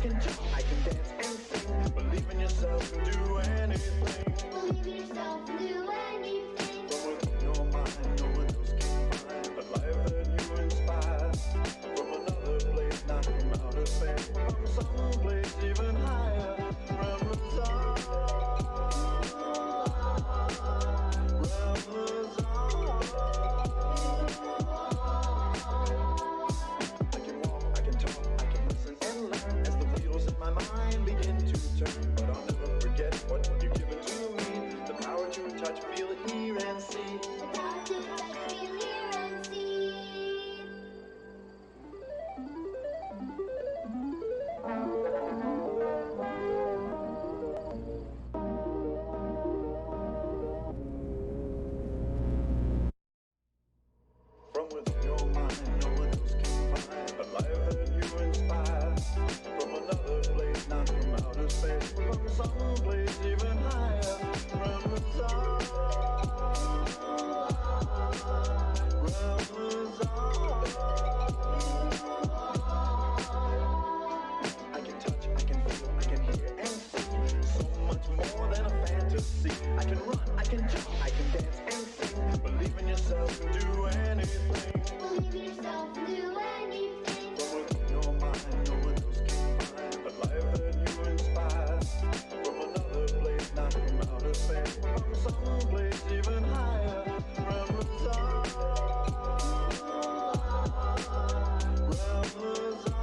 can jump, I can dance and sing. Believe in yourself and do anything. Believe in yourself and do anything. From within your mind, no one else can find the life that you inspire. From another place, not from outer space, from someplace even higher. From the sun, from the sun. I can walk, I can talk, I can listen and learn as the wheels in my mind begin to turn. But I'll never forget what you've given to me. The power to touch, feel it, hear and see. The power to touch, feel, hear and see. From within your mind, no one else can find the life that you inspire. From another place, not from outer space, from someplace even higher. From the sun, from the sun. I can touch, I can feel, I can hear and see. So much more than a fantasy. I can run, I can jump, I can dance and sing. Believe in yourself and do anything. Believe in yourself and do anything. From within your mind, no one else can find the life that you inspire. From another place, not from outer space, from someplace even higher. From the sun, from the sun.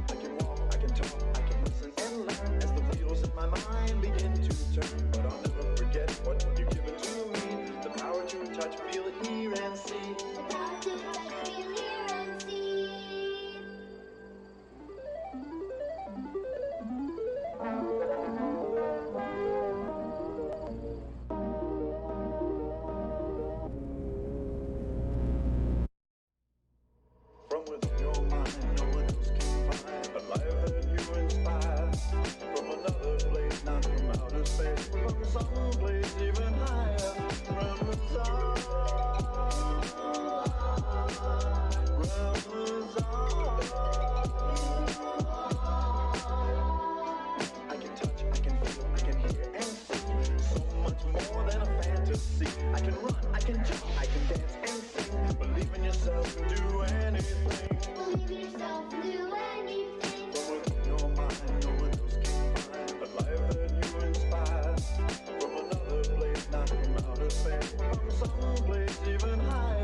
I can walk, I can talk, I can listen and learn as the wheels in my mind begin to turn. But I'll never forget what you've given to me. The power to touch, feel it, hear and see. The power to touch, feel, hear and see. From within your mind, no one else can find the life that you inspire. From another place, not from outer space, from someplace even higher. From the sun, from the sun. I can touch, I can feel, I can hear and see. So much more than a fantasy. I can run, I can jump, I can dance and sing. Believe in yourself and do anything. Believe in yourself and do anything. From within your mind, no one else can find the life that you inspire. From another place, not from outer space, from someplace even higher.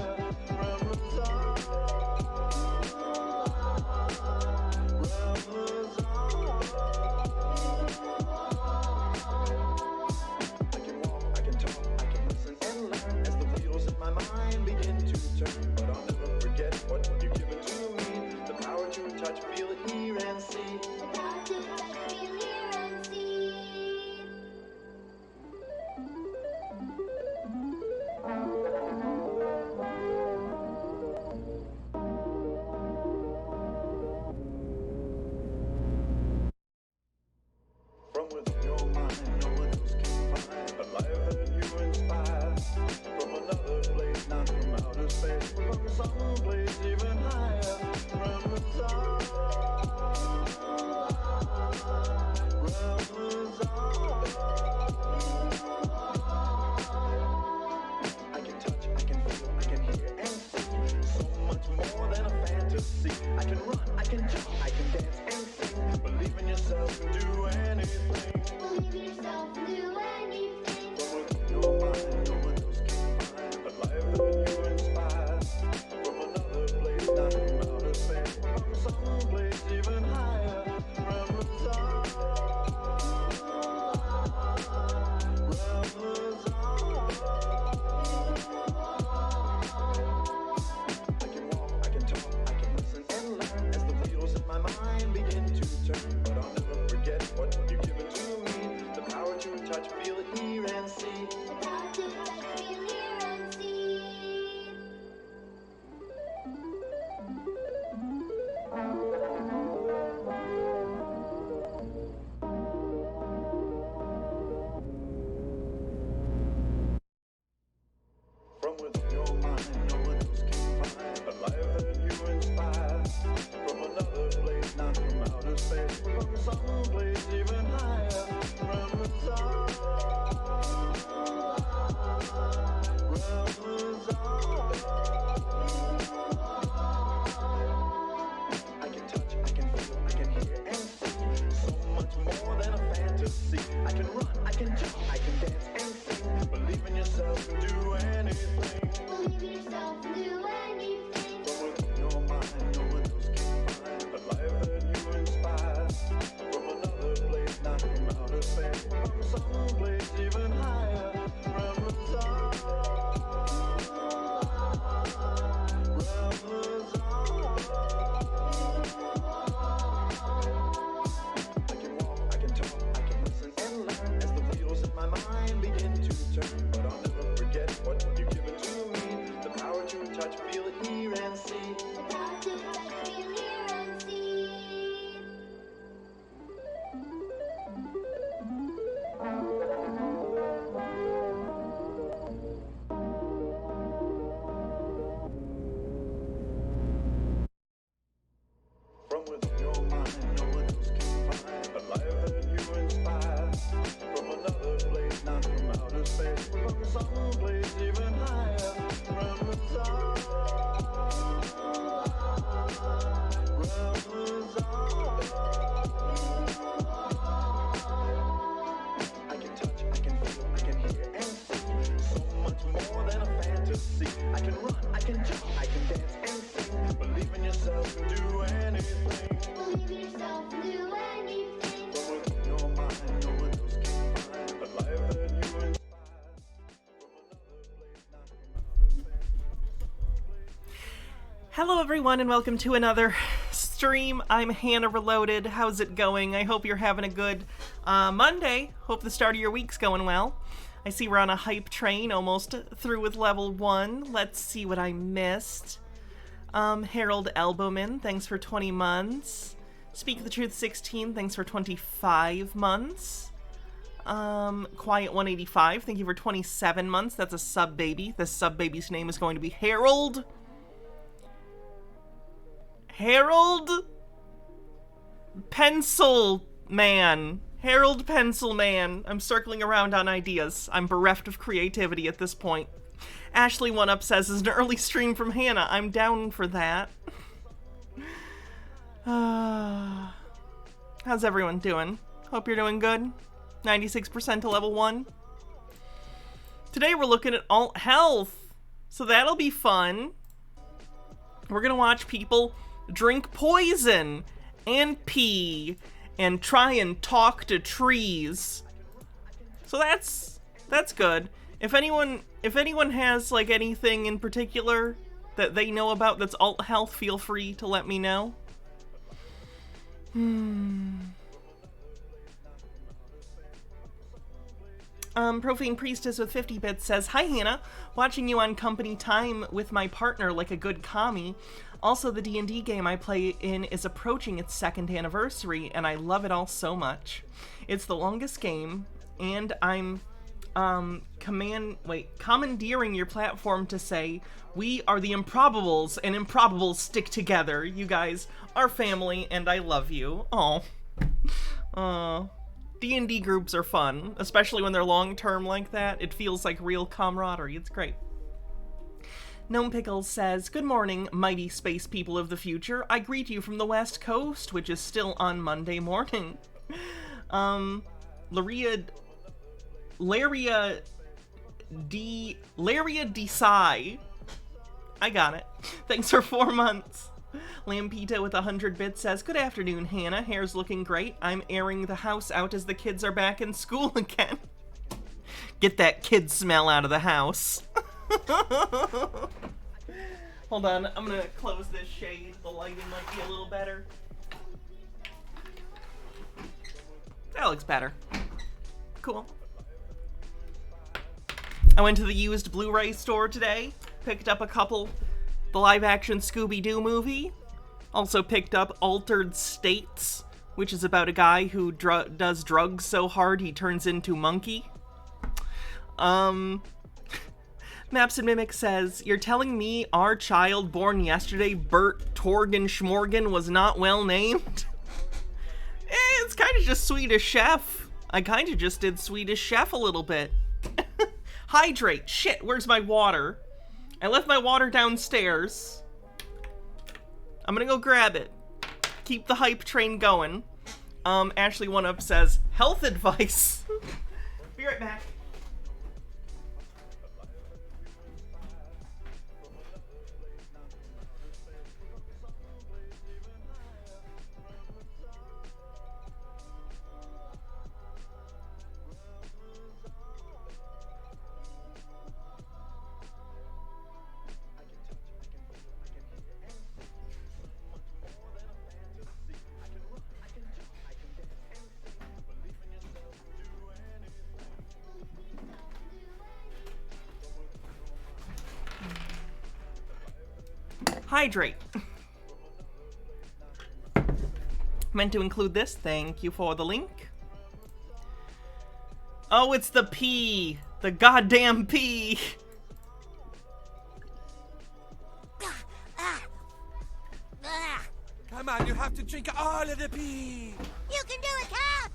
Hello everyone and welcome to another stream. I'm Hannah Reloaded. How's it going? I hope you're having a good Monday. Hope the start of your week's going well. I see we're on a hype train, almost through with level 1. Let's see what I missed. Harold Elbowman, thanks for 20 months. Speak the Truth 16, thanks for 25 months. Quiet 185, thank you for 27 months. That's a sub baby. This sub baby's name is going to be Harold. Harold Pencil Man. Harold Pencil Man. I'm circling around on ideas. I'm bereft of creativity at this point. Ashley One Up says, is an early stream from Hannah. I'm down for that. How's everyone doing? Hope you're doing good. 96% to level 1. Today we're looking at alt health. So that'll be fun. We're gonna watch people drink poison and pee and try and talk to trees. So that's good. If anyone has like anything in particular that they know about that's alt health, feel free to let me know. Profane Priestess with 50 bits says, hi Hannah, watching you on company time with my partner like a good commie. Also, the D&D game I play in is approaching its 2nd anniversary, and I love it all so much. It's the longest game, and I'm commandeering your platform to say, we are the Improbables, and Improbables stick together. You guys are family, and I love you. D&D groups are fun, especially when they're long-term like that. It feels like real camaraderie. It's great. Gnome Pickles says, good morning, mighty space people of the future. I greet you from the West Coast, which is still on Monday morning. Laria Desai. I got it. Thanks for 4 months. Lampita with 100 bits says, good afternoon, Hannah. Hair's looking great. I'm airing the house out as the kids are back in school again. Get that kid smell out of the house. Hold on, I'm gonna close this shade. The lighting might be a little better. That looks better. Cool. I went to the used Blu-ray store today. Picked up a couple. The live-action Scooby-Doo movie. Also picked up Altered States, which is about a guy who does drugs so hard he turns into monkey. Maps and Mimic says, you're telling me our child born yesterday, Bert Torgen Schmorgen, was not well named? It's kind of just Swedish Chef. I kind of just did Swedish Chef a little bit. Hydrate. Shit, where's my water? I left my water downstairs. I'm gonna go grab it. Keep the hype train going. Ashley One Up says, health advice. Be right back. Hydrate. Meant to include this. Thank you for the link. Oh, it's the pee. The goddamn pee. Come on, you have to drink all of the pee. You can do it, Cal!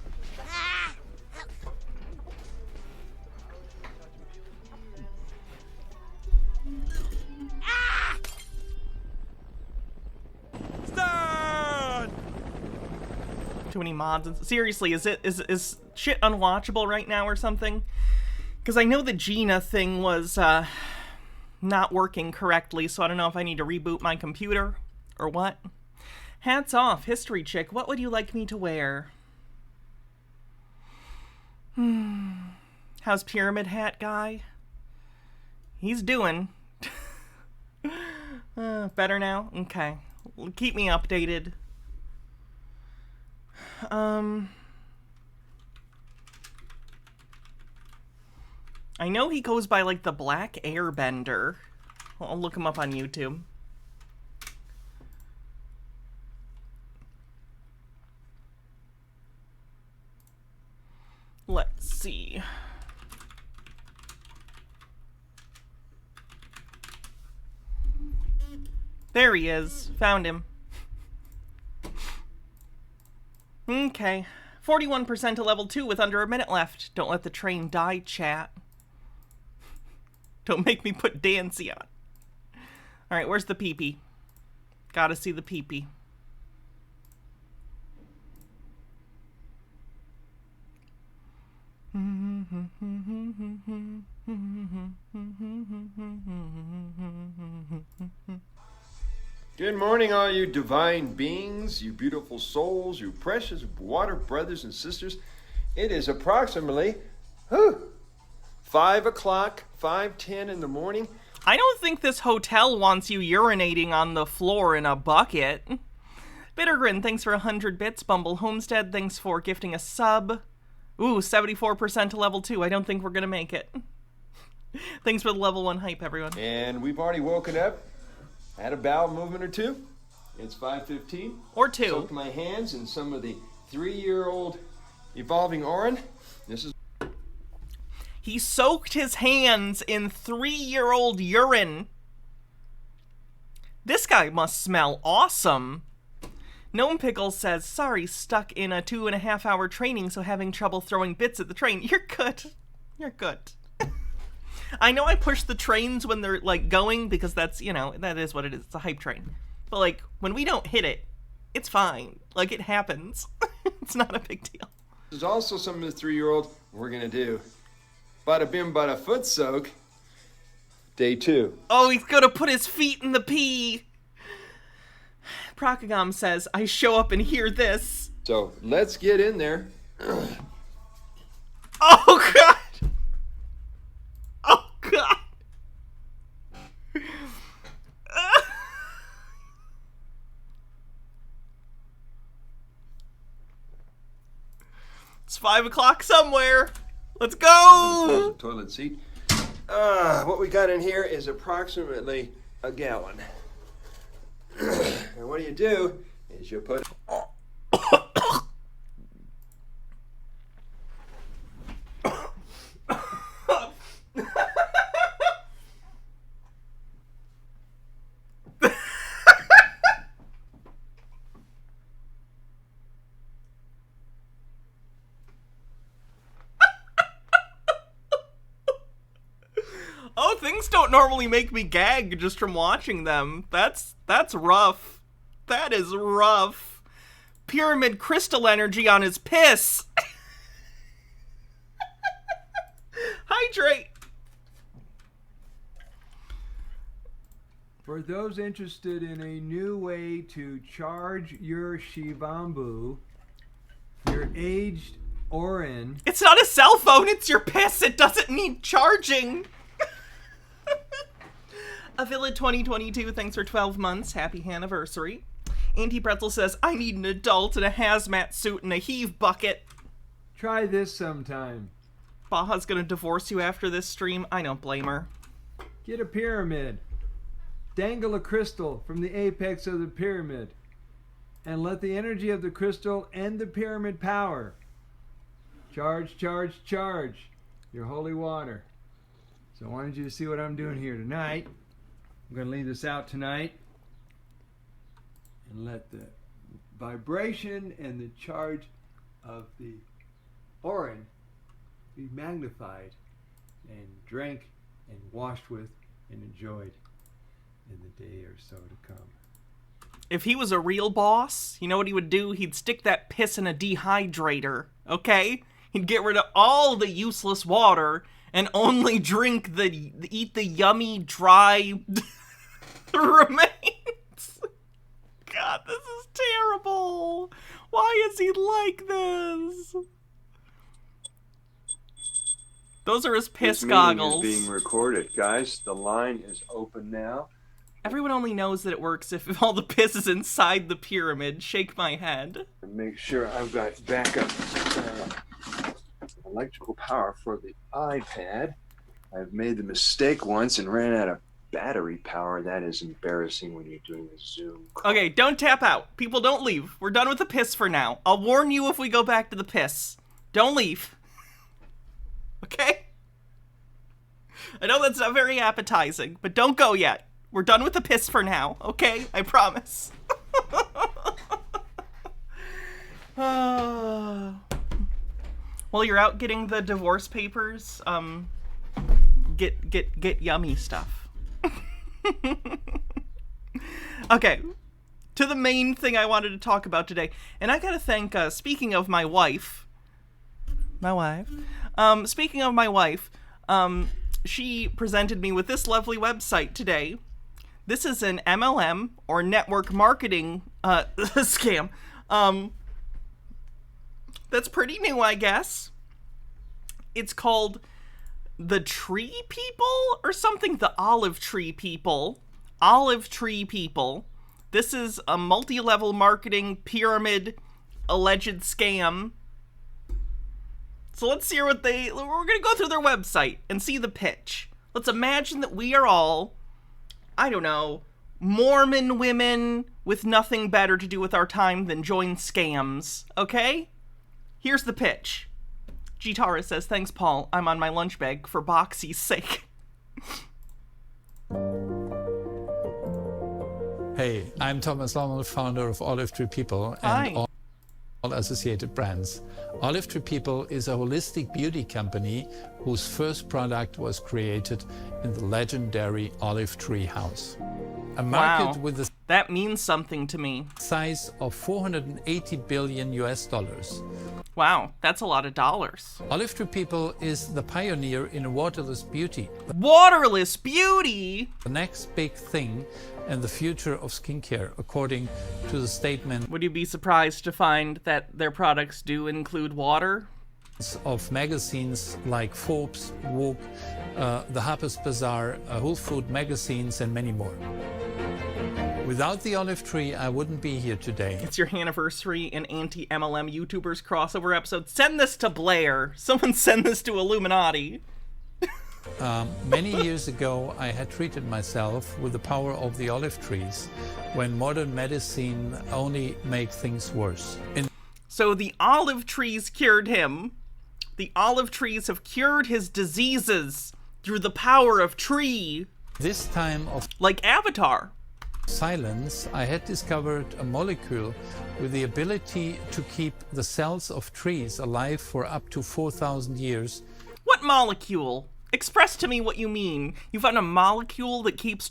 Stand! Too many mods. Seriously, is shit unwatchable right now or something? Because I know the Gina thing was not working correctly, so I don't know if I need to reboot my computer or what. Hats off, History Chick. What would you like me to wear? How's Pyramid Hat Guy? He's doing. Better now? Okay. Keep me updated. I know he goes by, like, the Black Airbender. I'll look him up on YouTube. Let's see. There he is. Found him. Okay. 41% to level 2 with under a minute left. Don't let the train die, chat. Don't make me put Dancy on. Alright, where's the pee-pee? Gotta see the pee-pee. Good morning, all you divine beings, you beautiful souls, you precious water brothers and sisters. It is approximately 5 o'clock, 5:10 in the morning. I don't think this hotel wants you urinating on the floor in a bucket. Bittergrin, thanks for 100 bits. Bumble Homestead, thanks for gifting a sub. Ooh, 74% to level 2. I don't think we're gonna make it. Thanks for the level 1 hype, everyone. And we've already woken up, had a bowel movement or two. It's 5:15. Or 2. Soaked my hands in some of the 3-year-old evolving Orin. This is... He soaked his hands in 3-year-old urine. This guy must smell awesome. Gnome Pickles says, sorry, stuck in a 2.5-hour training, so having trouble throwing bits at the train. You're good. You're good. I know I push the trains when they're, like, going, because that's, you know, that is what it is. It's a hype train. But, like, when we don't hit it, it's fine. Like, it happens. It's not a big deal. There's also some of the 3-year-old we're going to do. Bada bim, bada foot soak. Day 2. Oh, he's gonna put his feet in the pee. Procagom says, I show up and hear this. So, let's get in there. Oh, God. Oh, God. It's 5 o'clock somewhere. Let's go. Close the toilet seat. What we got in here is approximately a gallon. And what do is you put... Oh, things don't normally make me gag just from watching them. That's rough. That is rough. Pyramid crystal energy on his piss. Hydrate. For those interested in a new way to charge your Shivambu, your aged Orin... It's not a cell phone, it's your piss. It doesn't need charging. Avila 2022, thanks for 12 months. Happy anniversary. Auntie Pretzel says, I need an adult in a hazmat suit and a heave bucket. Try this sometime. Baja's gonna divorce you after this stream. I don't blame her. Get a pyramid. Dangle a crystal from the apex of the pyramid. And let the energy of the crystal end the pyramid power. Charge, charge, charge. Your holy water. So I wanted you to see what I'm doing here tonight. I'm going to leave this out tonight and let the vibration and the charge of the Orin be magnified and drank and washed with and enjoyed in the day or so to come. If he was a real boss, you know what he would do? He'd stick that piss in a dehydrator, okay? He'd get rid of all the useless water and only eat the yummy, dry remains. God, this is terrible. Why is he like this? Those are his piss goggles. This meeting is being recorded, guys. The line is open now. Everyone only knows that it works if all the piss is inside the pyramid. Shake my head. Make sure I've got backup electrical power for the iPad. I've made the mistake once and ran out of battery power. That is embarrassing when you're doing a Zoom call. Okay, don't tap out. People, don't leave. We're done with the piss for now. I'll warn you if we go back to the piss. Don't leave. Okay? I know that's not very appetizing, but don't go yet. We're done with the piss for now, okay? I promise. While you're out getting the divorce papers, get yummy stuff. Okay, to the main thing I wanted to talk about today, and I gotta thank, speaking of my wife, she presented me with this lovely website today. This is an MLM, or network marketing, scam. That's pretty new, I guess. It's called the Tree People or something? The Olive Tree People. Olive Tree People. This is a multi-level marketing pyramid alleged scam. So let's see what we're gonna go through their website and see the pitch. Let's imagine that we are all, I don't know, Mormon women with nothing better to do with our time than join scams, okay? Here's the pitch. G-Tara says, thanks, Paul. I'm on my lunch bag for Boxy's sake. Hey, I'm Thomas Lommel, founder of Olive Tree People and all associated brands. Olive Tree People is a holistic beauty company whose first product was created in the legendary Olive Tree House. A market with a that means something to me. Size of $480 billion US. Wow, that's a lot of dollars. Olive Tree People is the pioneer in waterless beauty. Waterless beauty? The next big thing and the future of skincare, according to the statement. Would you be surprised to find that their products do include water? Of magazines like Forbes, Vogue, the Harper's Bazaar, Whole Food magazines, and many more. Without the olive tree, I wouldn't be here today. It's your anniversary and anti-MLM YouTubers crossover episode. Send this to Blair. Someone send this to Illuminati. Many years ago, I had treated myself with the power of the olive trees when modern medicine only made things worse. So the olive trees cured him. The olive trees have cured his diseases through the power of tree. This time of like Avatar. Silence, I had discovered a molecule with the ability to keep the cells of trees alive for up to 4,000 years. What molecule? Express to me what you mean. You found a molecule that keeps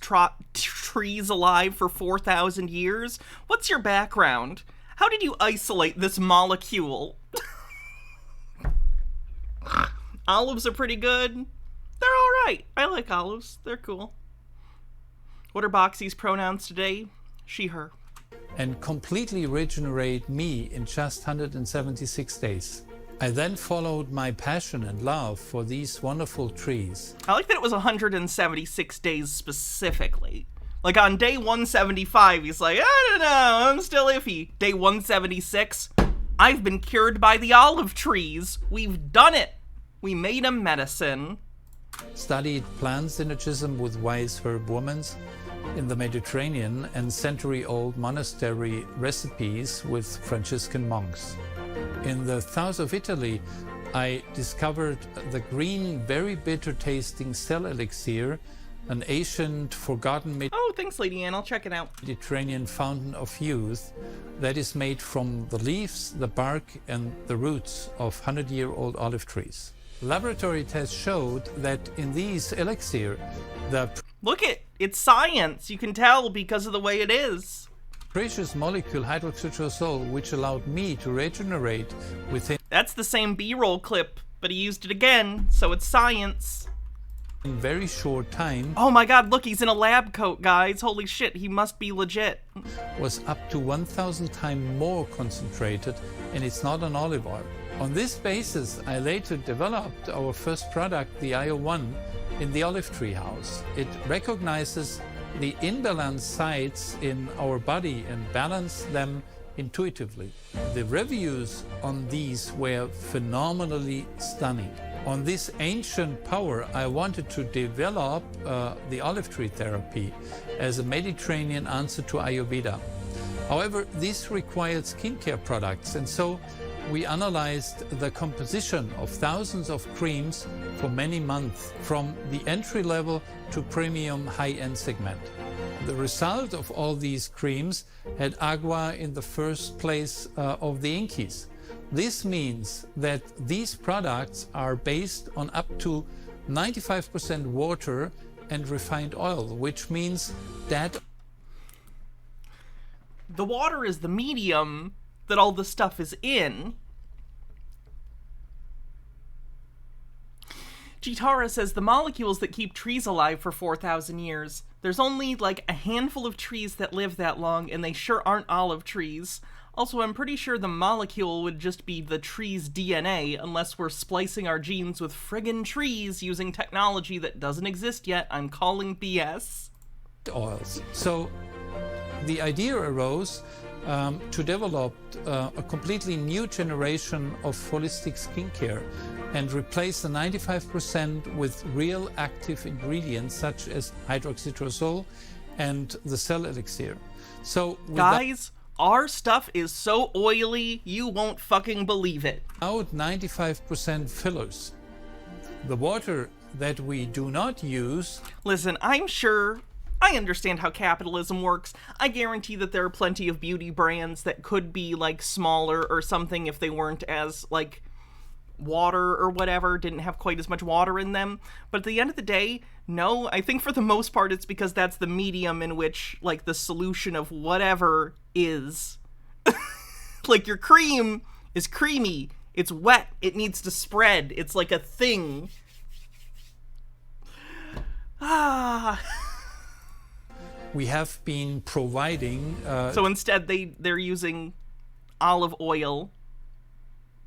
trees alive for 4,000 years? What's your background? How did you isolate this molecule? Olives are pretty good. They're alright. I like olives. They're cool. What are Boxy's pronouns today? She, her. And completely regenerate me in just 176 days. I then followed my passion and love for these wonderful trees. I like that it was 176 days specifically. Like on day 175, he's like, I don't know, I'm still iffy. Day 176, I've been cured by the olive trees. We've done it. We made a medicine. Studied plant synergism with wise herb women in the Mediterranean and century-old monastery recipes with Franciscan monks. In the south of Italy, I discovered the green, very bitter-tasting cell elixir, an ancient, forgotten Oh, thanks, Lady Ann. I'll check it out. Mediterranean fountain of youth that is made from the leaves, the bark, and the roots of 100-year-old olive trees. Laboratory tests showed that in these elixir, the Look, it's science. You can tell because of the way it is. precious molecule hydroxytrosol, which allowed me to regenerate within That's the same B-roll clip, but he used it again, so it's science. in very short time, Oh my god, look, he's in a lab coat, guys. Holy shit, he must be legit. was up to 1,000 times more concentrated, and it's not an olive oil. On this basis, I later developed our first product, the IO1, in the Olive Tree House. It recognizes the imbalanced sites in our body and balance them intuitively. The reviews on these were phenomenally stunning. On this ancient power, I wanted to develop the olive tree therapy as a Mediterranean answer to Ayurveda. However, this required skincare products, and so we analyzed the composition of thousands of creams for many months, from the entry level to premium high-end segment. The result of all these creams had agua in the first place of the Incas. This means that these products are based on up to 95% water and refined oil, which means that the water is the medium that all the stuff is in. Jitara says the molecules that keep trees alive for 4,000 years. There's only like a handful of trees that live that long, and they sure aren't olive trees. Also, I'm pretty sure the molecule would just be the tree's DNA, unless we're splicing our genes with friggin' trees using technology that doesn't exist yet. I'm calling BS. Oils. So the idea arose to develop a completely new generation of holistic skincare and replace the 95% with real active ingredients such as hydroxytyrosol and the cell elixir. So guys, our stuff is so oily, you won't fucking believe it. Without 95% fillers. The water that we do not use... Listen, I'm sure... I understand how capitalism works. I guarantee that there are plenty of beauty brands that could be, like, smaller or something if they weren't as, like, water or whatever, didn't have quite as much water in them. But at the end of the day, no, I think for the most part it's because that's the medium in which, like, the solution of whatever is. Like, your cream is creamy, it's wet, it needs to spread, it's like a thing. We have been providing... So instead they're using olive oil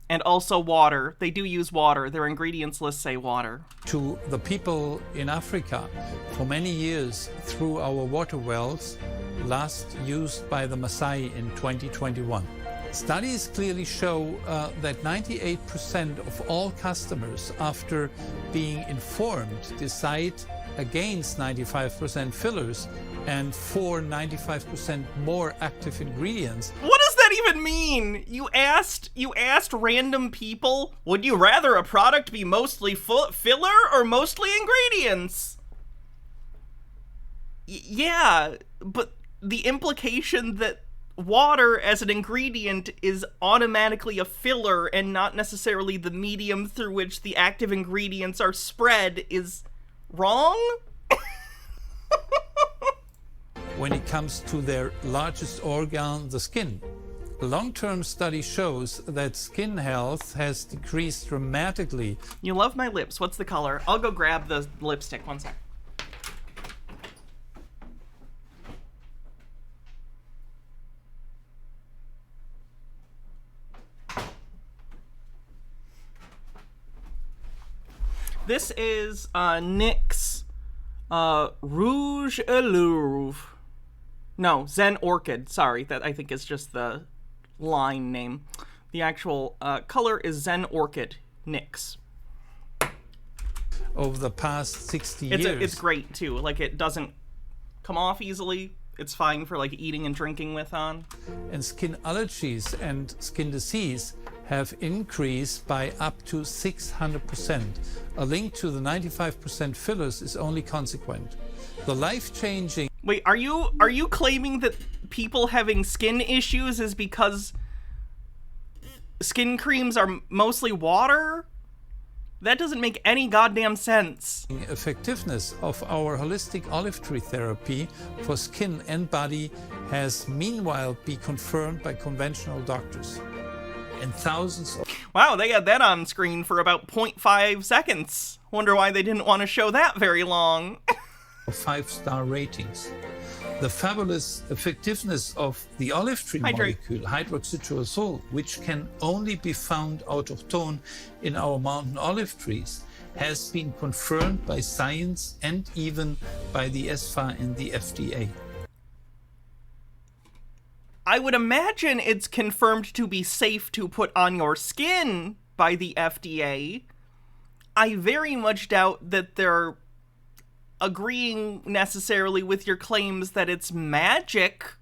and also water. They do use water. Their ingredients list say water. To the people in Africa for many years through our water wells, last used by the Maasai in 2021. Studies clearly show that 98% of all customers, after being informed, decide against 95% fillers and for 95% more active ingredients. What does that even mean? You asked random people, would you rather a product be mostly filler or mostly ingredients? Yeah, but the implication that water as an ingredient is automatically a filler and not necessarily the medium through which the active ingredients are spread is wrong? When it comes to their largest organ, the skin. A long-term study shows that skin health has decreased dramatically. You love my lips. What's the color? I'll go grab the lipstick. One sec. This is NYX Rouge Allure. No, Zen Orchid. Sorry, that I think is just the line name. The actual color is Zen Orchid NYX. Over the past 60 years. It's great too. Like, it doesn't come off easily. It's fine for like eating and drinking with on. And skin allergies and skin disease have increased by up to 600%. A link to the 95% fillers is only consequent. The life-changing... Wait, are you claiming that people having skin issues is because skin creams are mostly water? That doesn't make any goddamn sense. Effectiveness of our holistic olive tree therapy for skin and body has meanwhile been confirmed by conventional doctors. And thousands of... Wow, they had that on screen for about 0.5 seconds. Wonder why they didn't want to show that very long. 5-star ratings. The fabulous effectiveness of the olive tree Hydrate. molecule, hydroxytyrosol, which can only be found autochthone in our mountain olive trees, has been confirmed by science and even by the ESFA and the FDA. I would imagine it's confirmed to be safe to put on your skin by the FDA. I very much doubt that they're agreeing necessarily with your claims that it's magic.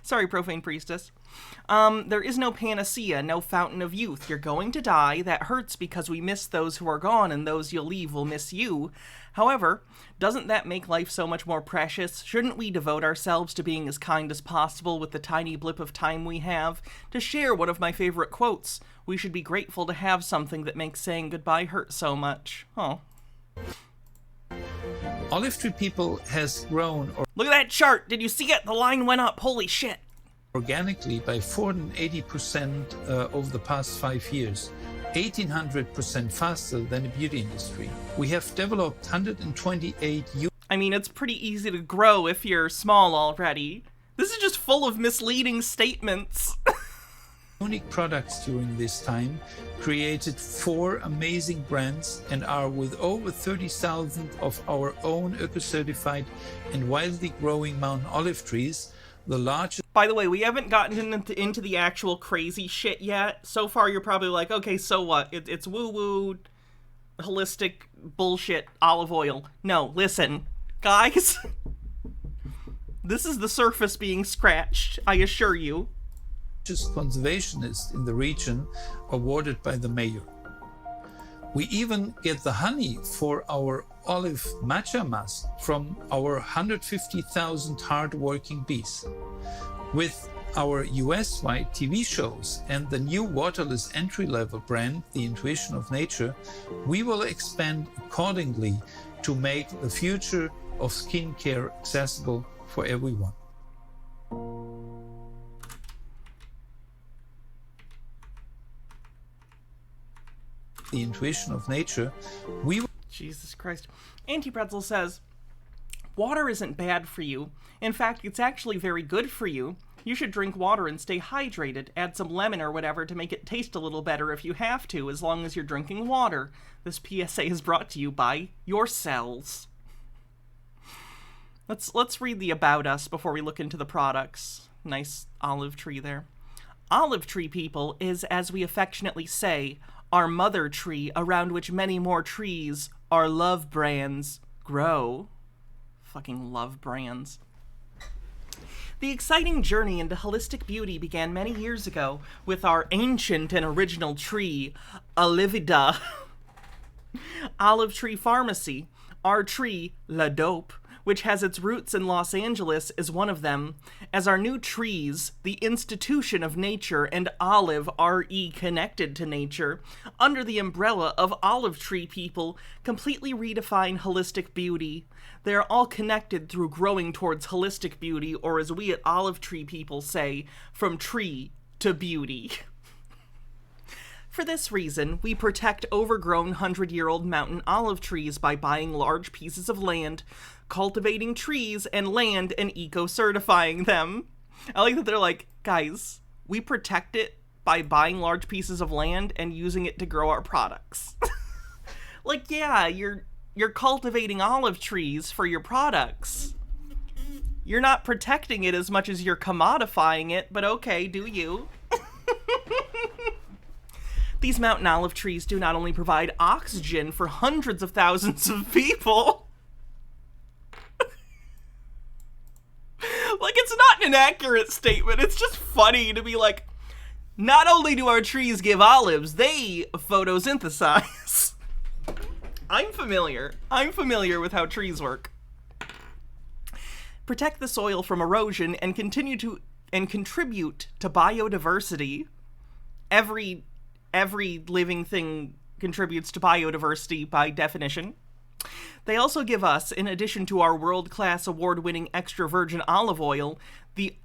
Sorry, profane priestess. There is no panacea, no fountain of youth. You're going to die. That hurts because we miss those who are gone, and those you'll leave will miss you. However, doesn't that make life so much more precious? Shouldn't we devote ourselves to being as kind as possible with the tiny blip of time we have? To share one of my favorite quotes, we should be grateful to have something that makes saying goodbye hurt so much. Oh. Olive tree people has grown Look at that chart. Did you see it? The line went up. Holy shit. organically by 480% over the past 5 years, 1800% faster than the beauty industry. We have developed 128 I mean, it's pretty easy to grow if you're small already. This is just full of misleading statements. unique products during this time, created 4 amazing brands, and are with over 30,000 of our own eco-certified and widely growing mountain olive trees, the largest. By the way, we haven't gotten into the actual crazy shit yet. So far, you're probably like, okay, so what? It's woo-woo, holistic bullshit, olive oil. No, listen, guys. This is the surface being scratched, I assure you. Conservationist in the region awarded by the mayor. We even get the honey for our olive matcha mask from our 150,000 hard-working bees. With our US-wide TV shows and the new waterless entry-level brand, The Intuition of Nature, we will expand accordingly to make the future of skincare accessible for everyone. The Intuition of Nature, we will. Jesus Christ. Anti-Pretzel says, water isn't bad for you. In fact, it's actually very good for you. You should drink water and stay hydrated. Add some lemon or whatever to make it taste a little better if you have to, as long as you're drinking water. This PSA is brought to you by your cells. Let's read the about us before we look into the products. Nice olive tree there. Olive tree people is, as we affectionately say, our mother tree around which many more trees, our love brands, grow. Fucking love brands. The exciting journey into holistic beauty began many years ago with our ancient and original tree, Olivida. Olive Tree Pharmacy. Our tree, La Dope, which has its roots in Los Angeles, is one of them, as our new trees, the institution of nature, and Olive, R.E. connected to nature, under the umbrella of Olive Tree people, completely redefine holistic beauty. They are all connected through growing towards holistic beauty, or as we at Olive Tree people say, from tree to beauty. For this reason, we protect overgrown 100-year-old mountain olive trees by buying large pieces of land, cultivating trees and land, and eco-certifying them. I like that they're like, guys, we protect it by buying large pieces of land and using it to grow our products. Like, yeah, you're cultivating olive trees for your products. You're not protecting it as much as you're commodifying it, but okay, do you? These mountain olive trees do not only provide oxygen for hundreds of thousands of people. Like, it's not an inaccurate statement. It's just funny to be like, not only do our trees give olives, they photosynthesize. I'm familiar with how trees work. Protect the soil from erosion and contribute to biodiversity. Every living thing contributes to biodiversity by definition. They also give us, in addition to our world-class award-winning extra virgin olive oil, the,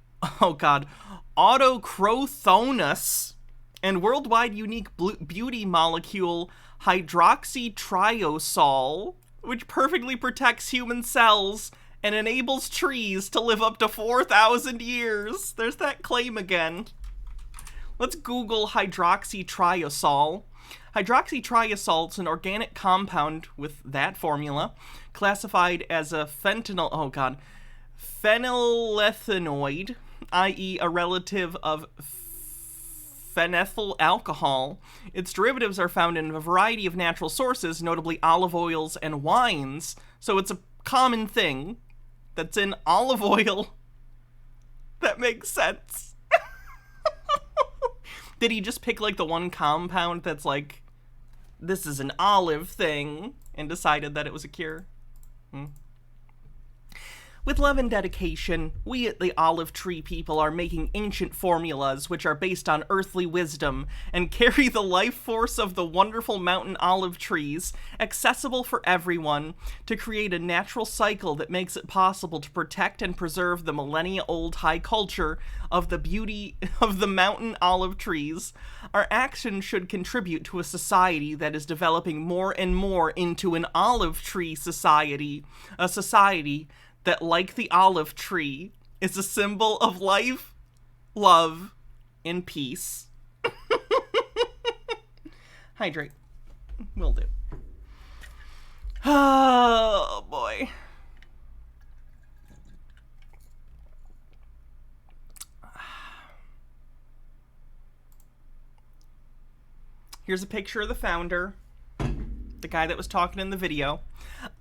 autochthonous and worldwide unique beauty molecule hydroxytriosol, which perfectly protects human cells and enables trees to live up to 4,000 years. There's that claim again. Let's Google hydroxytriazole. Hydroxytriazole is an organic compound with that formula, classified as a phenylethanoid, i.e. a relative of phenethyl alcohol. Its derivatives are found in a variety of natural sources, notably olive oils and wines. So it's a common thing that's in olive oil. That makes sense. Did he just pick like the one compound that's like, this is an olive thing, and decided that it was a cure? With love and dedication, we at the Olive Tree people are making ancient formulas which are based on earthly wisdom and carry the life force of the wonderful mountain olive trees, accessible for everyone, to create a natural cycle that makes it possible to protect and preserve the millennia-old high culture of the beauty of the mountain olive trees. Our action should contribute to a society that is developing more and more into an olive tree society, a society that, like the olive tree, is a symbol of life, love, and peace. Hydrate. Will do. Oh, boy. Here's a picture of the founder, the guy that was talking in the video.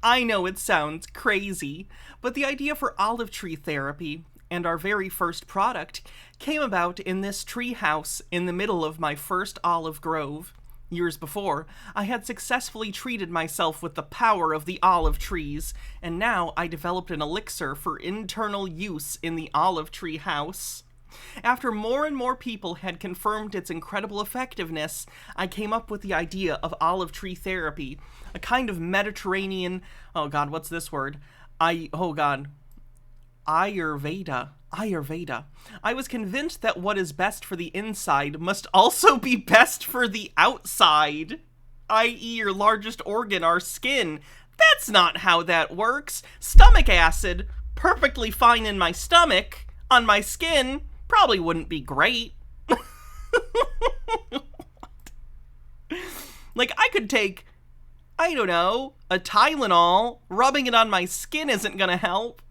I know it sounds crazy, but the idea for olive tree therapy, and our very first product, came about in this tree house in the middle of my first olive grove. Years before, I had successfully treated myself with the power of the olive trees, and now I developed an elixir for internal use in the olive tree house. After more and more people had confirmed its incredible effectiveness, I came up with the idea of olive tree therapy, a kind of Mediterranean, what's this word? Ayurveda. I was convinced that what is best for the inside must also be best for the outside, i.e. your largest organ, our skin. That's not how that works. Stomach acid, perfectly fine in my stomach, on my skin, probably wouldn't be great. Like, I could take, I don't know, a Tylenol. Rubbing it on my skin isn't gonna help.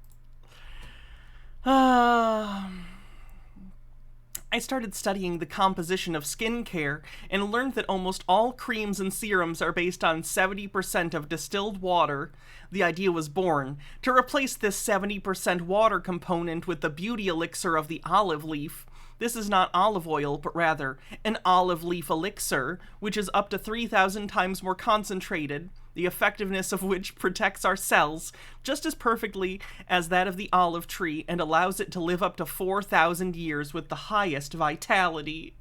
I started studying the composition of skincare and learned that almost all creams and serums are based on 70% of distilled water. The idea was born to replace this 70% water component with the beauty elixir of the olive leaf. This is not olive oil, but rather an olive leaf elixir, which is up to 3,000 times more concentrated, the effectiveness of which protects our cells just as perfectly as that of the olive tree and allows it to live up to 4,000 years with the highest vitality.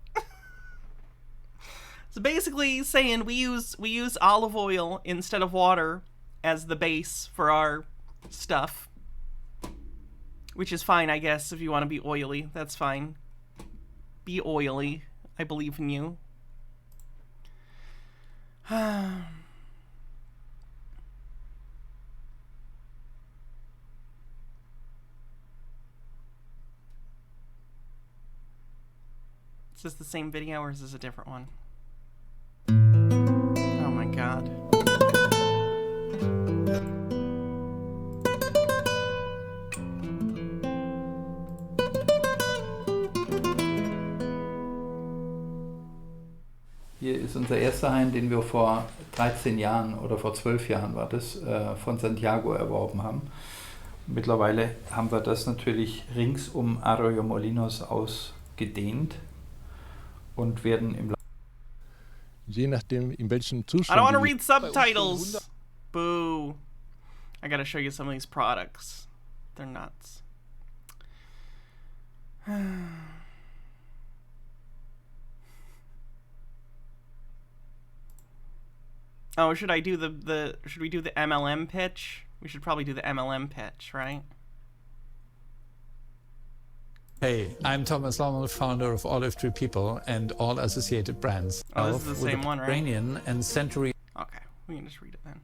So basically saying we use olive oil instead of water as the base for our stuff. Which is fine, I guess, if you want to be oily. That's fine. Be oily. I believe in you. Is this the same video or is this a different one? Oh my god. Hier ist unser erster Hain, den wir vor 13 Jahren oder vor 12 Jahren war das, von Santiago erworben haben. Mittlerweile haben wir das natürlich rings um Arroyomolinos ausgedehnt und werden im Je nachdem, in welchem Zustand. I don't want to read subtitles. Boo. I gotta show you some of these products. They're nuts. Oh, should I do should we do the MLM pitch? We should probably do the MLM pitch, right? Hey, I'm Thomas Lommel, founder of Olive Tree People and all associated brands. Oh, this is the same one, right? Mediterranean and century. Okay, we can just read it then.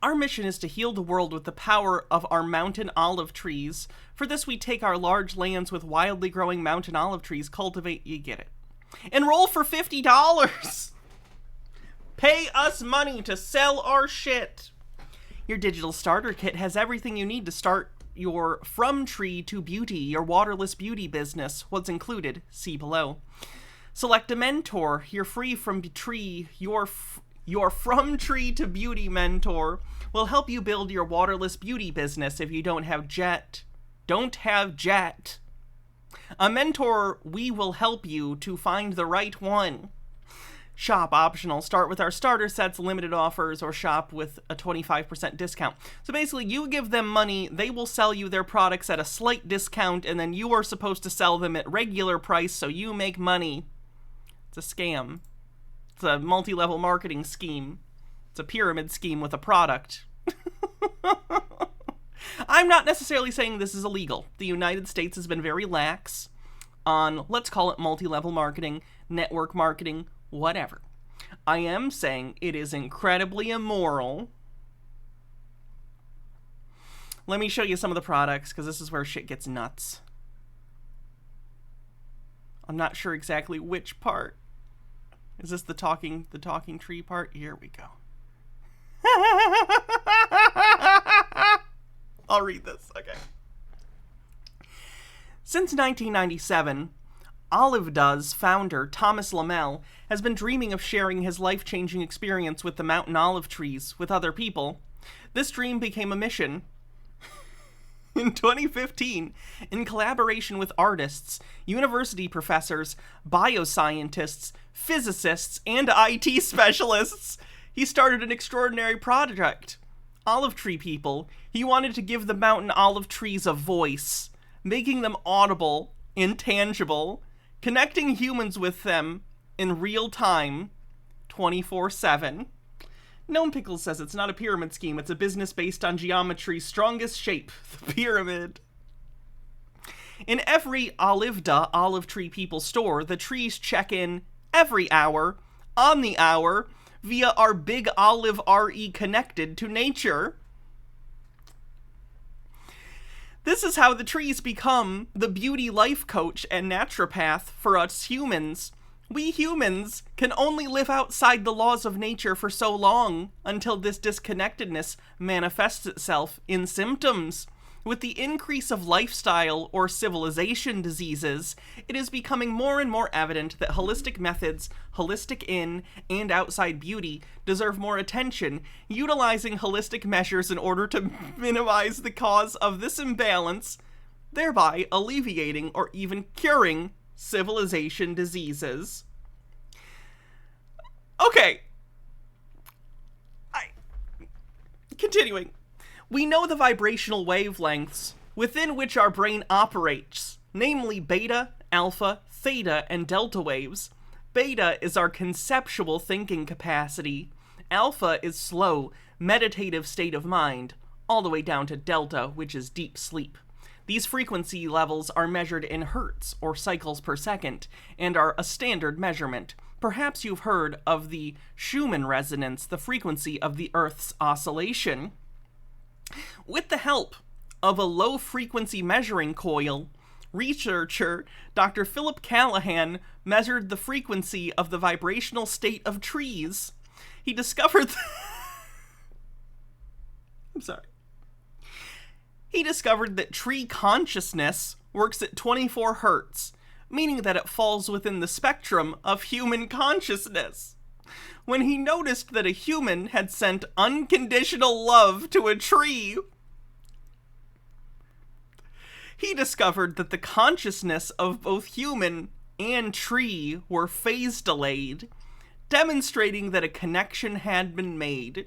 Our mission is to heal the world with the power of our mountain olive trees. For this, we take our large lands with wildly growing mountain olive trees, cultivate, you get it. Enroll for $50! Pay us money to sell our shit! Your digital starter kit has everything you need to start your From Tree to Beauty, your waterless beauty business. What's included? See below. Select a mentor. You're free from tree. Your From Tree to Beauty mentor will help you build your waterless beauty business if you don't have jet. A mentor, we will help you to find the right one. Shop optional. Start with our starter sets, limited offers, or shop with a 25% discount. So basically, you give them money, they will sell you their products at a slight discount, and then you are supposed to sell them at regular price so you make money. It's a scam. It's a multi-level marketing scheme. It's a pyramid scheme with a product. I'm not necessarily saying this is illegal. The United States has been very lax on, let's call it multi-level marketing, network marketing, whatever. I am saying it is incredibly immoral. Let me show you some of the products, because this is where shit gets nuts. I'm not sure exactly which part. Is this the talking tree part? Here we go. I'll read this. Okay. Since 1997, Olive Does founder Thomas Lamel has been dreaming of sharing his life-changing experience with the mountain olive trees with other people. This dream became a mission. In 2015, in collaboration with artists, university professors, bioscientists, physicists, and IT specialists, he started an extraordinary project. Olive tree people. He wanted to give the mountain olive trees a voice, making them audible, intangible, connecting humans with them in real time, 24/7. Gnome Pickles says it's not a pyramid scheme, it's a business based on geometry's strongest shape, the pyramid. In every Olivda Olive Tree People store, the trees check in every hour, on the hour, via our Big Olive RE connected to nature. This is how the trees become the beauty life coach and naturopath for us humans. We humans can only live outside the laws of nature for so long until this disconnectedness manifests itself in symptoms. With the increase of lifestyle or civilization diseases, it is becoming more and more evident that holistic methods, holistic in and outside beauty, deserve more attention, utilizing holistic measures in order to minimize the cause of this imbalance, thereby alleviating or even curing civilization diseases. Okay. Continuing. We know the vibrational wavelengths within which our brain operates, namely beta, alpha, theta, and delta waves. Beta is our conceptual thinking capacity. Alpha is slow, meditative state of mind, all the way down to delta, which is deep sleep. These frequency levels are measured in hertz, or cycles per second, and are a standard measurement. Perhaps you've heard of the Schumann resonance, the frequency of the Earth's oscillation. With the help of a low-frequency measuring coil, researcher Dr. Philip Callahan measured the frequency of the vibrational state of trees. He discovered He discovered that tree consciousness works at 24 hertz, meaning that it falls within the spectrum of human consciousness. When he noticed that a human had sent unconditional love to a tree, he discovered that the consciousness of both human and tree were phase delayed, demonstrating that a connection had been made.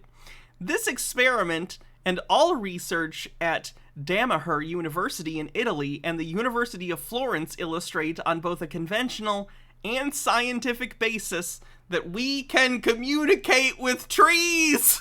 This experiment and all research at Damaher University in Italy and the University of Florence illustrate on both a conventional and scientific basis that we can communicate with trees.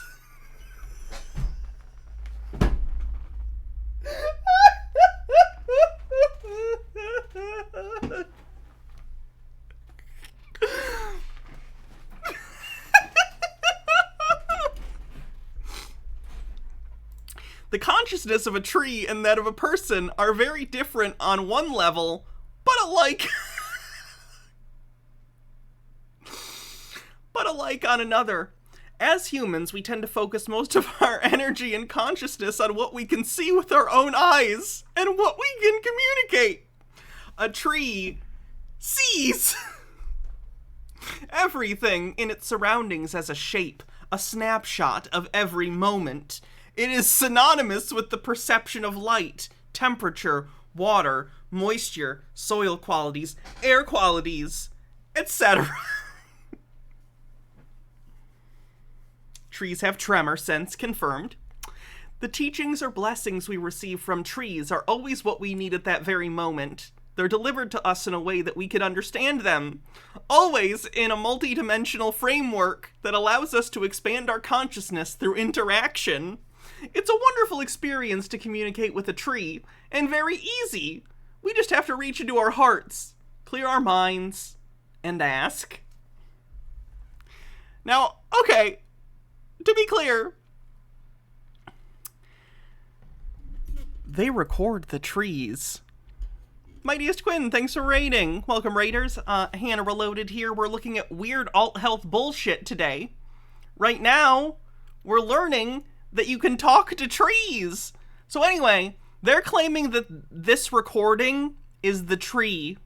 The consciousness of a tree and that of a person are very different on one level, but alike on another. As humans, we tend to focus most of our energy and consciousness on what we can see with our own eyes and what we can communicate. A tree sees everything in its surroundings as a shape, a snapshot of every moment. It is synonymous with the perception of light, temperature, water, moisture, soil qualities, air qualities, etc. Trees have tremor sense confirmed. The teachings or blessings we receive from trees are always what we need at that very moment. They're delivered to us in a way that we can understand them, always in a multidimensional framework that allows us to expand our consciousness through interaction. It's a wonderful experience to communicate with a tree, and very easy. We just have to reach into our hearts, clear our minds, and ask. Now, okay, to be clear, they record the trees. Mightiest Quinn, thanks for raiding. Welcome, raiders. Hannah Reloaded here. We're looking at weird alt-health bullshit today. Right now, we're learning that you can talk to trees. So anyway, they're claiming that this recording is the tree.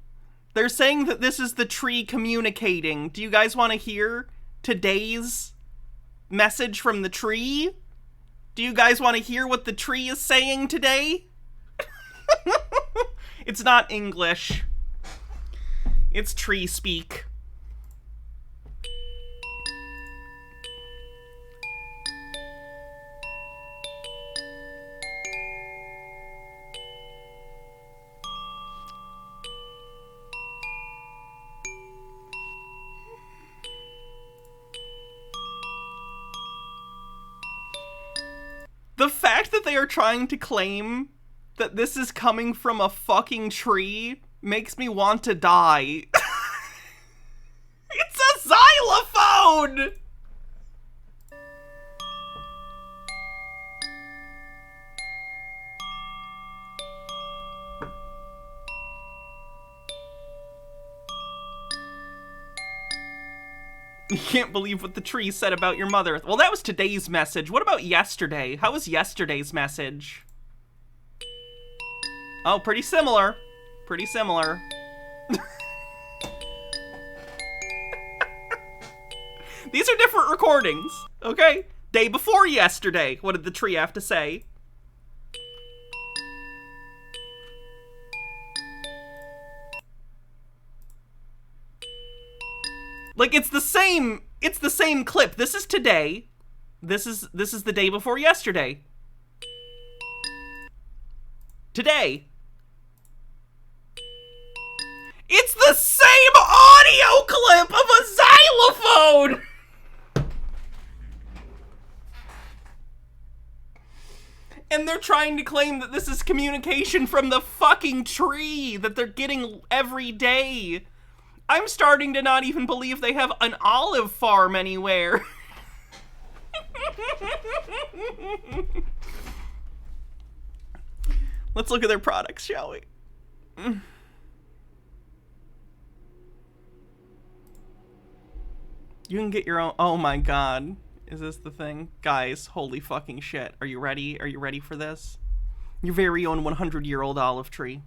They're saying that this is the tree communicating. Do you guys want to hear today's message from the tree? Do you guys want to hear what the tree is saying today? It's not English. It's tree speak. The fact that they are trying to claim that this is coming from a fucking tree makes me want to die. It's a xylophone! You can't believe what the tree said about your mother. Well, that was today's message. What about yesterday? How was yesterday's message? Oh, pretty similar. Pretty similar. These are different recordings, okay? Day before yesterday. What did the tree have to say? Like, it's the same clip. This is today. This is the day before yesterday. Today. It's the same audio clip of a xylophone! And they're trying to claim that this is communication from the fucking tree that they're getting every day. I'm starting to not even believe they have an olive farm anywhere. Let's look at their products, shall we? You can get your own. Oh my god. Is this the thing? Guys, holy fucking shit. Are you ready? Are you ready for this? Your very own 100-year-old olive tree.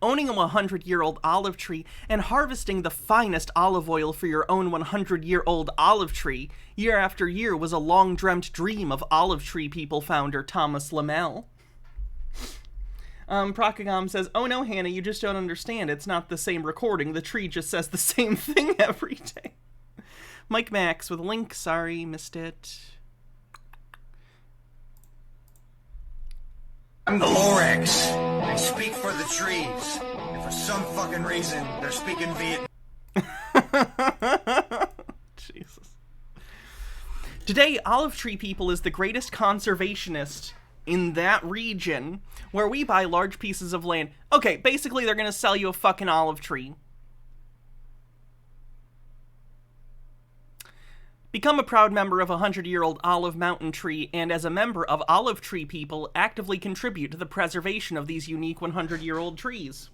Owning a 100-year-old olive tree and harvesting the finest olive oil for your own 100-year-old olive tree year after year was a long-dreamt dream of olive tree people founder Thomas Lamel. Procagom says, oh no, Hannah, you just don't understand. It's not the same recording. The tree just says the same thing every day. Mike Max with a link. Sorry, missed it. I'm the Lorax. I speak for the trees. And for some fucking reason, they're speaking Vietnam. Jesus. Today, Olive Tree People is the greatest conservationist in that region where we buy large pieces of land. Okay, basically they're gonna sell you a fucking olive tree. Become a proud member of 100-year-old Olive Mountain Tree, and as a member of Olive Tree People, actively contribute to the preservation of these unique 100-year-old trees.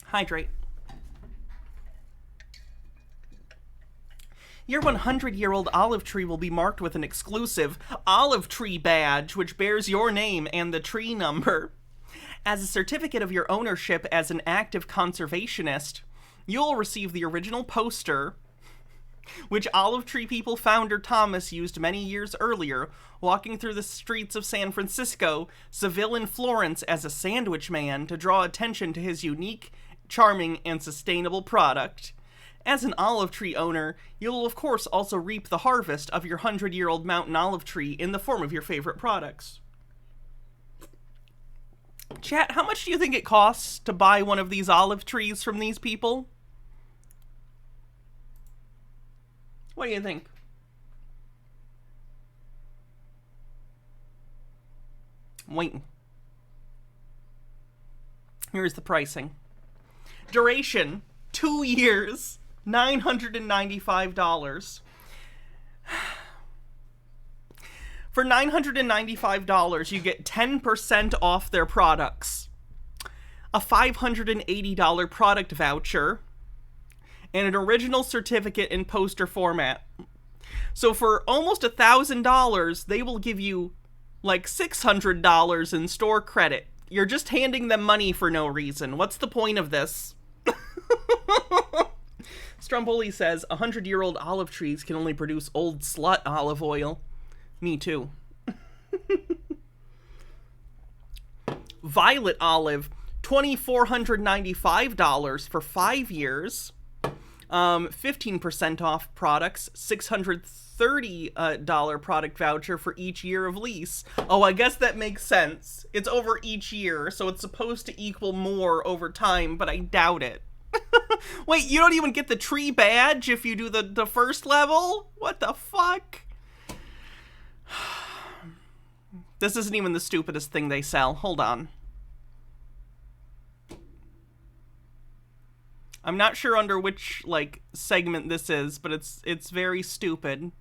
Hydrate. Your 100-year-old olive tree will be marked with an exclusive olive tree badge, which bears your name and the tree number. As a certificate of your ownership as an active conservationist, you'll receive the original poster, which Olive Tree People founder Thomas used many years earlier, walking through the streets of San Francisco, Seville, and Florence as a sandwich man to draw attention to his unique, charming, and sustainable product. As an olive tree owner, you'll of course also reap the harvest of your 100-year-old mountain olive tree in the form of your favorite products. Chat, how much do you think it costs to buy one of these olive trees from these people? What do you think? I'm waiting. Here's the pricing. Duration, 2 years, $995. For $995, you get 10% off their products, a $580 product voucher, and an original certificate in poster format. So for almost $1,000, they will give you like $600 in store credit. You're just handing them money for no reason. What's the point of this? Stromboli says, 100-year-old olive trees can only produce old slut olive oil. Me too. Violet olive, $2,495 for 5 years. 15% off products, $630 product voucher for each year of lease. Oh, I guess that makes sense. It's over each year, so it's supposed to equal more over time, but I doubt it. Wait, you don't even get the tree badge if you do the first level? What the fuck? This isn't even the stupidest thing they sell. Hold on. I'm not sure under which, like, segment this is, but it's very stupid.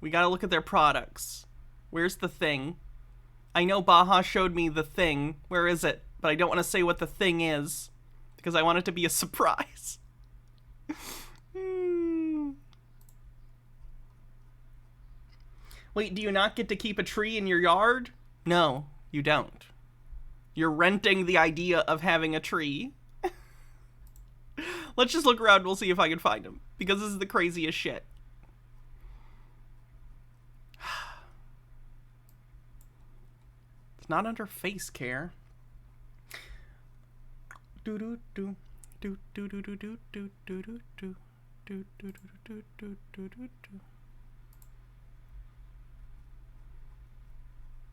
We gotta look at their products. Where's the thing? I know Baja showed me the thing. Where is it? But I don't want to say what the thing is, because I want it to be a surprise. Wait, do you not get to keep a tree in your yard? No, you don't. You're renting the idea of having a tree. Let's just look around, we'll see if I can find him, because this is the craziest shit. It's not under face care. Do do do do do do do do do do do do do do do do do do.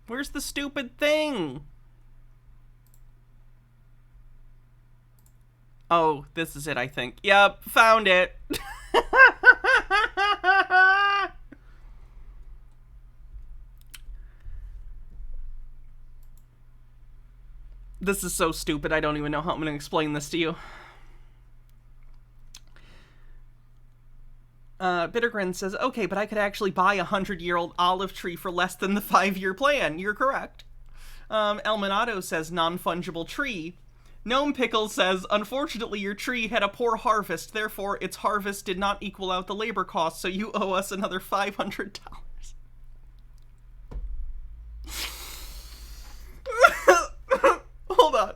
Where's the stupid thing? Oh, this is it, I think. Yep, found it. This is so stupid, I don't even know how I'm going to explain this to you. Bittergrin says, okay, but I could actually buy a 100-year-old olive tree for less than the 5-year plan. You're correct. Elminato says, non-fungible tree. Gnome Pickle says, unfortunately, your tree had a poor harvest, therefore its harvest did not equal out the labor cost, so you owe us another $500. Hold on.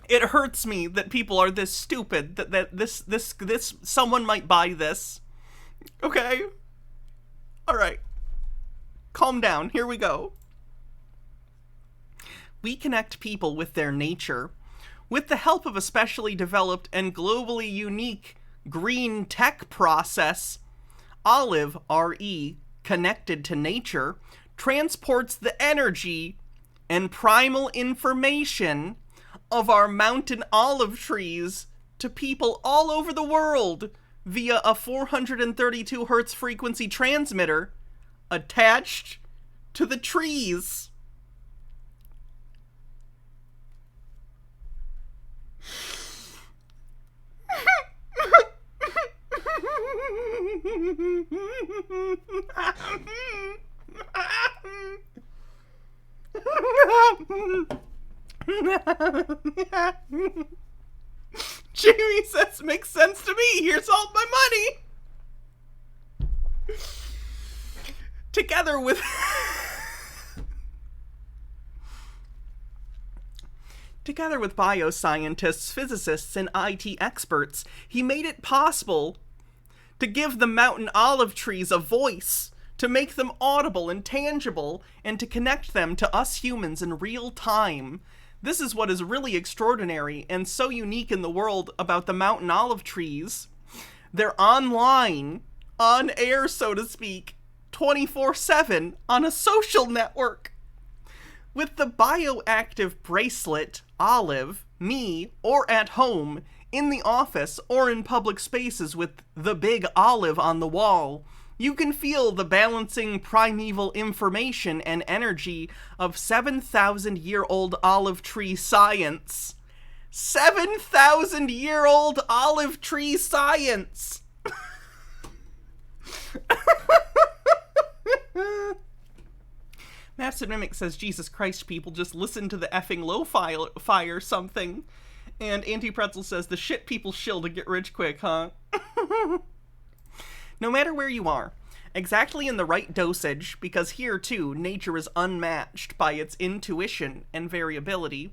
It hurts me that people are this stupid, that this someone might buy this. Okay? Alright. Calm down. Here we go. We connect people with their nature with the help of a specially developed and globally unique green tech process. Olive, R-E, connected to nature, transports the energy and primal information of our mountain olive trees to people all over the world via a 432 Hz frequency transmitter attached to the trees. Jamie says, makes sense to me. Here's all my money. Together with bioscientists, physicists, and IT experts, he made it possible to give the mountain olive trees a voice, to make them audible and tangible, and to connect them to us humans in real time. This is what is really extraordinary and so unique in the world about the mountain olive trees. They're online, on air, so to speak, 24/7 on a social network. With the bioactive bracelet, Olive, me, or at home, in the office, or in public spaces with the big olive on the wall, you can feel the balancing primeval information and energy of 7,000-year-old olive tree science. 7,000-year-old olive tree science! Master Mimic says, Jesus Christ, people, just listen to the effing lo-fi or something. And Anti-Pretzel says, the shit people shill to get rich quick, huh? No matter where you are, exactly in the right dosage, because here, too, nature is unmatched by its intuition and variability,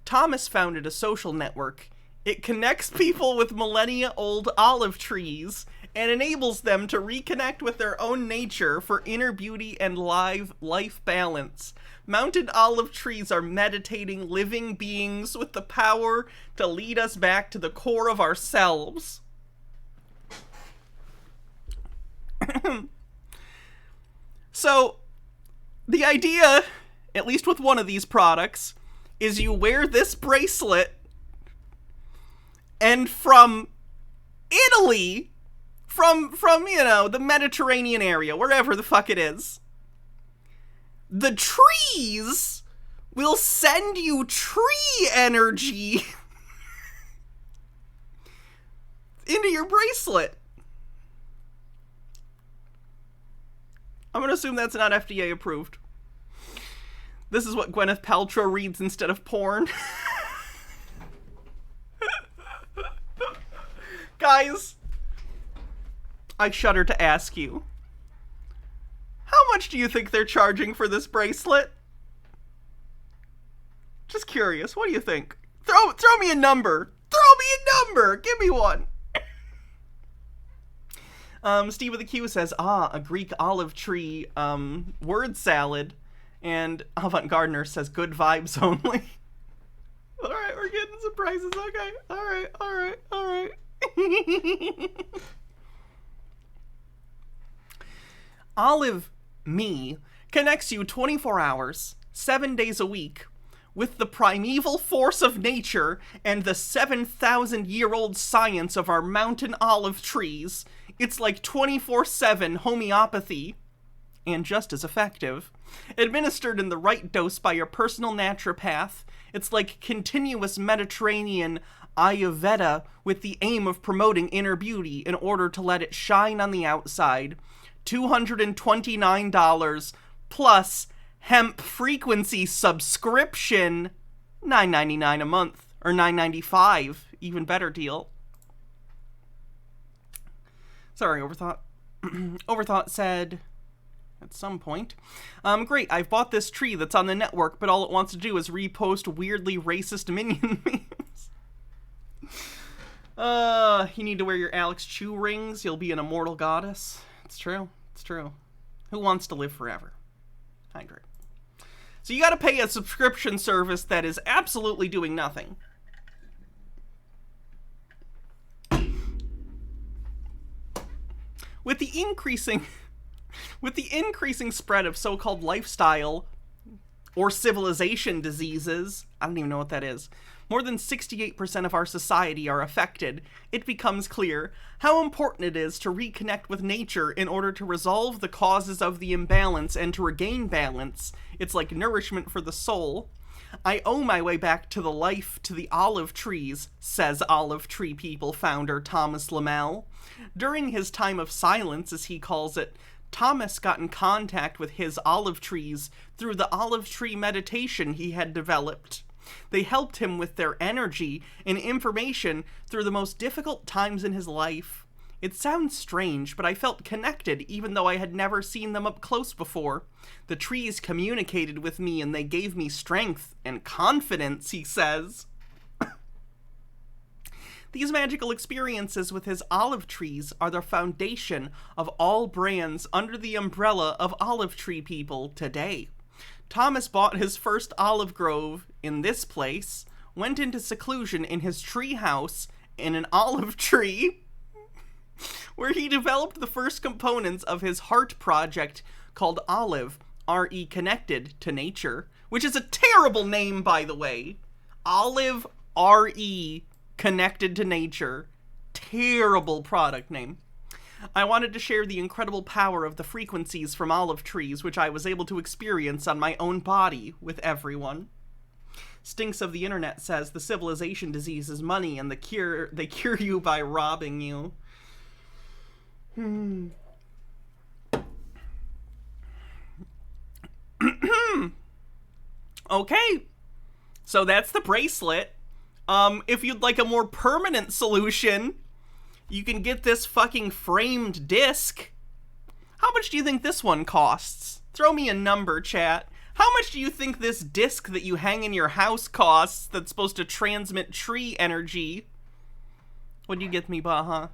Thomas founded a social network. It connects people with millennia-old olive trees and enables them to reconnect with their own nature for inner beauty and life balance. Mountain olive trees are meditating living beings with the power to lead us back to the core of ourselves. So, the idea, at least with one of these products, is you wear this bracelet, and from Italy, from the Mediterranean area, wherever the fuck it is, the trees will send you tree energy into your bracelet. I'm gonna assume that's not FDA approved. This is what Gwyneth Paltrow reads instead of porn. Guys, I shudder to ask you, how much do you think they're charging for this bracelet? Just curious, what do you think? Throw me a number. Throw me a number. Give me one. Steve with the Q says, a Greek olive tree, word salad. And Avant Gardner says, good vibes only. Alright, we're getting some prices. Okay. Alright. Olive Me connects you 24 hours, 7 days a week, with the primeval force of nature and the 7,000-year-old science of our mountain olive trees. It's like 24/7 homeopathy, and just as effective. Administered in the right dose by your personal naturopath, it's like continuous Mediterranean Ayurveda with the aim of promoting inner beauty in order to let it shine on the outside. $229 plus Hemp frequency subscription, $9.99 a month, or $9.95, even better deal. Sorry, Overthought. Overthought said, at some point, great, I've bought this tree that's on the network, but all it wants to do is repost weirdly racist minion memes. You need to wear your Alex Chu rings, you'll be an immortal goddess. It's true. Who wants to live forever? I agree. So you gotta pay a subscription service that is absolutely doing nothing. With the increasing spread of so-called lifestyle or civilization diseases, I don't even know what that is, more than 68% of our society are affected, it becomes clear how important it is to reconnect with nature in order to resolve the causes of the imbalance and to regain balance. It's like nourishment for the soul. I owe my way back to the life to the olive trees, says Olive Tree People founder Thomas Lamel. During his time of silence, as he calls it, Thomas got in contact with his olive trees through the olive tree meditation he had developed. They helped him with their energy and information through the most difficult times in his life. It sounds strange, but I felt connected even though I had never seen them up close before. The trees communicated with me and they gave me strength and confidence, he says. These magical experiences with his olive trees are the foundation of all brands under the umbrella of Olive Tree People today. Thomas bought his first olive grove in this place, went into seclusion in his tree house in an olive tree, where he developed the first components of his heart project called Olive, R-E connected to nature, which is a terrible name, by the way. Olive, R-E connected to nature. Terrible product name. I wanted to share the incredible power of the frequencies from olive trees, which I was able to experience on my own body with everyone. Stinks of the Internet says the civilization disease is money and they cure you by robbing you. Okay, so that's the bracelet. If you'd like a more permanent solution, you can get this fucking framed disc. How much do you think this one costs? Throw me a number, chat. How much do you think this disc that you hang in your house costs that's supposed to transmit tree energy? What'd you get me, Baha?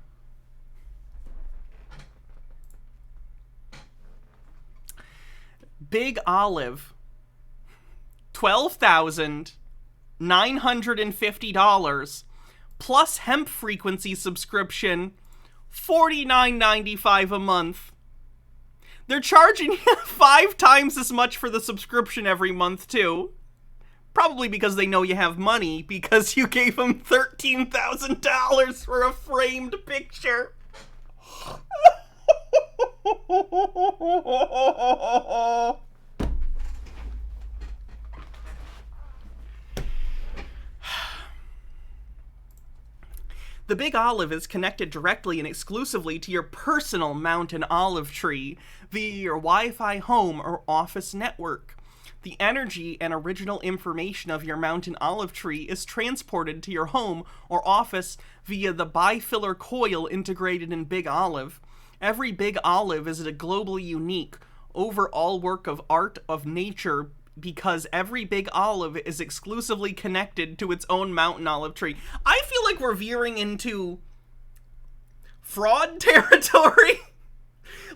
Big Olive, $12,950 plus hemp frequency subscription, $49.95 a month. They're charging you 5 times as much for the subscription every month too. Probably because they know you have money, because you gave them $13,000 for a framed picture. The Big Olive is connected directly and exclusively to your personal mountain olive tree via your Wi-Fi home or office network. The energy and original information of your mountain olive tree is transported to your home or office via the bifiller coil integrated in Big Olive. Every Big Olive is a globally unique, overall work of art of nature, because every Big Olive is exclusively connected to its own mountain olive tree. I feel like we're veering into fraud territory.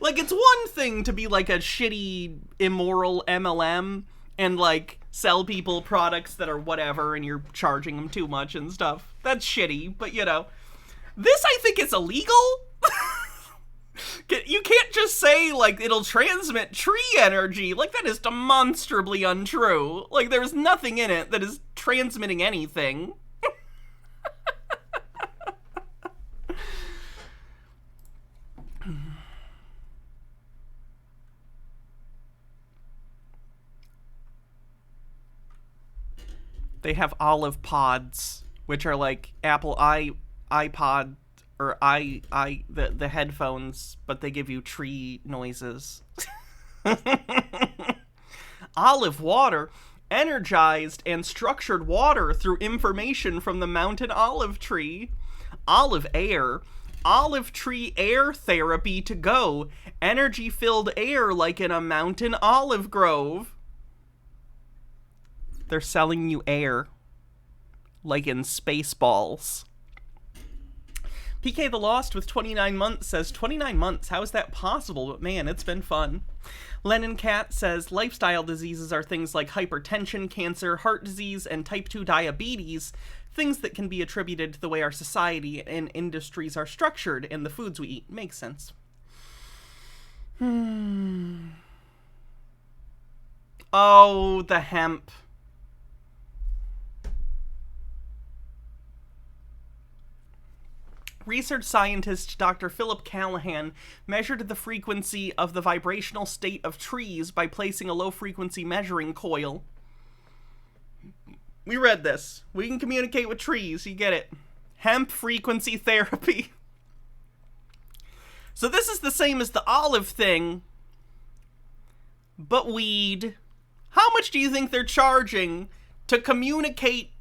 Like, it's one thing to be like a shitty, immoral MLM and like sell people products that are whatever and you're charging them too much and stuff. That's shitty, but you know. This, I think, is illegal. You can't just say, like, it'll transmit tree energy. Like, that is demonstrably untrue. Like, there's nothing in it that is transmitting anything. They have olive pods, which are like Apple iPod or the headphones, but they give you tree noises. Olive water, energized and structured water through information from the mountain olive tree. Olive air, olive tree air therapy to go, energy-filled air like in a mountain olive grove. They're selling you air, like in Spaceballs. PK the Lost with 29 months says, 29 months, how is that possible? But man, it's been fun. Lennon Cat says, lifestyle diseases are things like hypertension, cancer, heart disease, and type 2 diabetes, things that can be attributed to the way our society and industries are structured and the foods we eat. Makes sense. Oh, the hemp. Research scientist Dr. Philip Callahan measured the frequency of the vibrational state of trees by placing a low-frequency measuring coil. We read this. We can communicate with trees. You get it. Hemp frequency therapy. So this is the same as the olive thing, but weed. How much do you think they're charging to communicate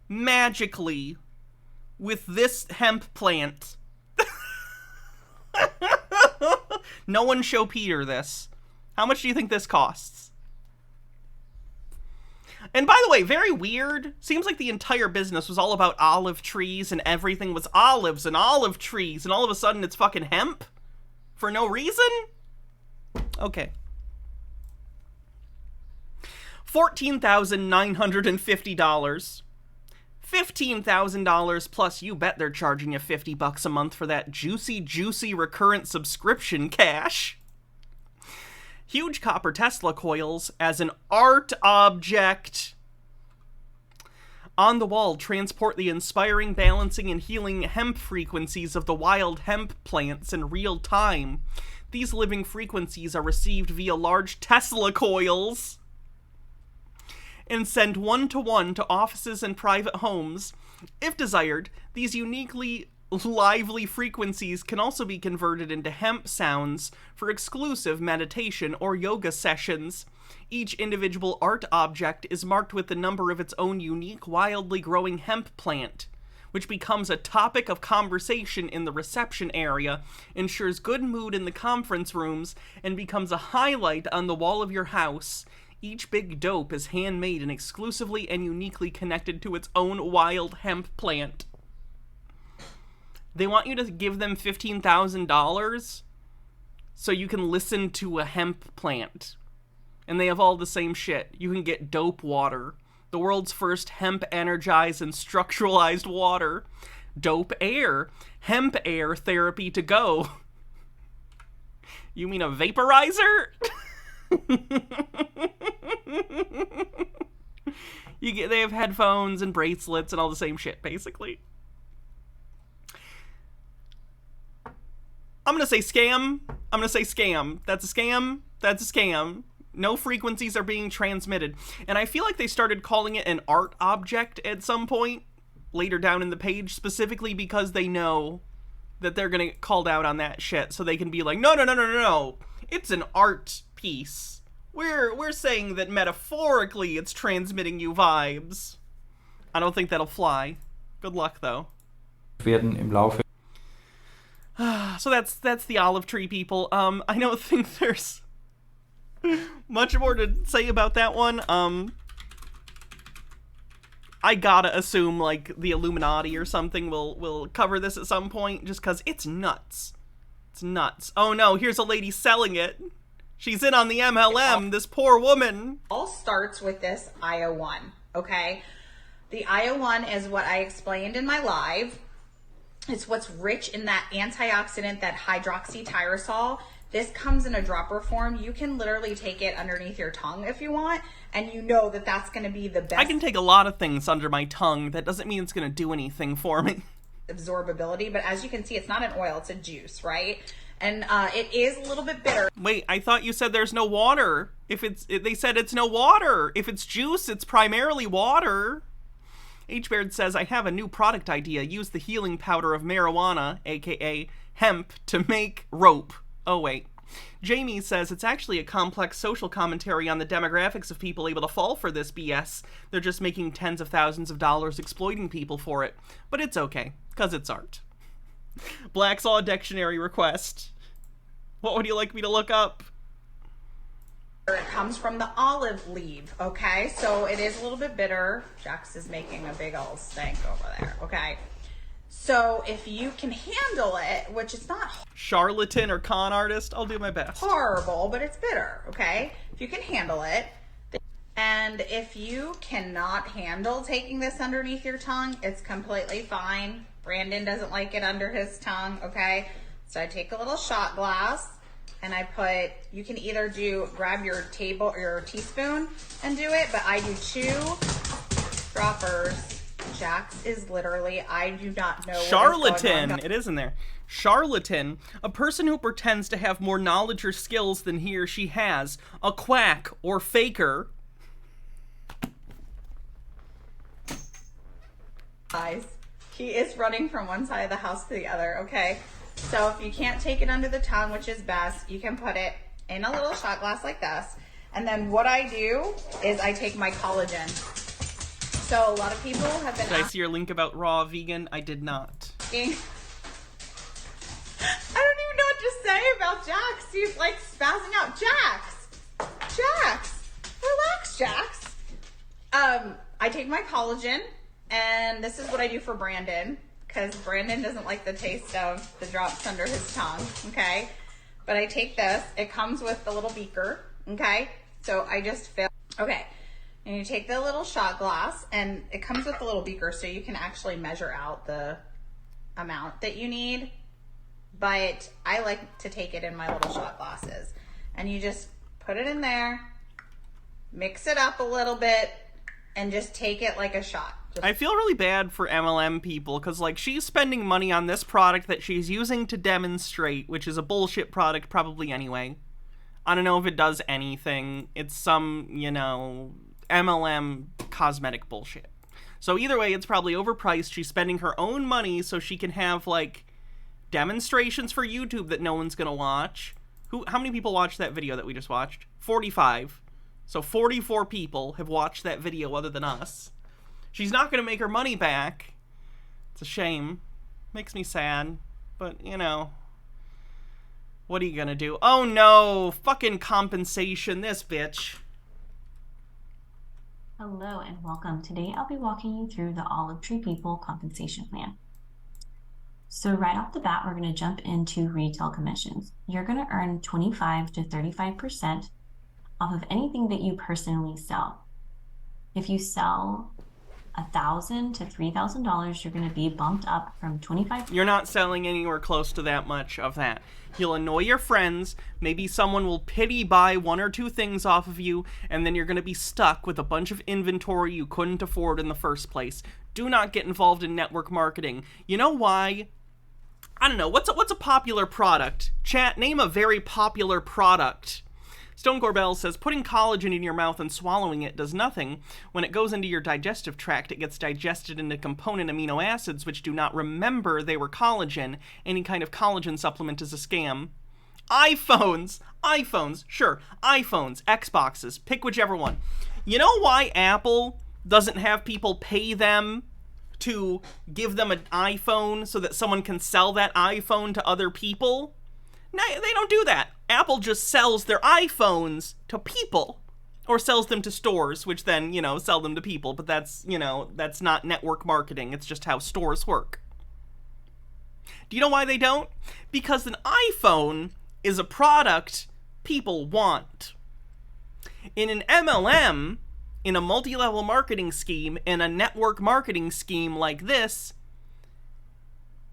magically with this hemp plant? No one show Peter this. How much do you think this costs? And by the way, very weird. Seems like the entire business was all about olive trees and everything was olives and olive trees, and all of a sudden it's fucking hemp? For no reason? Okay. $14,950. $15,000 plus you bet they're charging you $50 a month for that juicy recurrent subscription cash. Huge copper Tesla coils as an art object. On the wall, transport the inspiring, balancing, and healing hemp frequencies of the wild hemp plants in real time. These living frequencies are received via large Tesla coils and sent one-to-one to offices and private homes. If desired, these uniquely lively frequencies can also be converted into hemp sounds for exclusive meditation or yoga sessions. Each individual art object is marked with the number of its own unique, wildly growing hemp plant, which becomes a topic of conversation in the reception area, ensures good mood in the conference rooms, and becomes a highlight on the wall of your house. Each big dope is handmade and exclusively and uniquely connected to its own wild hemp plant. They want you to give them $15,000 so you can listen to a hemp plant. And they have all the same shit. You can get dope water, the world's first hemp-energized and structuralized water. Dope air, hemp air therapy to go. You mean a vaporizer? They have headphones and bracelets and all the same shit, basically. I'm gonna say scam. I'm gonna say scam. That's a scam. That's a scam. No frequencies are being transmitted. And I feel like they started calling it an art object at some point later down in the page, specifically because they know that they're gonna get called out on that shit, so they can be like, no. It's an art piece. We're saying that metaphorically it's transmitting you vibes. I don't think that'll fly. Good luck, though. So that's the olive tree, people. I don't think there's much more to say about that one. I gotta assume, like, the Illuminati or something will cover this at some point, just because it's nuts. It's nuts. Oh no, here's a lady selling it. She's in on the MLM, this poor woman. All starts with this IO1, okay? The IO1 is what I explained in my live. It's what's rich in that antioxidant, that hydroxytyrosol. This comes in a dropper form. You can literally take it underneath your tongue if you want, and you know that that's going to be the best. I can take a lot of things under my tongue. That doesn't mean it's going to do anything for me. Absorbability, but as you can see, it's not an oil, it's a juice, right? And it is a little bit bitter. Wait, I thought you said there's no water. They said it's no water. If it's juice, it's primarily water. H-Baird says, I have a new product idea. Use the healing powder of marijuana, aka hemp, to make rope. Oh, wait. Jamie says it's actually a complex social commentary on the demographics of people able to fall for this BS. They're just making tens of thousands of dollars exploiting people for it. But it's okay, because it's art. Black Saw Dictionary request. What would you like me to look up? It comes from the olive leaf, okay? So it is a little bit bitter. Jax is making a big old stank over there, okay? So if you can handle it, which is not charlatan or con artist, I'll do my best. Horrible, but it's bitter, okay? If you can handle it. And if you cannot handle taking this underneath your tongue, it's completely fine. Brandon doesn't like it under his tongue, okay? So I take a little shot glass and I put, you can either grab your table or your teaspoon and do it, but I do 2 droppers. Jax is literally, I do not know charlatan. It is in there. Charlatan, a person who pretends to have more knowledge or skills than he or she has. A quack or faker. Guys, he is running from one side of the house to the other, okay? So if you can't take it under the tongue, which is best, you can put it in a little shot glass like this. And then what I do is I take my collagen. So a lot of people have been Did I see your link about raw vegan? I did not. asking. I don't even know what to say about Jax. He's like spazzing out. Jax, relax, Jax. I take my collagen, and this is what I do for Brandon, because Brandon doesn't like the taste of the drops under his tongue, okay? But I take this. It comes with the little beaker, okay? So I just fill, okay. And you take the little shot glass, and it comes with a little beaker, so you can actually measure out the amount that you need. But I like to take it in my little shot glasses. And you just put it in there, mix it up a little bit, and just take it like a shot. I feel really bad for MLM people, because, like, she's spending money on this product that she's using to demonstrate, which is a bullshit product probably anyway. I don't know if it does anything. It's some, you know, MLM cosmetic bullshit. So either way, it's probably overpriced. She's spending her own money so she can have, like, demonstrations for YouTube that no one's gonna watch. How many people watched that video that we just watched? 45. So 44 people have watched that video other than us. She's not gonna make her money back. It's a shame. Makes me sad. But, you know, what are you gonna do? Oh no! Fucking compensation, this bitch. Hello and welcome. Today I'll be walking you through the Olive Tree People compensation plan. So right off the bat, we're going to jump into retail commissions. You're going to earn 25 to 35% off of anything that you personally sell. If you sell $1,000 to $3,000, you're going to be bumped up from 25. You're not selling anywhere close to that much of that. You'll annoy your friends, maybe someone will pity buy one or two things off of you, and then you're going to be stuck with a bunch of inventory you couldn't afford in the first place. Do not get involved in network marketing. You know why? I don't know. What's a popular product? Chat, name a very popular product. Stone Corbell says, putting collagen in your mouth and swallowing it does nothing. When it goes into your digestive tract, it gets digested into component amino acids, which do not remember they were collagen. Any kind of collagen supplement is a scam. iPhones, sure. iPhones, Xboxes, pick whichever one. You know why Apple doesn't have people pay them to give them an iPhone so that someone can sell that iPhone to other people? No, they don't do that. Apple just sells their iPhones to people, or sells them to stores, which then, you know, sell them to people. But that's, you know, that's not network marketing. It's just how stores work. Do you know why they don't? Because an iPhone is a product people want. In an MLM, in a multi-level marketing scheme, in a network marketing scheme like this,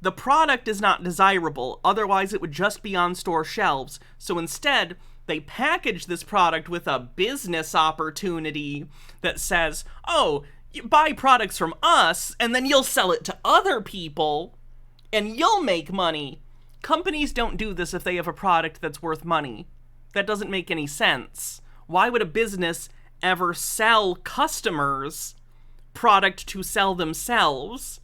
the product is not desirable, otherwise it would just be on store shelves. So instead, they package this product with a business opportunity that says, oh, you buy products from us, and then you'll sell it to other people, and you'll make money. Companies don't do this if they have a product that's worth money. That doesn't make any sense. Why would a business ever sell customers product to sell themselves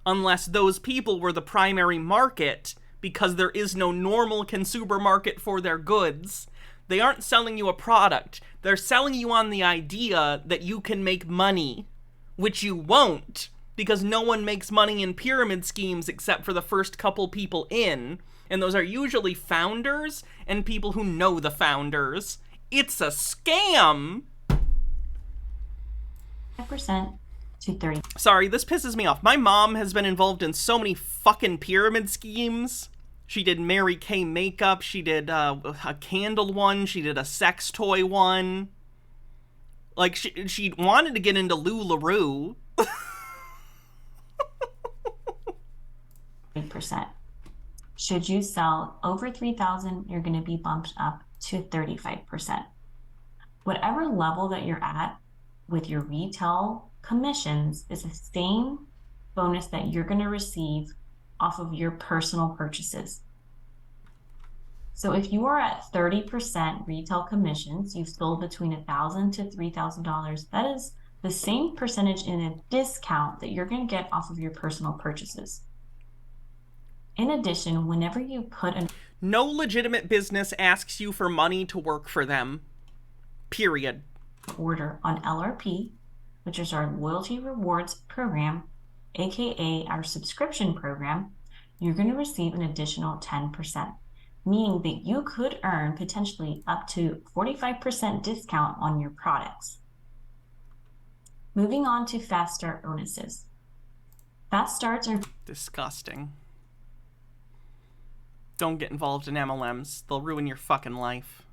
unless those people were the primary market, because there is no normal consumer market for their goods? They aren't selling you a product. They're selling you on the idea that you can make money, which you won't, because no one makes money in pyramid schemes except for the first couple people in, and those are usually founders and people who know the founders. It's a scam! 5% to 30. Sorry, this pisses me off. My mom has been involved in so many fucking pyramid schemes. She did Mary Kay makeup, she did a candle one, she did a sex toy one. Like, she wanted to get into LuLaRoe. 3%. Should you sell over 3,000, you're going to be bumped up to 35%. Whatever level that you're at with your retail commissions is the same bonus that you're going to receive off of your personal purchases. So if you are at 30% retail commissions, you've sold between $1,000 to $3,000. That is the same percentage in a discount that you're going to get off of your personal purchases. In addition, whenever you put an No legitimate business asks you for money to work for them. Period. order on LRP, which is our loyalty rewards program, aka our subscription program, you're going to receive an additional 10%, meaning that you could earn potentially up to 45% discount on your products. Moving on to fast start bonuses. Fast starts are Disgusting. Don't get involved in MLMs. They'll ruin your fucking life.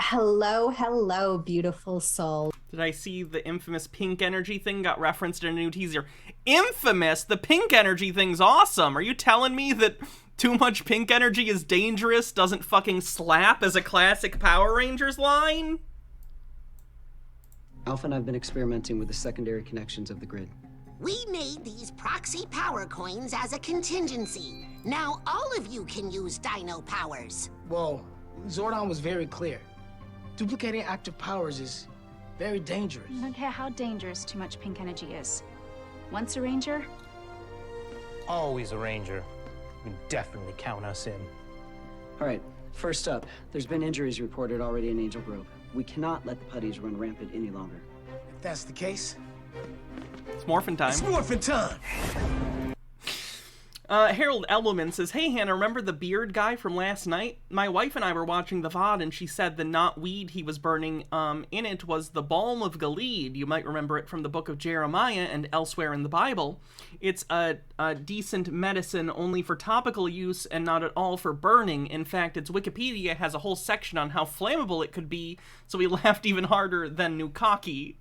Hello, hello, beautiful soul. Did I see the infamous pink energy thing got referenced in a new teaser? Infamous? The pink energy thing's awesome. Are you telling me that too much pink energy is dangerous, doesn't fucking slap as a classic Power Rangers line? Alpha and I've been experimenting with the secondary connections of the grid. We made these proxy power coins as a contingency. Now all of you can use dino powers. Well, Zordon was very clear. Duplicating active powers is very dangerous. I don't care how dangerous too much pink energy is. Once a ranger, Always a ranger. You can definitely count us in. All right, first up, there's been injuries reported already in Angel Grove. We cannot let the putties run rampant any longer. If that's the case, It's morphin' time. it's morphin' time! Harold Elwoman says, "Hey Hannah, remember the beard guy from last night? My wife and I were watching the VOD and she said the not weed he was burning in it was the balm of Gilead. You might remember it from the book of Jeremiah and elsewhere in the Bible. It's a decent medicine only for topical use and not at all for burning. In fact, its Wikipedia has a whole section on how flammable it could be, so we laughed even harder than Nukaki."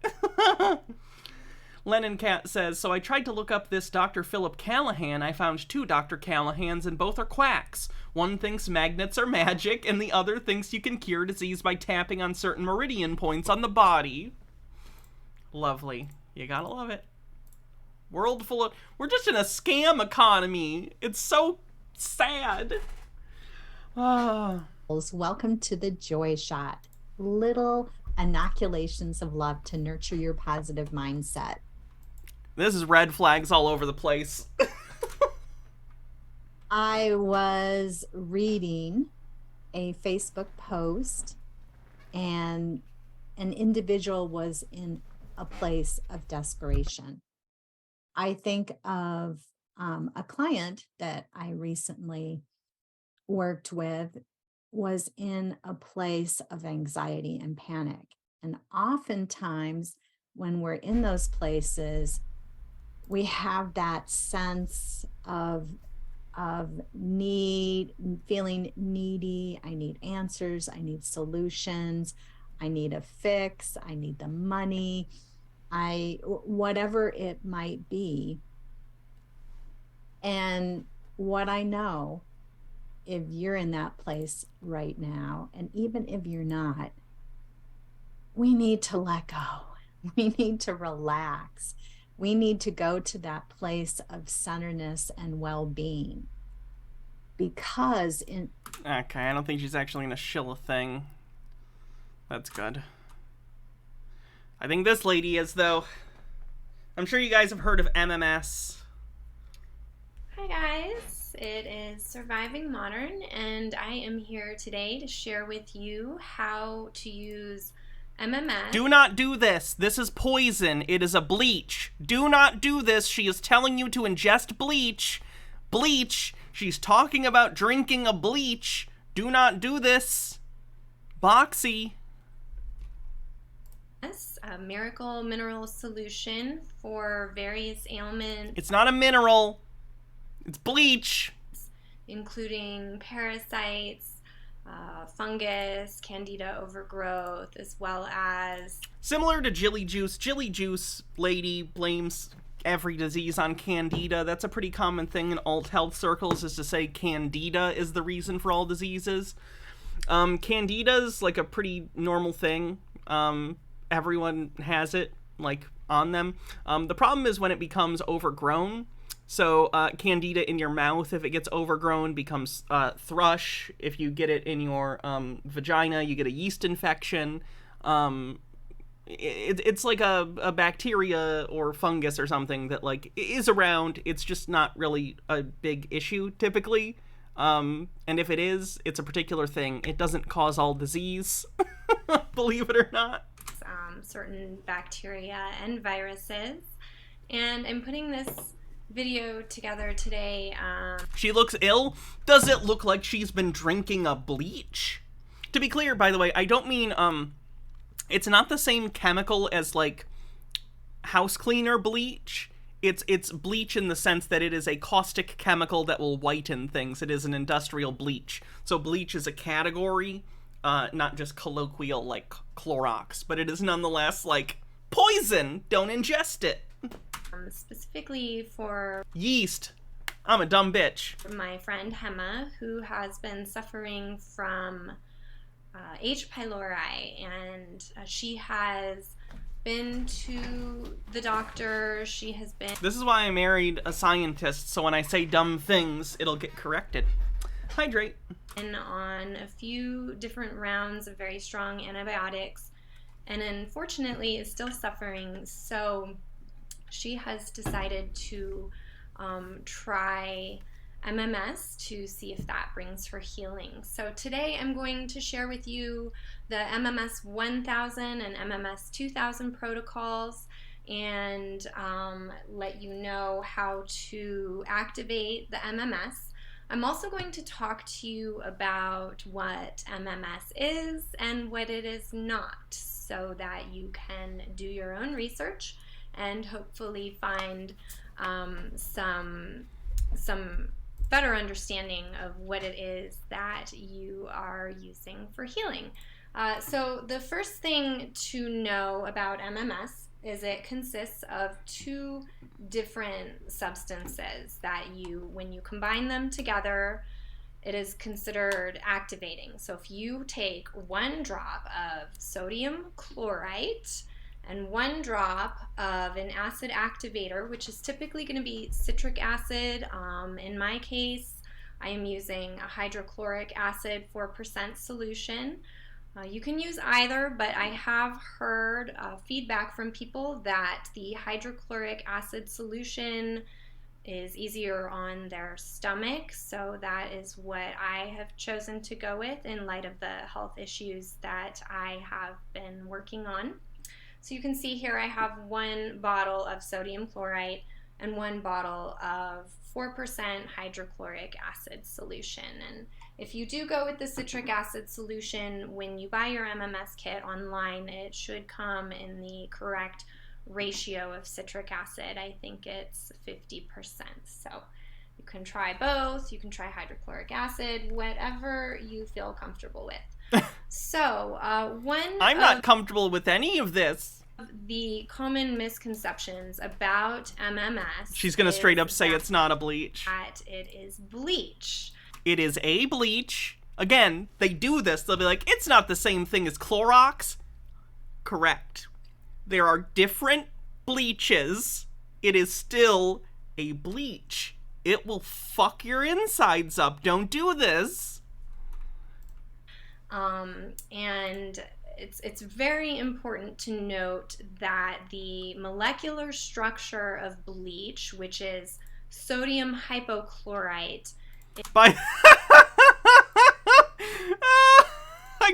Lennon Cat says, "So I tried to look up this Dr. Philip Callahan. I found 2 Dr. Callahans and both are quacks. One thinks magnets are magic and the other thinks you can cure disease by tapping on certain meridian points on the body." Lovely. You gotta love it. World full of... We're just in a scam economy. It's so sad. Welcome to the Joy Shot. Little inoculations of love to nurture your positive mindset. This is red flags all over the place. I was reading a Facebook post and an individual was in a place of desperation. I think of a client that I recently worked with was in a place of anxiety and panic. And oftentimes when we're in those places, we have that sense of need, feeling needy. I need answers. I need solutions. I need a fix. I need the money. Whatever it might be. And what I know, if you're in that place right now, and even if you're not, we need to let go. We need to relax. We need to go to that place of centeredness and well-being. Because Okay, I don't think she's actually gonna shill a thing. That's good. I think this lady is, though. I'm sure you guys have heard of MMS. Hi guys, it is Surviving Modern, and I am here today to share with you how to use MMS. Do not do this. This is poison. It is a bleach. Do not do this. She is telling you to ingest bleach. Bleach. She's talking about drinking a bleach. Do not do this. Boxy. A miracle mineral solution for various ailments. It's not a mineral. It's bleach. Including parasites, fungus, candida overgrowth, as well as... Similar to Jilly Juice. Jilly Juice lady blames every disease on candida. That's a pretty common thing in alt health circles, is to say candida is the reason for all diseases. Candida's like a pretty normal thing. Everyone has it, like, on them. The problem is when it becomes overgrown. So candida in your mouth, if it gets overgrown, becomes thrush. If you get it in your vagina, you get a yeast infection. It's like a bacteria or fungus or something that like is around. It's just not really a big issue typically. And if it is, it's a particular thing. It doesn't cause all disease, believe it or not. Certain bacteria and viruses. And I'm putting this video together today. She looks ill? Does it look like she's been drinking a bleach? To be clear, by the way, I don't mean, it's not the same chemical as, like, house cleaner bleach. It's bleach in the sense that it is a caustic chemical that will whiten things. It is an industrial bleach. So bleach is a category, not just colloquial, like Clorox, but it is nonetheless, like, poison! Don't ingest it! Specifically for yeast. I'm a dumb bitch. My friend Hemp, who has been suffering from H. pylori, and she has been to the doctor. She has been... This is why I married a scientist, so when I say dumb things, it'll get corrected. Hydrate. Been on a few different rounds of very strong antibiotics, and unfortunately is still suffering. So she has decided to try MMS to see if that brings her healing. So today I'm going to share with you the MMS 1000 and MMS 2000 protocols, and let you know how to activate the MMS. I'm also going to talk to you about what MMS is and what it is not, so that you can do your own research and hopefully find some better understanding of what it is that you are using for healing. So the first thing to know about MMS is it consists of two different substances that when you combine them together, it is considered activating. So if you take 1 drop of sodium chlorite and 1 drop of an acid activator, which is typically going to be citric acid. In my case, I am using a hydrochloric acid 4% solution. You can use either, but I have heard feedback from people that the hydrochloric acid solution is easier on their stomach, so that is what I have chosen to go with in light of the health issues that I have been working on. So you can see here I have 1 bottle of sodium chlorite and 1 bottle of 4% hydrochloric acid solution. And if you do go with the citric acid solution, when you buy your MMS kit online, it should come in the correct ratio of citric acid. I think it's 50%. So you can try both. You can try hydrochloric acid, whatever you feel comfortable with. So, I'm not comfortable with any of this. The common misconceptions about MMS. She's gonna straight up say it's not a bleach. That it is bleach. It is a bleach. Again, they do this. They'll be like, it's not the same thing as Clorox. Correct. There are different bleaches. It is still a bleach. It will fuck your insides up. Don't do this. And it's very important to note that the molecular structure of bleach, which is sodium hypochlorite, I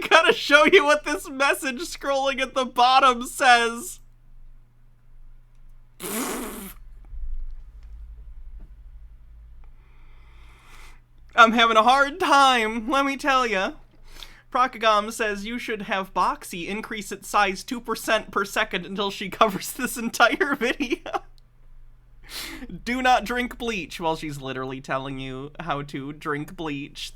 gotta show you what this message scrolling at the bottom says. I'm having a hard time, let me tell ya. Procagam says you should have Boxy increase its size 2% per second until she covers this entire video. Do not drink bleach. Well, she's literally telling you how to drink bleach.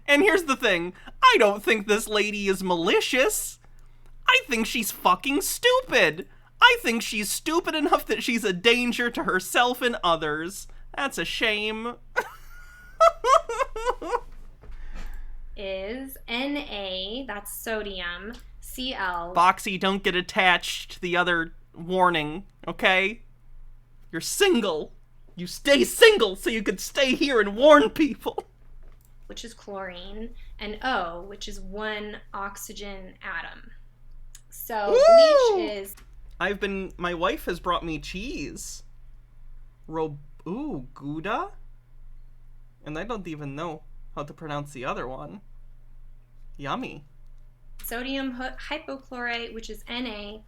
And here's the thing. I don't think this lady is malicious. I think she's fucking stupid. I think she's stupid enough that she's a danger to herself and others. That's a shame. Is Na, that's sodium, Cl. Boxy, don't get attached to the other warning, okay? You're single. You stay single so you could stay here and warn people. Which is chlorine, and O, which is one oxygen atom. So bleach is... My wife has brought me cheese. Gouda? And I don't even know how to pronounce the other one. Yummy. Sodium hypochlorite, which is NaClO.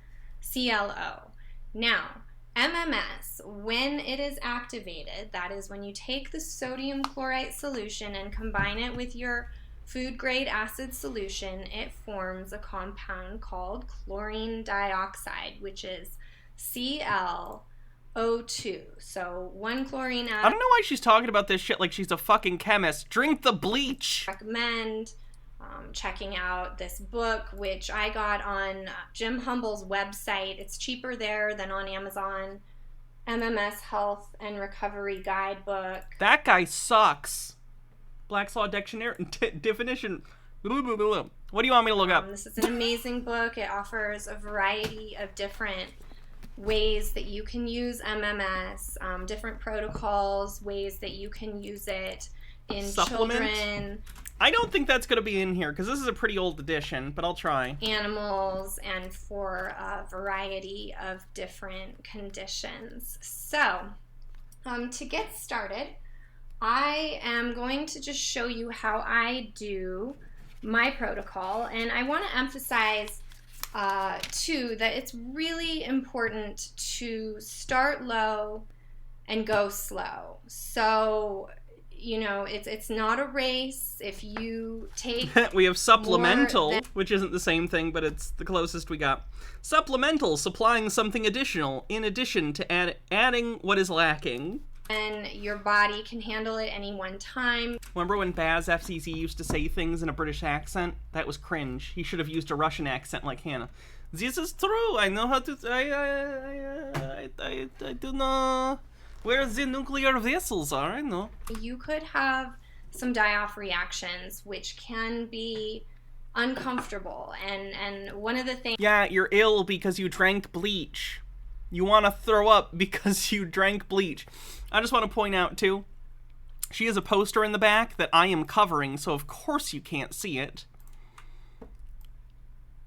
Now, MMS, when it is activated, that is when you take the sodium chlorite solution and combine it with your food grade acid solution, it forms a compound called chlorine dioxide, which is ClO2. So one chlorine atom. I don't know why she's talking about this shit like she's a fucking chemist. Drink the bleach. Recommend checking out this book, which I got on Jim Humble's website. It's cheaper there than on Amazon. MMS Health and Recovery Guidebook. That guy sucks. Black's Law Dictionary definition. What do you want me to look up? This is an amazing book. It offers a variety of different ways that you can use MMS, different protocols, ways that you can use it in children. I don't think that's going to be in here because this is a pretty old edition, but I'll try. Animals, and for a variety of different conditions. So, to get started, I am going to just show you how I do my protocol, and I want to emphasize too that it's really important to start low and go slow. So, you know, it's not a race. If you take we have supplemental, which isn't the same thing, but it's the closest we got. Supplemental, supplying something additional in addition to adding what is lacking. And your body can handle it any one time. Remember when Baz FCC used to say things in a British accent? That was cringe. He should have used a Russian accent like Hannah. This is true. I know how to. I do know where the nuclear vessels are. I know. You could have some die-off reactions, which can be uncomfortable. And one of the things. Yeah, you're ill because you drank bleach. You want to throw up because you drank bleach. I just want to point out, too, she has a poster in the back that I am covering, so of course you can't see it.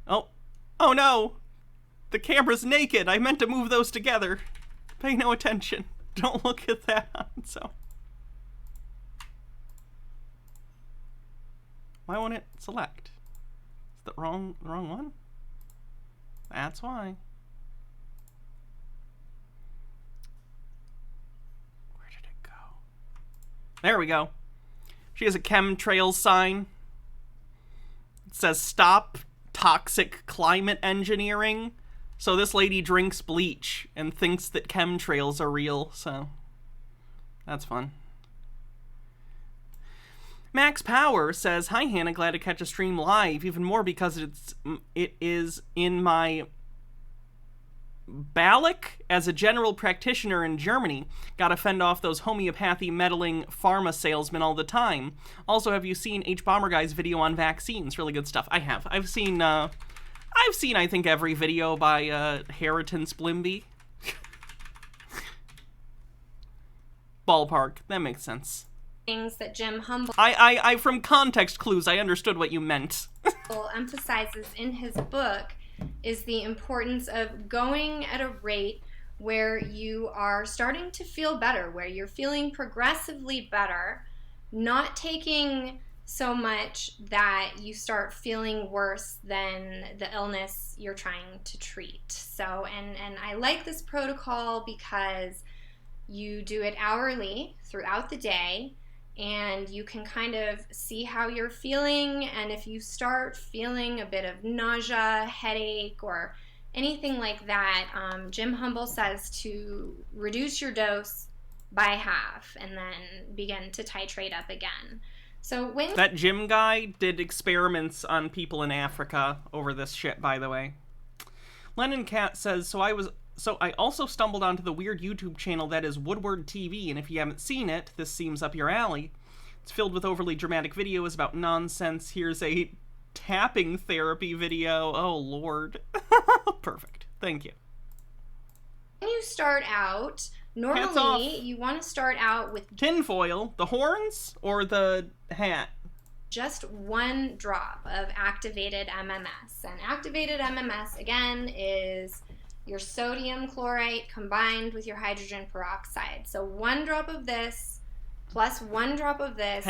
Oh no! The camera's naked! I meant to move those together. Pay no attention. Don't look at that. So, why won't it select? Is the wrong one? That's why. There we go. She has a chemtrails sign. It says stop toxic climate engineering. So this lady drinks bleach and thinks that chemtrails are real, so that's fun. Max Power says, "Hi Hannah, glad to catch a stream live, even more because it is in my Balak as a general practitioner in Germany. Gotta fend off those homeopathy meddling pharma salesmen all the time. Also, have you seen H Bomber Guy's video on vaccines? Really good stuff." I have. I've seen I think every video by Harriton Splimby. Ballpark. That makes sense. Things that Jim Humble I from context clues I understood what you meant. emphasizes in his book is the importance of going at a rate where you are starting to feel better, where you're feeling progressively better, not taking so much that you start feeling worse than the illness you're trying to treat. So, and I like this protocol because you do it hourly throughout the day, and you can kind of see how you're feeling, and if you start feeling a bit of nausea, headache, or anything like that, Jim Humble says to reduce your dose by half and then begin to titrate up again. So when that Jim guy did experiments on people in Africa over this shit, by the way. Lennon Cat says, so I also stumbled onto the weird YouTube channel that is Woodward TV, and if you haven't seen it, this seems up your alley. It's filled with overly dramatic videos about nonsense. Here's a tapping therapy video. Oh, Lord. Perfect. Thank you. When you start out, Normally, you want to start out with tinfoil, the horns, or the hat? Just 1 drop of activated MMS. And activated MMS, again, is your sodium chlorite combined with your hydrogen peroxide. So 1 drop of this plus 1 drop of this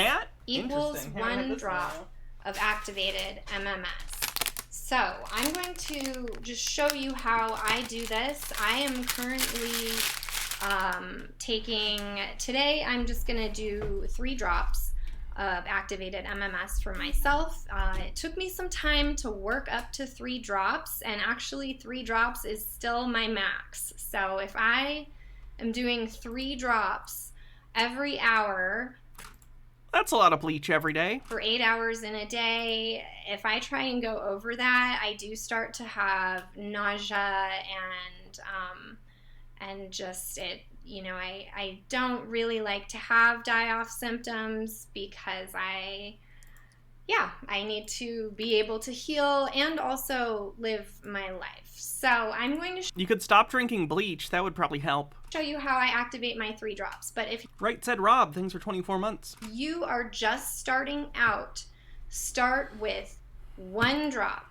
equals 1 drop of activated MMS. So I'm going to just show you how I do this. I am currently today I'm just going to do 3 drops of activated MMS for myself. It took me some time to work up to 3 drops, and actually 3 drops is still my max. So if I am doing 3 drops every hour, that's a lot of bleach every day. For 8 hours in a day, if I try and go over that, I do start to have nausea and just it, you know, I don't really like to have die-off symptoms because I need to be able to heal and also live my life. So I'm going to you could stop drinking bleach. That would probably help. Show you how I activate my 3 drops. But if right said Rob, things are 24 months. You are just starting out, start with 1 drop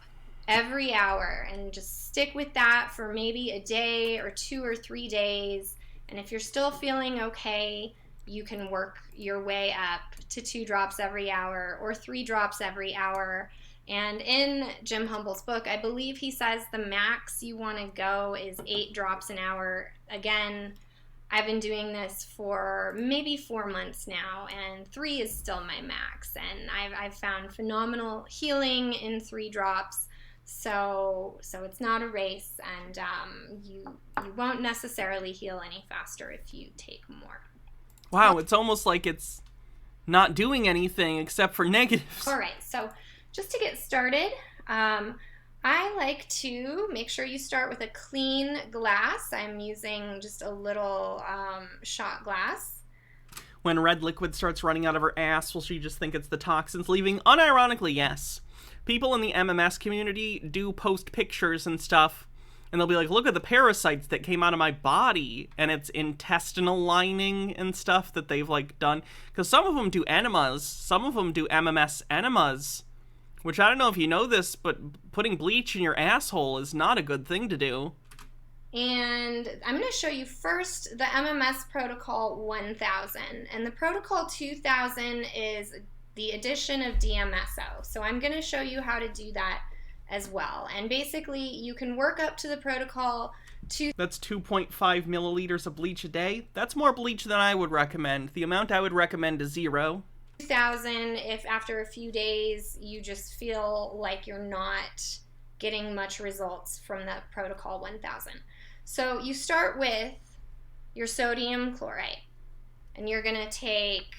every hour and just stick with that for maybe a day or 2 or 3 days. And if you're still feeling okay, you can work your way up to 2 drops every hour or 3 drops every hour. And in Jim Humble's book, I believe he says the max you want to go is 8 drops an hour. Again, I've been doing this for maybe 4 months now, and 3 is still my max. And I've found phenomenal healing in 3 drops. So it's not a race, and you won't necessarily heal any faster if you take more. Wow, it's almost like it's not doing anything except for negatives. All right, so just to get started, I like to make sure you start with a clean glass. I'm using just a little shot glass. When red liquid starts running out of her ass, will she just think it's the toxins leaving? Unironically, yes. People in the MMS community do post pictures and stuff, and they'll be like, look at the parasites that came out of my body, and it's intestinal lining and stuff that they've, like, done. Because some of them do enemas. Some of them do MMS enemas, which I don't know if you know this, but putting bleach in your asshole is not a good thing to do. And I'm going to show you first the MMS Protocol 1000. And the Protocol 2000 is the addition of DMSO. So I'm going to show you how to do that as well. And basically, you can work up to the protocol to... That's 2.5 milliliters of bleach a day. That's more bleach than I would recommend. The amount I would recommend is 0. 2,000 if after a few days you just feel like you're not getting much results from the Protocol 1000. So you start with your sodium chloride, and you're going to take...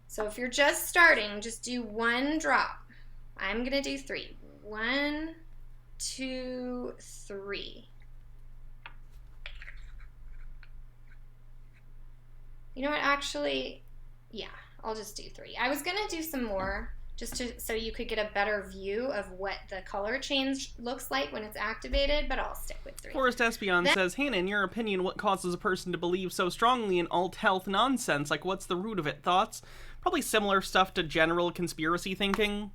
So if you're just starting, just do 1 drop. I'm going to do 3. 1, 2, 3. You know what, actually, yeah, I'll just do 3. I was going to do some more just so you could get a better view of what the color change looks like when it's activated, but I'll stick with 3. Forrest Espion says, Hannah, in your opinion, what causes a person to believe so strongly in alt health nonsense? Like, what's the root of it? Thoughts? Probably similar stuff to general conspiracy thinking.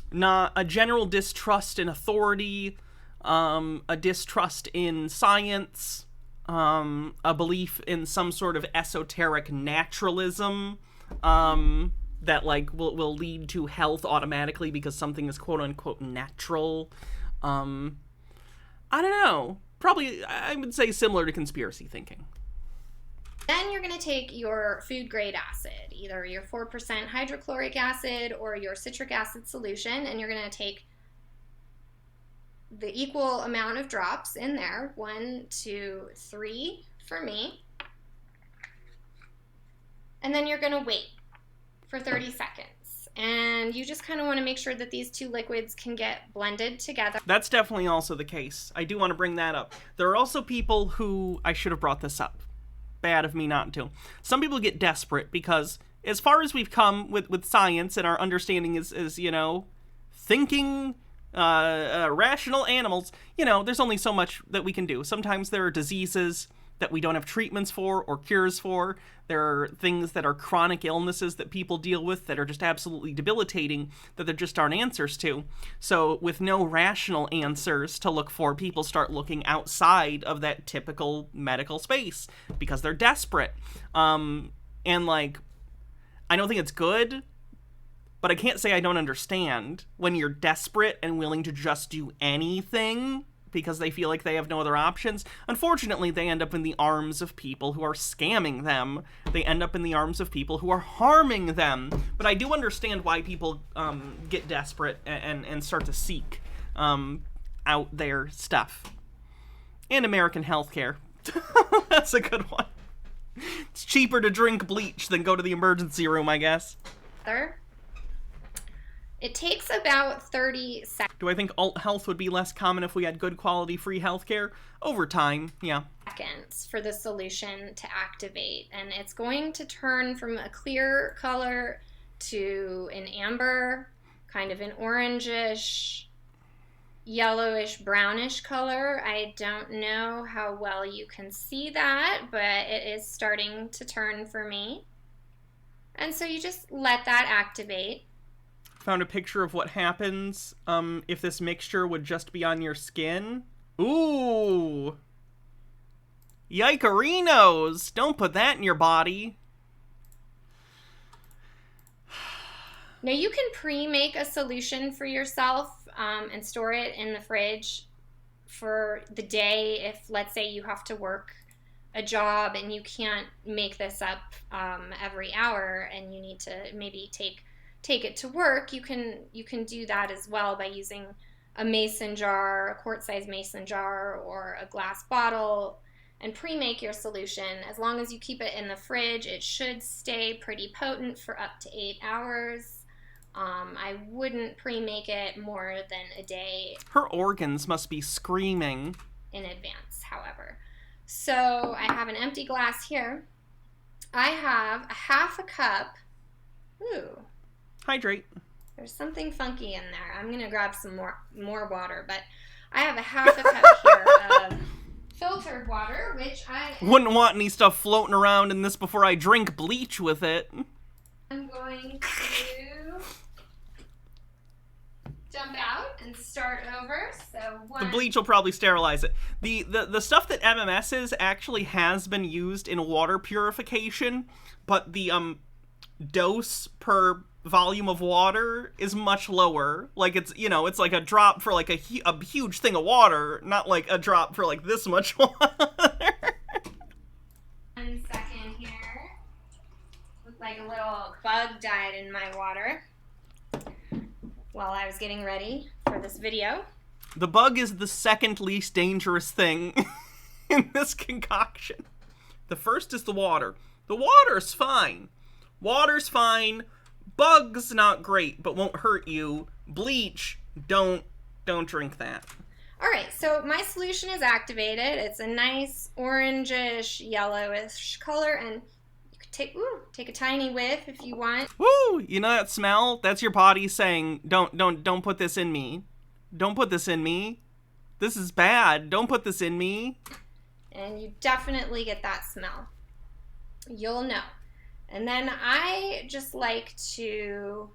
Not a general distrust in authority, a distrust in science, a belief in some sort of esoteric naturalism, that, like, will lead to health automatically because something is quote-unquote natural. I don't know. Probably, I would say similar to conspiracy thinking. Then you're going to take your food-grade acid, either your 4% hydrochloric acid or your citric acid solution, and you're going to take the equal amount of drops in there, 1, 2, 3 for me, and then you're going to wait for 30 seconds. And you just kind of want to make sure that these 2 liquids can get blended together. That's definitely also the case. I do want to bring that up. There are also people who... I should have brought this up. Bad of me not to. Some people get desperate because as far as we've come with science and our understanding is you know, thinking rational animals, you know, there's only so much that we can do. Sometimes there are diseases that we don't have treatments for or cures for. There are things that are chronic illnesses that people deal with that are just absolutely debilitating that there just aren't answers to. So with no rational answers to look for, people start looking outside of that typical medical space because they're desperate. And like, I don't think it's good, but I can't say I don't understand when you're desperate and willing to just do anything because they feel like they have no other options. Unfortunately, they end up in the arms of people who are scamming them. They end up in the arms of people who are harming them. But I do understand why people get desperate and start to seek out their stuff. And American healthcare. That's a good one. It's cheaper to drink bleach than go to the emergency room, I guess. It takes about 30 seconds. Do I think alt health would be less common if we had good quality free healthcare? Over time, yeah. Seconds for the solution to activate, and it's going to turn from a clear color to an amber, kind of an orangish, yellowish, brownish color. I don't know how well you can see that, but it is starting to turn for me. And so you just let that activate. Found a picture of what happens if this mixture would just be on your skin. Ooh. Yikerinos! Don't put that in your body. Now you can pre-make a solution for yourself and store it in the fridge for the day if, let's say, you have to work a job and you can't make this up every hour and you need to maybe take it to work. You can do that as well by using a mason jar, a quart-sized mason jar, or a glass bottle, and pre-make your solution. As long as you keep it in the fridge, it should stay pretty potent for up to 8 hours. I wouldn't pre-make it more than a day. Her organs must be screaming. In advance, however. So I have an empty glass here. I have a half a cup. Ooh. Hydrate. There's something funky in there. I'm gonna grab some more water, but I have a half a cup here of filtered water, which I wouldn't want any stuff floating around in this before I drink bleach with it. I'm going to dump out and start over. So the bleach will probably sterilize it. The stuff that MMS's actually has been used in water purification, but the dose per volume of water is much lower. Like it's, you know, it's like a drop for like a huge thing of water, not like a drop for like this much water. 1 second here. Looked like a little bug died in my water while I was getting ready for this video. The bug is the second least dangerous thing in this concoction. The first is the water. The water's fine. Water's fine. Bugs, not great, but won't hurt you. Bleach, don't drink that. All right, so my solution is activated. It's a nice orangish, yellowish color, and you could take a tiny whiff if you want. Woo! You know that smell? That's your body saying, don't put this in me. Don't put this in me. This is bad. Don't put this in me. And you definitely get that smell. You'll know. And then I just like to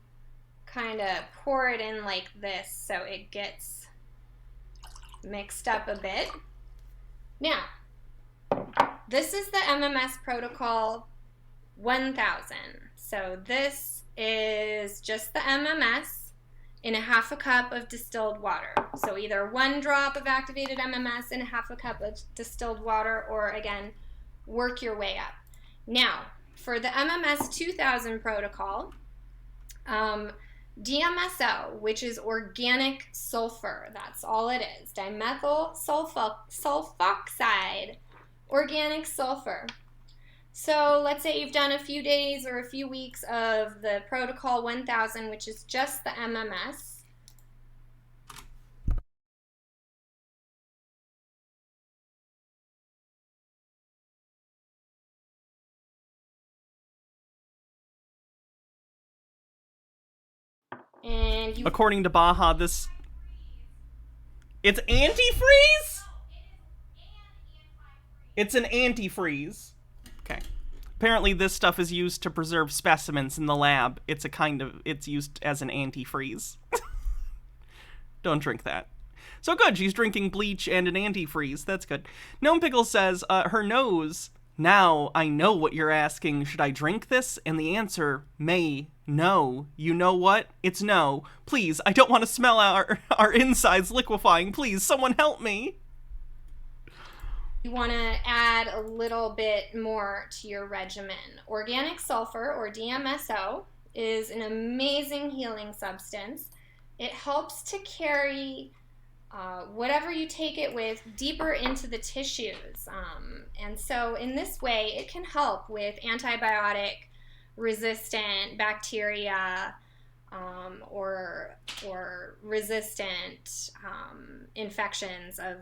kind of pour it in like this so it gets mixed up a bit. Now, this is the MMS protocol 1000. So this is just the MMS in a half a cup of distilled water. So either 1 drop of activated MMS in a half a cup of distilled water, or again, work your way up. Now, for the MMS 2000 protocol, DMSO, which is organic sulfur, that's all it is, dimethyl sulfoxide, organic sulfur. So let's say you've done a few days or a few weeks of the protocol 1000, which is just the MMS. And according to Baja, it's antifreeze? It's an antifreeze. Okay. Apparently this stuff is used to preserve specimens in the lab. It's used as an antifreeze. Don't drink that. So good, she's drinking bleach and an antifreeze. That's good. Gnome Pickle says, her nose, now I know what you're asking. Should I drink this? And the answer, no. You know what? It's no. Please, I don't want to smell our insides liquefying. Please, someone help me. You want to add a little bit more to your regimen. Organic sulfur, or DMSO, is an amazing healing substance. It helps to carry whatever you take it with deeper into the tissues. And so in this way, it can help with antibiotic resistant bacteria or resistant infections of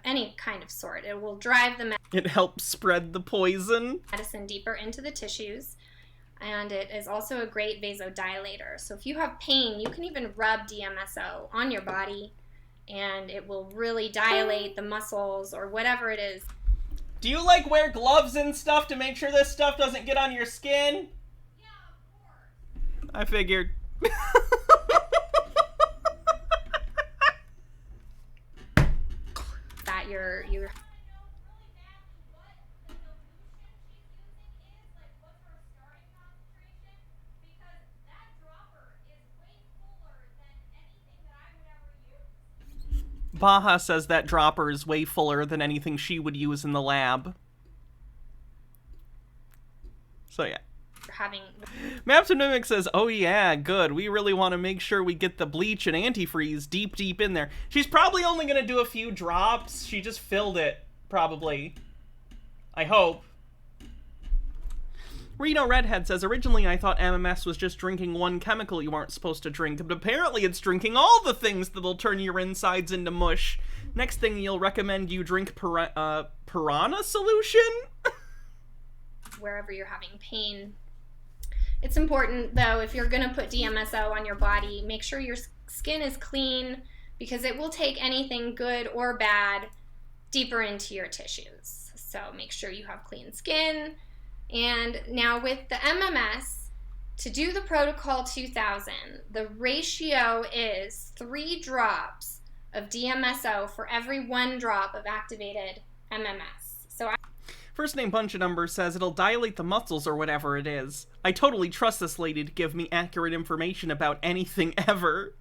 any kind of sort. It will drive the It helps spread the poison. medicine deeper into the tissues, and it is also a great vasodilator. So if you have pain, you can even rub DMSO on your body, and it will really dilate the muscles or whatever it is. Do you like wear gloves and stuff to make sure this stuff doesn't get on your skin? Yeah, of course. I figured. That you're Baha says that dropper is way fuller than anything she would use in the lab. So yeah. having. Maps and Mimic says, oh yeah, good. We really want to make sure we get the bleach and antifreeze deep in there. She's probably only going to do a few drops. She just filled it, probably. I hope. Reno Redhead says, originally I thought MMS was just drinking one chemical you aren't supposed to drink, but apparently it's drinking all the things that'll turn your insides into mush. Next thing you'll recommend you drink piranha solution? Wherever you're having pain. It's important, though, if you're going to put DMSO on your body, make sure your skin is clean, because it will take anything good or bad deeper into your tissues. So make sure you have clean skin. And now with the MMS, to do the Protocol 2000, the ratio is 3 drops of DMSO for every 1 drop of activated MMS. So First name bunch of numbers says it'll dilate the muscles or whatever it is. I totally trust this lady to give me accurate information about anything ever.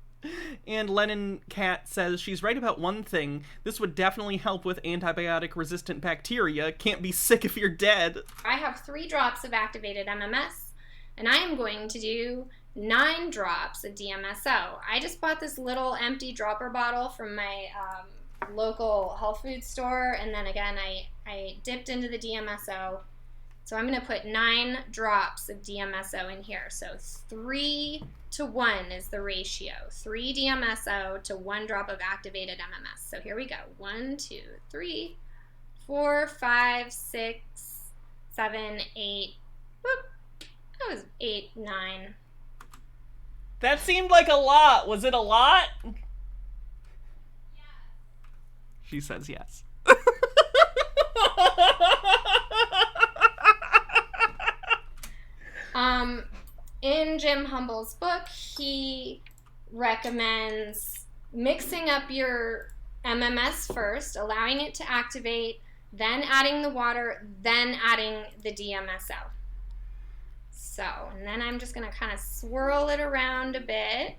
And Lennon Cat says she's right about one thing. This would definitely help with antibiotic-resistant bacteria. Can't be sick if you're dead. I have 3 drops of activated MMS, and I am going to do 9 drops of DMSO. I just bought this little empty dropper bottle from my local health food store, and then again I dipped into the DMSO. So I'm going to put 9 drops of DMSO in here. So 3 to 1 is the ratio. 3 DMSO to 1 drop of activated MMS. So here we go. 1, 2, 3, 4, 5, 6, 7, 8. Whoop. That was 8, 9. That seemed like a lot. Was it a lot? Yeah. She says yes. In Jim Humble's book, he recommends mixing up your MMS first, allowing it to activate, then adding the water, then adding the DMSO. So, and then I'm just going to kind of swirl it around a bit.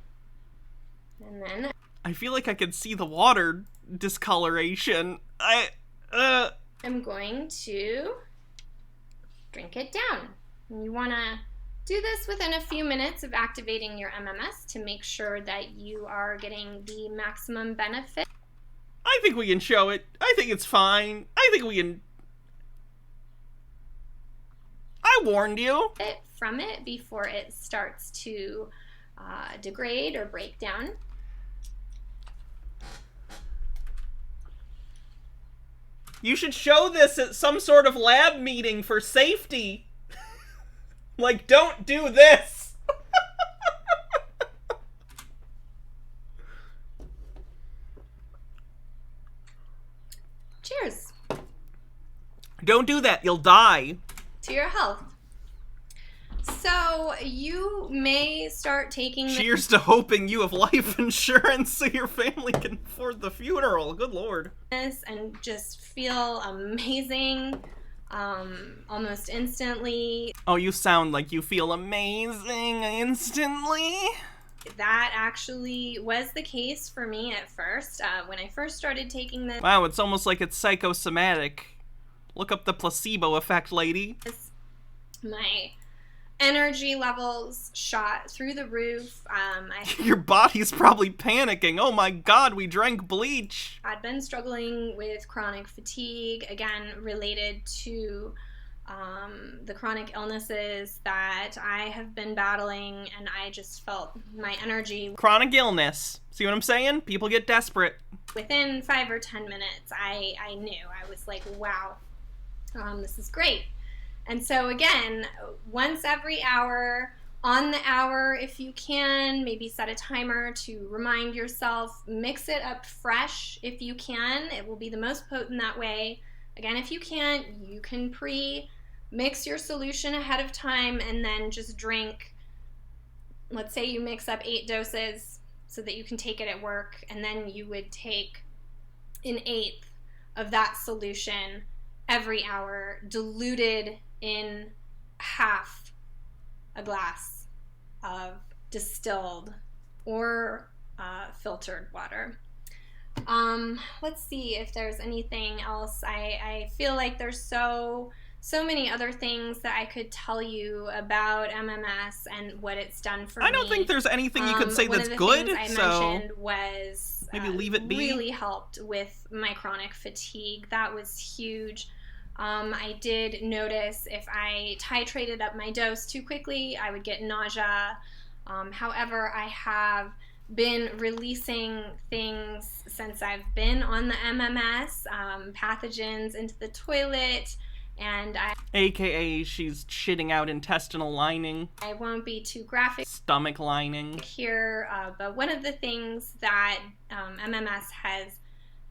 And then I feel like I can see the water discoloration. I'm going to drink it down. And you want to do this within a few minutes of activating your MMS to make sure that you are getting the maximum benefit. I think we can show it. I think it's fine. I think we can... I warned you. From it before it starts to degrade or break down. You should show this at some sort of lab meeting for safety. Like, don't do this. Cheers. Don't do that. You'll die. To your health. So you may start taking Cheers to hoping you have life insurance so your family can afford the funeral. Good Lord. this and just feel amazing almost instantly. Oh, you sound like you feel amazing instantly. That actually was the case for me at first. When I first started taking this, Wow, it's almost like it's psychosomatic. Look up the placebo effect, lady. my energy levels shot through the roof. Your body's probably panicking. Oh my god, we drank bleach. I'd been struggling with chronic fatigue, again, related to the chronic illnesses that I have been battling, and I just felt my energy. Chronic illness. See what I'm saying? People get desperate. Within 5 or 10 minutes, I knew. I was like, wow, this is great. And so again, once every hour, on the hour if you can, maybe set a timer to remind yourself, mix it up fresh if you can. It will be the most potent that way. Again, if you can't, you can pre-mix your solution ahead of time and then just drink. Let's say you mix up 8 doses so that you can take it at work, and then you would take 1/8 of that solution every hour, diluted in half a glass of distilled or filtered water. Let's see if there's anything else. I feel like there's so many other things that I could tell you about MMS and what it's done for me. I don't think there's anything you could say that's good, One of the things I mentioned was maybe leave it be. Really helped with my chronic fatigue. That was huge. I did notice if I titrated up my dose too quickly, I would get nausea. However, I have been releasing things since I've been on the MMS, pathogens into the toilet, and AKA she's shitting out intestinal lining. I won't be too graphic. Stomach lining. Here, but one of the things that MMS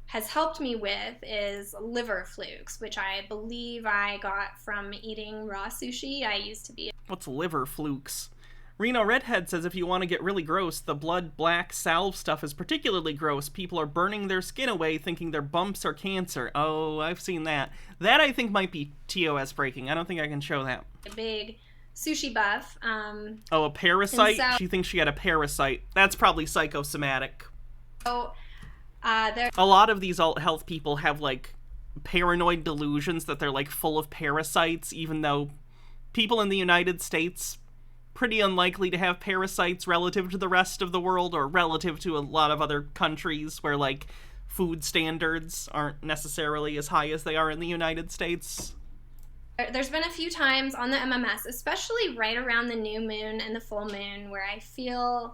has helped me with is liver flukes, which I believe I got from eating raw sushi. I used to be... What's liver flukes? Reno Redhead says if you want to get really gross, the blood black salve stuff is particularly gross. People are burning their skin away thinking their bumps are cancer. Oh, I've seen that. That I think might be TOS breaking. I don't think I can show that. A big sushi buff. Oh, a parasite? So, she thinks she had a parasite. That's probably psychosomatic. So, a lot of these alt health people have like paranoid delusions that they're like full of parasites, even though people in the United States pretty unlikely to have parasites relative to the rest of the world, or relative to a lot of other countries where like food standards aren't necessarily as high as they are in the United States. There's been a few times on the MMS, especially right around the new moon and the full moon, where I feel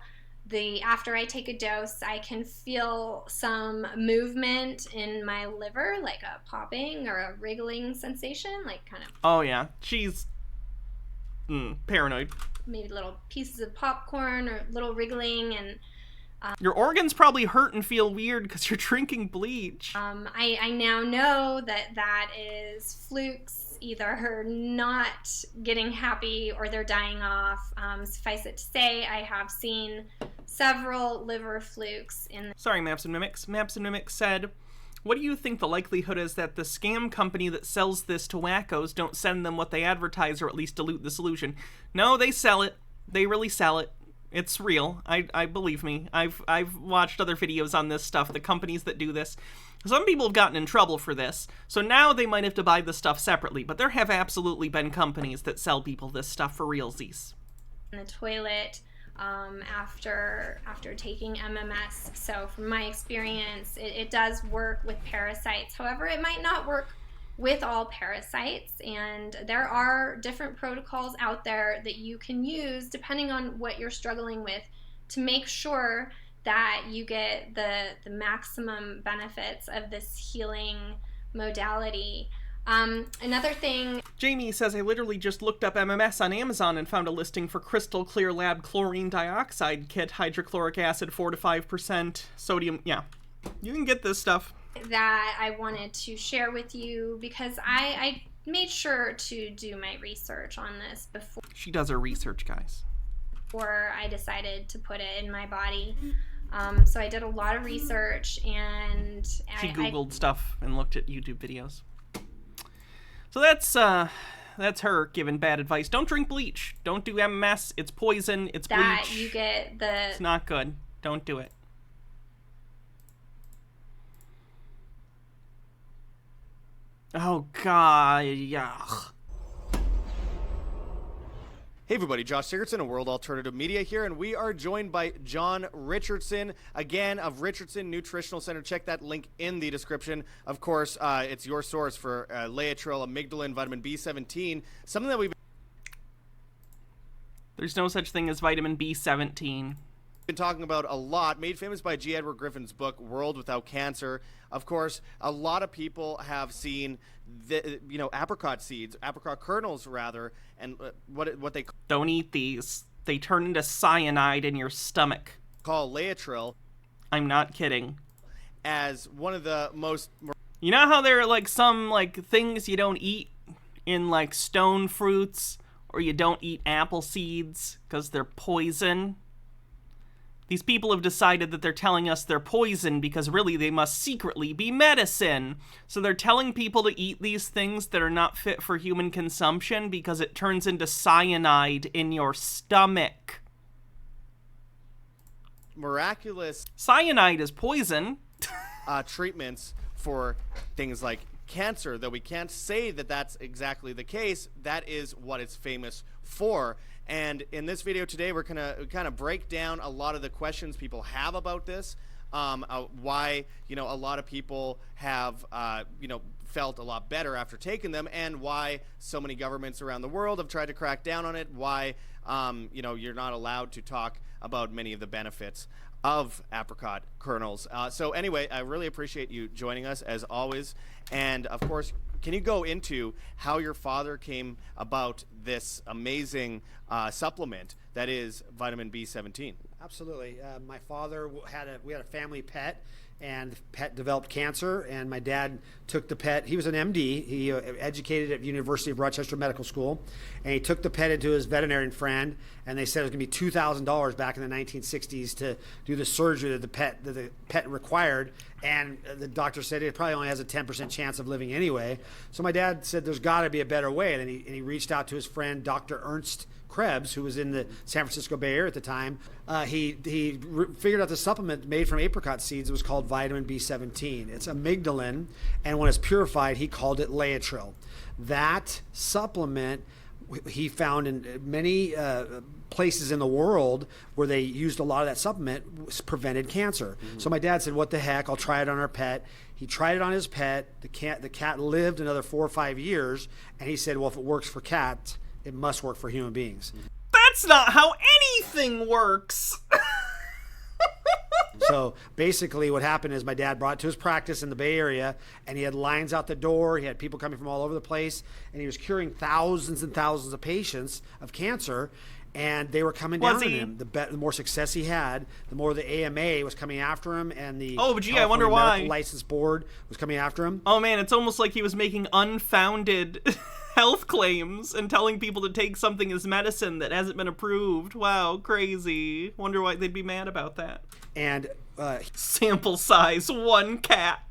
after I take a dose, I can feel some movement in my liver, like a popping or a wriggling sensation, like kind of... Oh yeah, she's paranoid. Maybe little pieces of popcorn or little wriggling, and... Your organs probably hurt and feel weird because you're drinking bleach. I now know that is flukes, either not getting happy or they're dying off. Suffice it to say, I have seen several liver flukes in... Sorry, Maps and Mimics. Maps and Mimics said, what do you think the likelihood is that the scam company that sells this to wackos don't send them what they advertise, or at least dilute the solution? No, they sell it. They really sell it. It's real. I believe me. I've watched other videos on this stuff, the companies that do this. Some people have gotten in trouble for this, so now they might have to buy the stuff separately, but there have absolutely been companies that sell people this stuff for realsies. In the toilet after taking MMS. So from my experience, it does work with parasites. However, it might not work with all parasites, and there are different protocols out there that you can use depending on what you're struggling with to make sure that you get the maximum benefits of this healing modality. Another thing... Jamie says, I literally just looked up MMS on Amazon and found a listing for Crystal Clear Lab Chlorine Dioxide Kit, hydrochloric acid 4 to 5%, sodium. Yeah, you can get this stuff. that I wanted to share with you because I made sure to do my research on this before. She does her research, guys. Before I decided to put it in my body. So I did a lot of research, and she Googled stuff and looked at YouTube videos. So that's her giving bad advice. Don't drink bleach. Don't do MMS. It's poison. It's bleach. That you get the... It's not good. Don't do it. Oh, God. Yuck. Hey everybody, Josh Sigurdsson of World Alternative Media here, and we are joined by John Richardson, again, of Richardson Nutritional Center. Check that link in the description. Of course, it's your source for Laetrile, amygdalin, vitamin B17, something that we've There's no such thing as vitamin B17. been talking about a lot, made famous by G. Edward Griffin's book, World Without Cancer. Of course, a lot of people have seen the, apricot seeds, apricot kernels rather, and what they don't eat these. They turn into cyanide in your stomach. Call Laetrile. I'm not kidding. As one of the most... You know how there are like some like things you don't eat in like stone fruits, or you don't eat apple seeds because they're poison? These people have decided that they're telling us they're poison because really they must secretly be medicine. So they're telling people to eat these things that are not fit for human consumption because it turns into cyanide in your stomach. Miraculous cyanide is poison. Treatments for things like cancer, though we can't say that that's exactly the case. That is what it's famous for. And in this video today, we're going to kind of break down a lot of the questions people have about this, why, a lot of people have, felt a lot better after taking them, and why so many governments around the world have tried to crack down on it, why, you're not allowed to talk about many of the benefits of apricot kernels. So anyway, I really appreciate you joining us as always. And of course, can you go into how your father came about this amazing supplement that is vitamin B17? Absolutely. My father we had a family pet, and the pet developed cancer, and my dad took the pet. He was an MD. He educated at University of Rochester Medical School, and he took the pet into his veterinarian friend, and they said it was going to be $2,000 back in the 1960s to do the surgery that the pet required, and the doctor said it probably only has a 10% chance of living anyway. So my dad said there's got to be a better way, and he reached out to his friend Dr. Ernst Krebs, who was in the San Francisco Bay Area at the time. He figured out the supplement made from apricot seeds. It was called vitamin B17. It's amygdalin, and when it's purified, he called it Laetrile. That supplement he found in many places in the world where they used a lot of that supplement prevented cancer. Mm-hmm. So my dad said, what the heck, I'll try it on our pet. He tried it on his pet. The cat lived another 4 or 5 years, and he said, well, if it works for cats, it must work for human beings. That's not how anything works. So basically what happened is my dad brought it to his practice in the Bay Area, and he had lines out the door. He had people coming from all over the place, and he was curing thousands and thousands of patients of cancer, and they were coming down on him. The more success he had, the more the AMA was coming after him, and the I wonder why. Medical License Board was coming after him. Oh man, it's almost like he was making unfounded health claims and telling people to take something as medicine that hasn't been approved. Wow, crazy. Wonder why they'd be mad about that. And sample size 1 cat.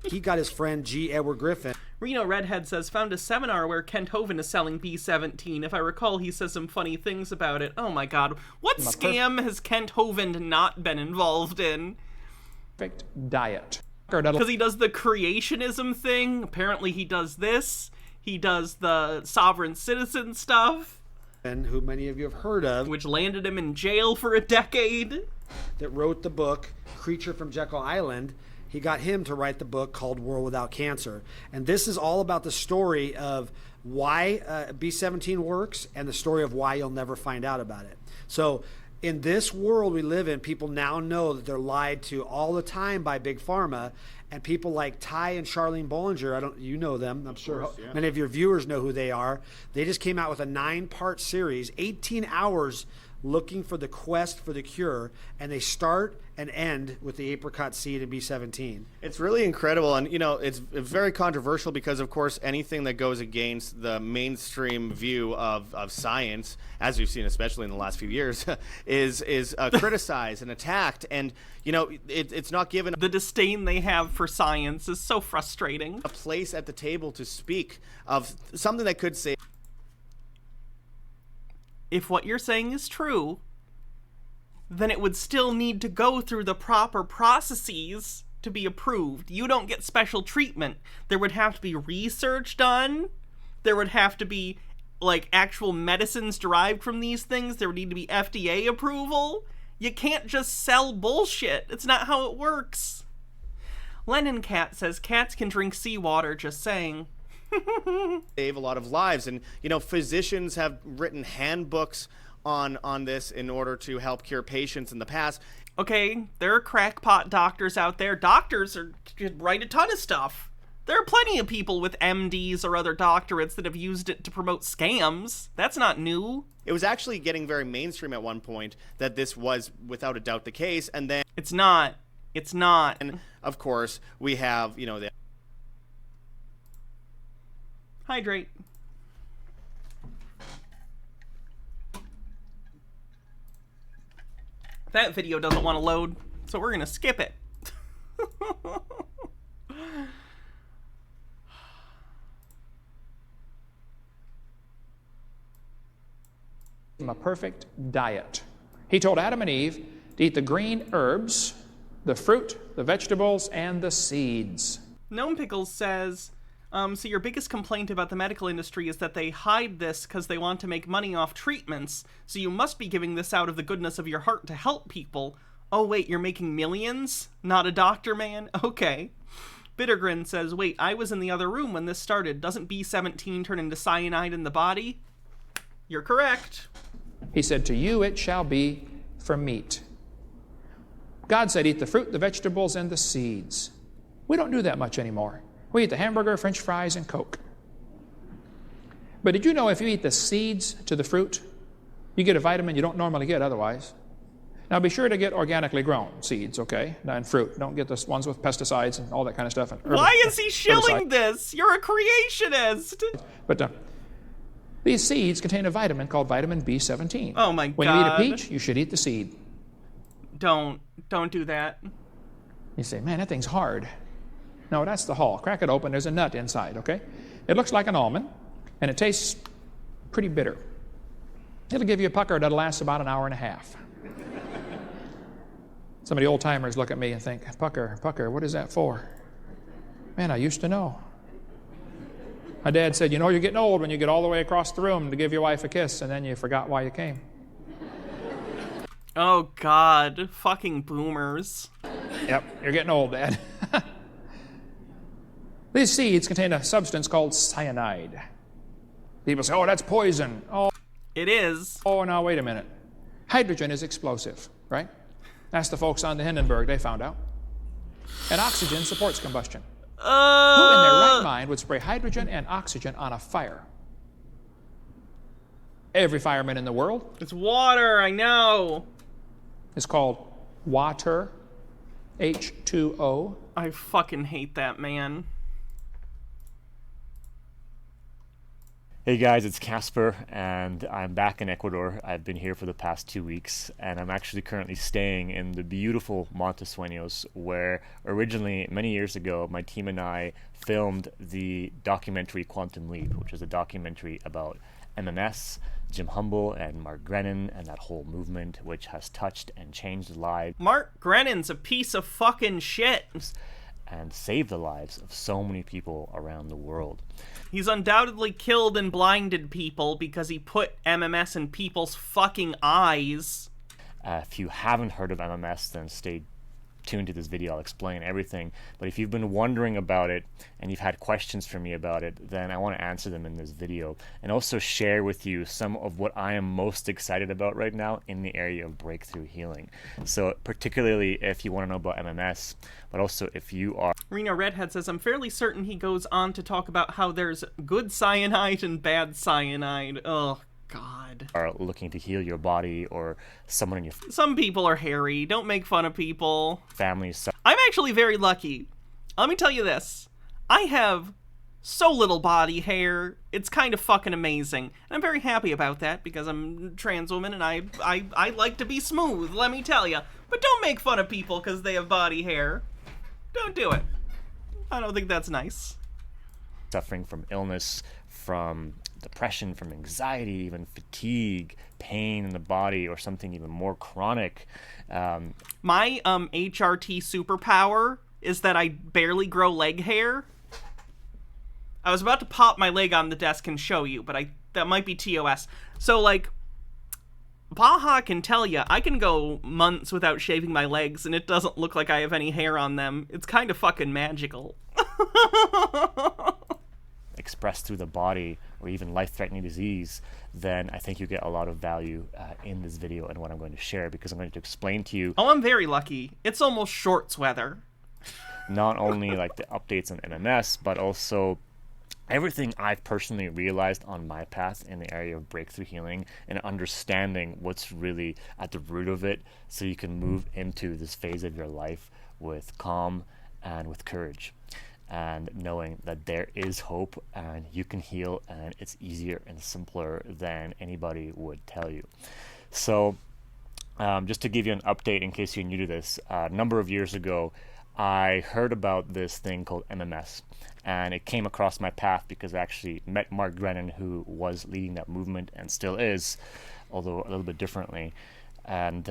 He got his friend G. Edward Griffin. Reno Redhead says, found a seminar where Kent Hovind is selling B17. If I recall, he says some funny things about it. Oh my god. What scam has Kent Hovind not been involved in? Perfect diet. Because he does the creationism thing. Apparently he does this. He does the sovereign citizen stuff. And who many of you have heard of. Which landed him in jail for a decade. That wrote the book, Creature from Jekyll Island. He got him to write the book called World Without Cancer. And this is all about the story of why B17 works and the story of why you'll never find out about it. So in this world we live in, people now know that they're lied to all the time by Big Pharma. And people like Ty and Charlene Bollinger, you know them, I'm sure many of your viewers know who they are. They just came out with a 9-part series, 18 hours looking for the quest for the cure, and they start and end with the apricot seed and B17. It's really incredible, and you know, it's very controversial because, of course, anything that goes against the mainstream view of science, as we've seen, especially in the last few years, is criticized and attacked. And you know, it's not given the disdain they have for science is so frustrating. A place at the table to speak of something that could say, if what you're saying is true, then it would still need to go through the proper processes to be approved. You don't get special treatment. There would have to be research done. There would have to be, like, actual medicines derived from these things. There would need to be FDA approval. You can't just sell bullshit. It's not how it works. Lennon Cat says cats can drink seawater, just saying. Save a lot of lives. And, you know, physicians have written handbooks on this in order to help cure patients in the past. Okay, there are crackpot doctors out there. Doctors could write a ton of stuff. There are plenty of people with MDs or other doctorates that have used it to promote scams. That's not new. It was actually getting very mainstream at one point that this was without a doubt the case, and then it's not. It's not. And of course, we have, you know, the hydrate. That video doesn't want to load, so we're gonna skip it. A perfect diet. He told Adam and Eve to eat the green herbs, the fruit, the vegetables, and the seeds. Gnome Pickles says, so your biggest complaint about the medical industry is that they hide this because they want to make money off treatments, so you must be giving this out of the goodness of your heart to help people. Oh wait, you're making millions? Not a doctor, man? Okay. Bittergrin says, wait, I was in the other room when this started. Doesn't B17 turn into cyanide in the body? You're correct. He said, to you it shall be for meat. God said, eat the fruit, the vegetables, and the seeds. We don't do that much anymore. We eat the hamburger, French fries, and Coke. But did you know if you eat the seeds to the fruit, you get a vitamin you don't normally get otherwise? Now be sure to get organically grown seeds, okay? And fruit. Don't get the ones with pesticides and all that kind of stuff. Why is he shilling this? You're a creationist. But these seeds contain a vitamin called vitamin B17. Oh my God. When you eat a peach, you should eat the seed. Don't do that. You say, man, that thing's hard. No, that's the hull. Crack it open, there's a nut inside, okay? It looks like an almond, and it tastes pretty bitter. It'll give you a pucker that'll last about an hour and a half. Some of the old-timers look at me and think, pucker, what is that for? Man, I used to know. My dad said, you know you're getting old when you get all the way across the room to give your wife a kiss, and then you forgot why you came. Oh, God. Fucking boomers. Yep, you're getting old, Dad. These seeds contain a substance called cyanide. People say, oh, that's poison. Oh, it is. Oh, now, wait a minute. Hydrogen is explosive, right? Ask the folks on the Hindenburg, they found out. And oxygen supports combustion. Who in their right mind would spray hydrogen and oxygen on a fire? Every fireman in the world. It's water, I know. It's called water, H2O. I fucking hate that, man. Hey guys, it's Casper, and I'm back in Ecuador. I've been here for the past 2 weeks, and I'm actually currently staying in the beautiful Monte Sueños, where originally, many years ago, my team and I filmed the documentary Quantum Leap, which is a documentary about MMS, Jim Humble, and Mark Grennan, and that whole movement, which has touched and changed lives. Mark Grennan's a piece of fucking shit. And saved the lives of so many people around the world. He's undoubtedly killed and blinded people because he put MMS in people's fucking eyes. If you haven't heard of MMS, then stay tuned to this video. I'll explain everything. But if you've been wondering about it and you've had questions for me about it, then I want to answer them in this video and also share with you some of what I am most excited about right now in the area of breakthrough healing. So particularly if you want to know about MMS, but also if you are... Reno Redhead says, I'm fairly certain he goes on to talk about how there's good cyanide and bad cyanide. Oh, God. Are looking to heal your body, or someone in your Some people are hairy. Don't make fun of people. family. I'm actually very lucky. Let me tell you this. I have so little body hair. It's kind of fucking amazing. And I'm very happy about that because I'm a trans woman and I like to be smooth, let me tell you. But don't make fun of people because they have body hair. Don't do it. I don't think that's nice. Suffering from illness, from depression, from anxiety, even fatigue, pain in the body, or something even more chronic. My HRT superpower is that I barely grow leg hair. I was about to pop my leg on the desk and show you, but that might be TOS. So, like, Baja can tell you, I can go months without shaving my legs, and it doesn't look like I have any hair on them. It's kind of fucking magical. Expressed through the body, or even life-threatening disease, then I think you get a lot of value in this video and what I'm going to share, because I'm going to explain to you. Oh, I'm very lucky. It's almost shorts weather. Not only like the updates on MMS, but also everything I've personally realized on my path in the area of breakthrough healing, and understanding what's really at the root of it, so you can move into this phase of your life with calm and with courage, and knowing that there is hope and you can heal, and it's easier and simpler than anybody would tell you. So just to give you an update in case you're new to this, a number of years ago I heard about this thing called MMS, and it came across my path because I actually met Mark Grennan, who was leading that movement and still is, although a little bit differently. And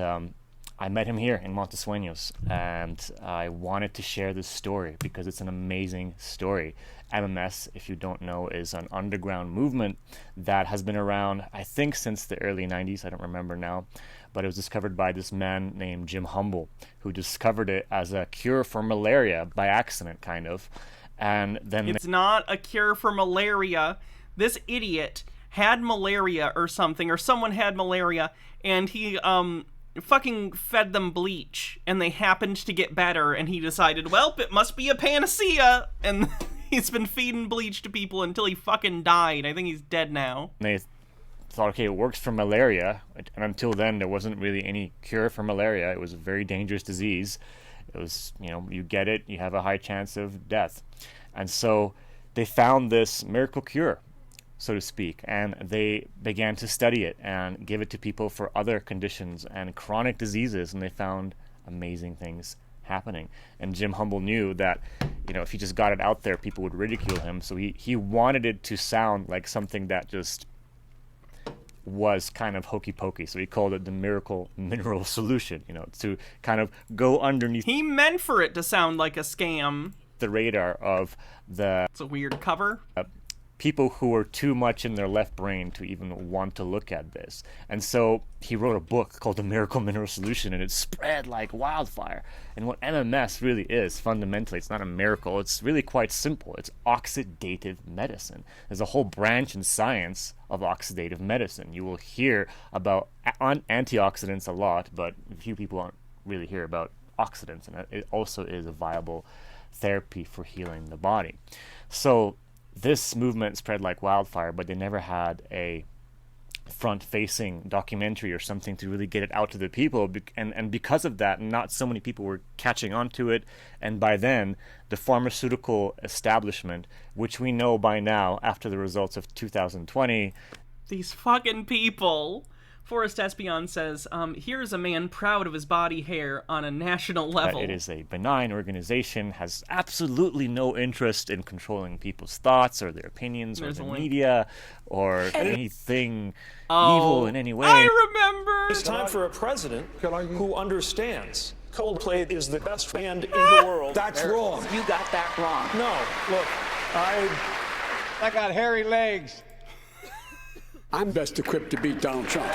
I met him here in Montasueños, and I wanted to share this story because it's an amazing story. MMS, if you don't know, is an underground movement that has been around, I think, since the early 90s. I don't remember now. But it was discovered by this man named Jim Humble, who discovered it as a cure for malaria by accident, kind of. And then it's not a cure for malaria. This idiot had malaria or something, or someone had malaria, and he fucking fed them bleach, and they happened to get better, and he decided, well, it must be a panacea, and he's been feeding bleach to people until he fucking died. I think he's dead now. They thought, okay, it works for malaria, and until then there wasn't really any cure for malaria. It was a very dangerous disease. It was, you know, you get it, you have a high chance of death. And so they found this miracle cure, so to speak, and they began to study it and give it to people for other conditions and chronic diseases, and they found amazing things happening. And Jim Humble knew that, you know, if he just got it out there, people would ridicule him, so he wanted it to sound like something that just was kind of hokey pokey, so he called it the miracle mineral solution, you know, to kind of go underneath. He meant for it to sound like a scam. The radar of the... It's a weird cover. People who were too much in their left brain to even want to look at this. And so he wrote a book called The Miracle Mineral Solution, and it spread like wildfire. And what MMS really is, fundamentally, it's not a miracle. It's really quite simple. It's oxidative medicine. There's a whole branch in science of oxidative medicine. You will hear about antioxidants a lot, but few people don't really hear about oxidants, and it also is a viable therapy for healing the body. So this movement spread like wildfire, but they never had a front-facing documentary or something to really get it out to the people, and because of that, not so many people were catching on to it. And by then, the pharmaceutical establishment, which we know by now after the results of 2020, these fucking people. Forrest Espion says, here's a man proud of his body hair on a national level. It is a benign organization, has absolutely no interest in controlling people's thoughts or their opinions or the media or anything evil in any way. I remember! It's time for a president who understands. Coldplay is the best band in the world. That's wrong. You got that wrong. No, look, I got hairy legs. I'm best equipped to beat Donald Trump.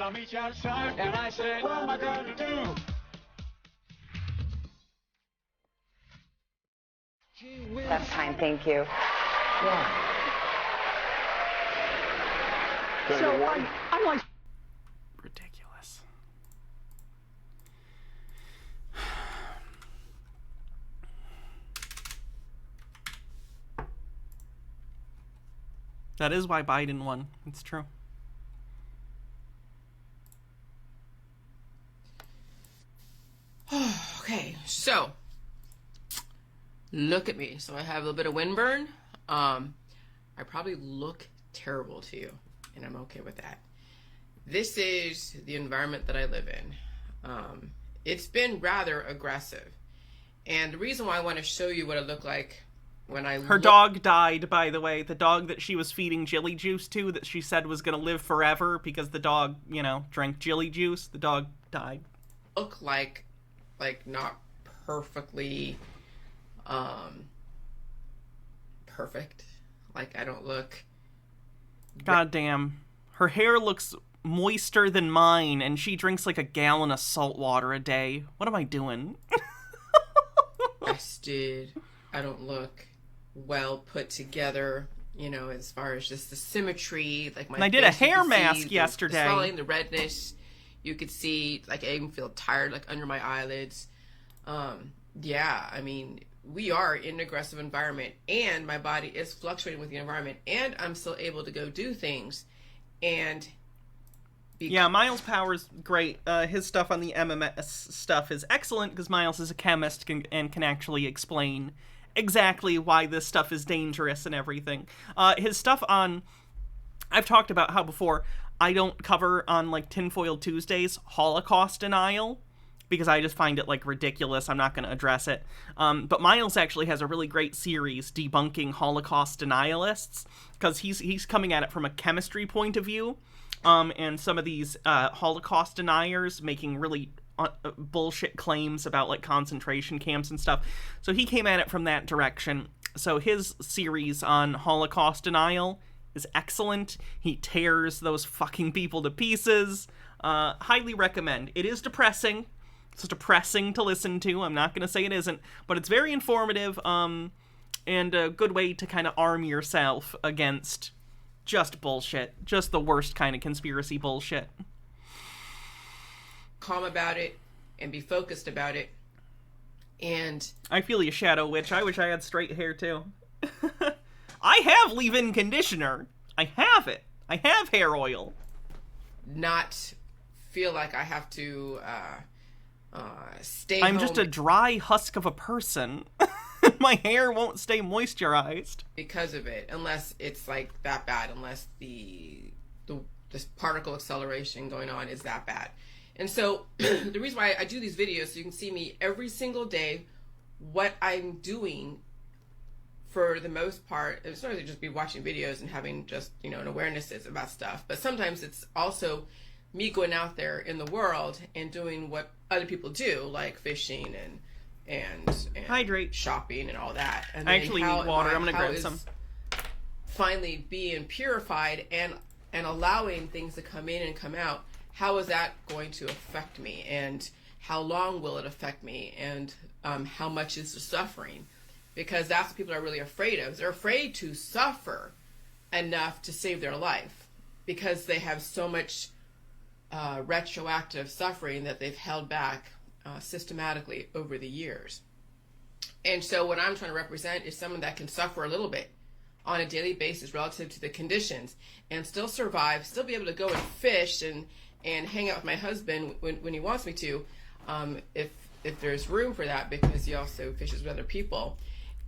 I'll meet you outside, and I said, what am I gonna do? That's fine, thank you. So I like. Ridiculous. That is why Biden won. It's true. Okay, so look at me. So I have a little bit of windburn. I probably look terrible to you, and I'm okay with that. This is the environment that I live in. It's been rather aggressive, and the reason why I want to show you what it looked like when Her dog died, by the way. The dog that she was feeding Jilly Juice to, that she said was going to live forever because the dog, you know, drank Jilly Juice. The dog died. Look like not perfectly perfect. Like I don't look. God damn. Her hair looks moister than mine, and she drinks like a gallon of salt water a day. What am I doing? Rested. I don't look well put together, you know, as far as just the symmetry. Like my and I did a face, you hair can see mask the yesterday. swelling, the redness. You could see, like, I even feel tired, like, under my eyelids. Yeah, I mean, we are in an aggressive environment, and my body is fluctuating with the environment, and I'm still able to go do things. And yeah, Miles Power's great. His stuff on the MMS stuff is excellent because Miles is a chemist and can actually explain exactly why this stuff is dangerous and everything. His stuff on... I've talked about how before I don't cover on, like, Tinfoil Tuesdays Holocaust denial because I just find it, like, ridiculous. I'm not going to address it. But Miles actually has a really great series debunking Holocaust denialists because he's coming at it from a chemistry point of view. And some of these Holocaust deniers making really bullshit claims about, like, concentration camps and stuff. So he came at it from that direction. So his series on Holocaust denial is excellent. He tears those fucking people to pieces. Highly recommend. It is depressing. It's depressing to listen to. I'm not going to say it isn't, but it's very informative and a good way to kind of arm yourself against just bullshit. Just the worst kind of conspiracy bullshit. Calm about it and be focused about it. And I feel you, Shadow Witch. I wish I had straight hair too. I have leave-in conditioner. I have it. I have hair oil. Not feel like I have to stay I'm home. just a dry husk of a person. My hair won't stay moisturized. Because of it, unless it's like that bad, unless this particle acceleration going on is that bad. And so the reason why I do these videos, so you can see me every single day, what I'm doing for the most part. It's not really just be watching videos and having just, you know, an awarenesses about stuff, but sometimes it's also me going out there in the world and doing what other people do, like fishing and hydrate, shopping, and all that. And I actually need water. I'm gonna grab some. Finally being purified and allowing things to come in and come out. How is that going to affect me, and how long will it affect me, and how much is the suffering? Because that's what people are really afraid of. They're afraid to suffer enough to save their life because they have so much retroactive suffering that they've held back systematically over the years. And so what I'm trying to represent is someone that can suffer a little bit on a daily basis relative to the conditions and still survive, still be able to go and fish and hang out with my husband when he wants me to, if there's room for that, because he also fishes with other people.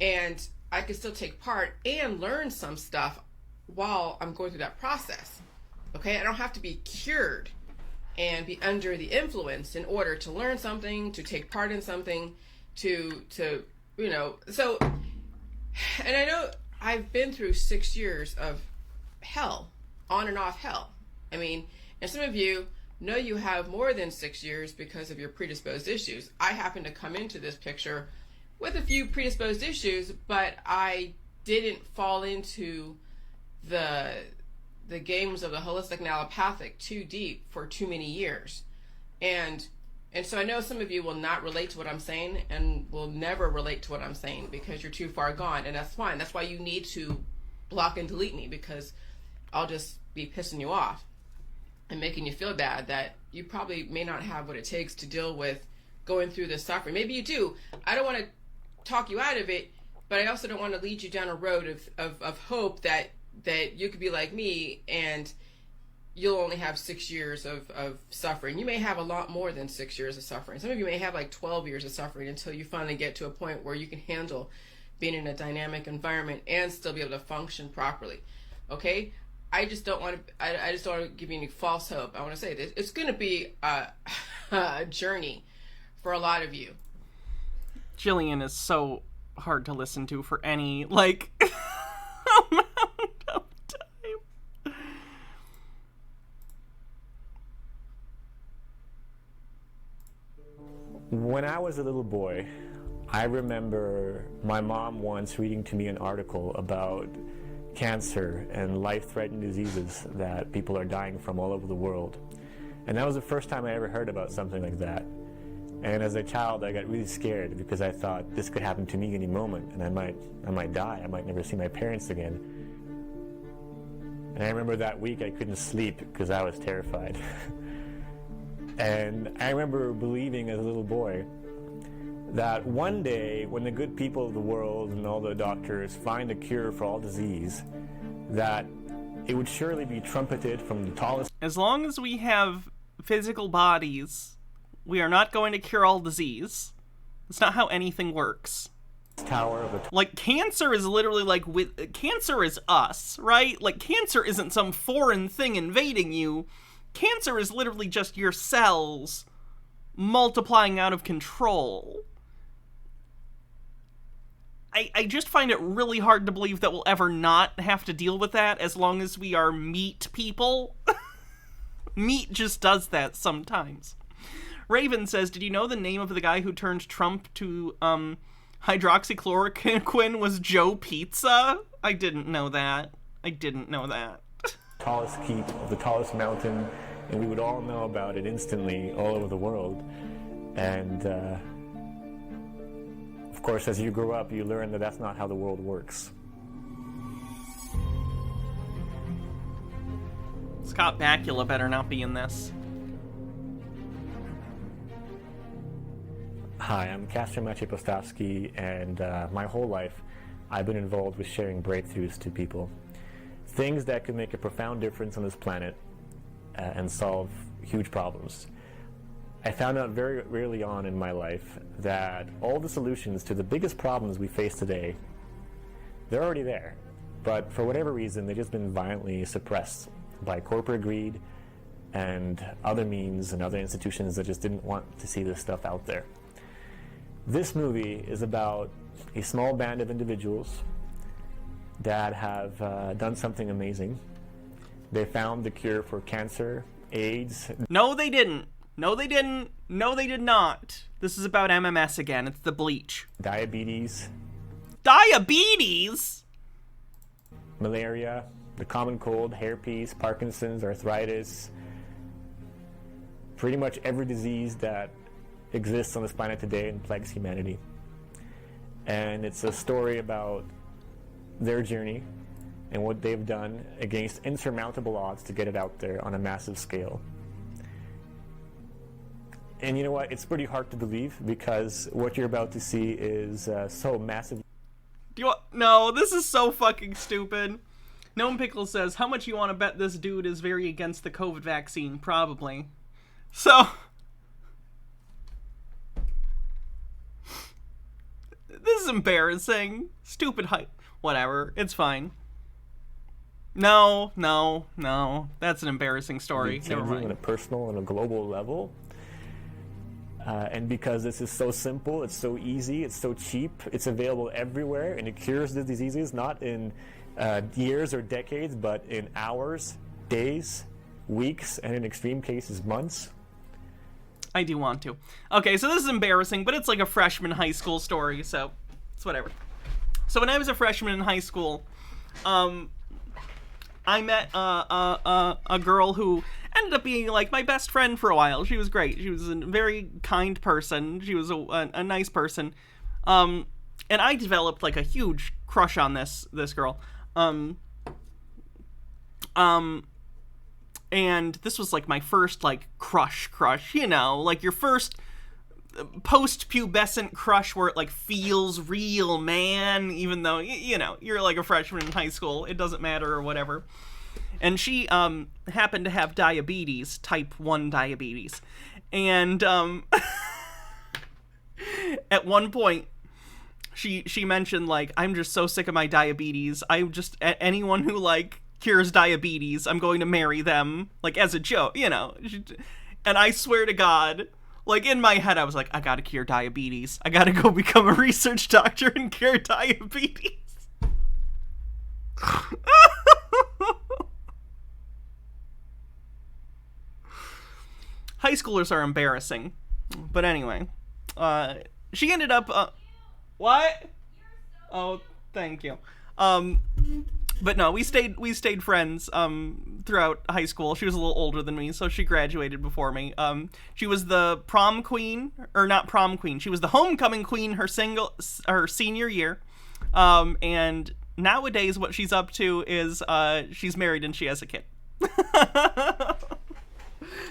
And I can still take part and learn some stuff while I'm going through that process. Okay, I don't have to be cured and be under the influence in order to learn something, to take part in something, to you know. So, and I know I've been through 6 years of hell, on and off hell. I mean, and some of you know you have more than 6 years because of your predisposed issues. I happen to come into this picture with a few predisposed issues, but I didn't fall into the the games of the holistic and allopathic too deep for too many years. And so I know some of you will not relate to what I'm saying and will never relate to what I'm saying because you're too far gone, and that's fine. That's why you need to block and delete me, because I'll just be pissing you off and making you feel bad that you probably may not have what it takes to deal with going through this suffering. Maybe you do. I don't want to talk you out of it, but I also don't want to lead you down a road of hope that you could be like me and you'll only have 6 years of suffering. You may have a lot more than 6 years of suffering. Some of you may have like 12 years of suffering until you finally get to a point where you can handle being in a dynamic environment and still be able to function properly. Okay? I just don't want to give you any false hope. I want to say this. It's going to be a journey for a lot of you. Jillian is so hard to listen to for any, like, amount of time. When I was a little boy, I remember my mom once reading to me an article about cancer and life-threatening diseases that people are dying from all over the world. And that was the first time I ever heard about something like that. And as a child, I got really scared because I thought this could happen to me any moment, and I might die. I might never see my parents again. And I remember that week I couldn't sleep because I was terrified. And I remember believing as a little boy that one day, when the good people of the world and all the doctors find a cure for all disease, that it would surely be trumpeted from the tallest... As long as we have physical bodies, we are not going to cure all disease. That's not how anything works. Tower of the... Like, cancer is literally like, cancer is us, right? Like, cancer isn't some foreign thing invading you. Cancer is literally just your cells multiplying out of control. I just find it really hard to believe that we'll ever not have to deal with that as long as we are meat people. Meat just does that sometimes. Raven says, did you know the name of the guy who turned Trump to hydroxychloroquine was Joe Pizza? I didn't know that. Tallest peak of the tallest mountain, and we would all know about it instantly all over the world. And of course, as you grow up, you learn that that's not how the world works. Scott Bakula better not be in this. Hi, I'm Castor Maciej-Postawski, and my whole life I've been involved with sharing breakthroughs to people. Things that could make a profound difference on this planet and solve huge problems. I found out very early on in my life that all the solutions to the biggest problems we face today, they're already there. But for whatever reason, they've just been violently suppressed by corporate greed and other means and other institutions that just didn't want to see this stuff out there. This movie is about a small band of individuals that have done something amazing. They found the cure for cancer, AIDS. No, they didn't. No, they didn't. No, they did not. This is about MMS again. It's the bleach. Diabetes. Diabetes? Malaria, the common cold, herpes, Parkinson's, arthritis. Pretty much every disease that exists on this planet today and plagues humanity. And it's a story about their journey and what they've done against insurmountable odds to get it out there on a massive scale. And you know what? It's pretty hard to believe because what you're about to see is so massive. No, this is so fucking stupid. Gnome Pickle says, how much you want to bet this dude is very against the COVID vaccine? Probably. So... this is embarrassing. Stupid hype. Whatever. It's fine. No. That's an embarrassing story. Never mind. On a personal and a global level. And because this is so simple, it's so easy, it's so cheap, it's available everywhere, and it cures the diseases not in years or decades, but in hours, days, weeks, and in extreme cases, months. I do want to. Okay, so this is embarrassing, but it's like a freshman high school story, so it's whatever. So when I was a freshman in high school, I met a girl who ended up being like my best friend for a while. She was great. She was a very kind person. She was a nice person. And I developed like a huge crush on this girl. And this was like my first like crush, you know, like your first post-pubescent crush where it like feels real, man, even though you know you're like a freshman in high school, it doesn't matter or whatever. And she happened to have diabetes, type 1 diabetes, and at one point she mentioned like, I'm just so sick of my diabetes, I'm just anyone who like cures diabetes, I'm going to marry them, like as a joke, you know. And I swear to God, like, in my head, I was like, I gotta cure diabetes. I gotta go become a research doctor and cure diabetes. High schoolers are embarrassing. But anyway, she ended up, what? Oh, thank you. But no, we stayed friends throughout high school. She was a little older than me, so she graduated before me. She was the prom queen, or not prom queen. She was the homecoming queen her senior year. And nowadays, what she's up to is she's married and she has a kid.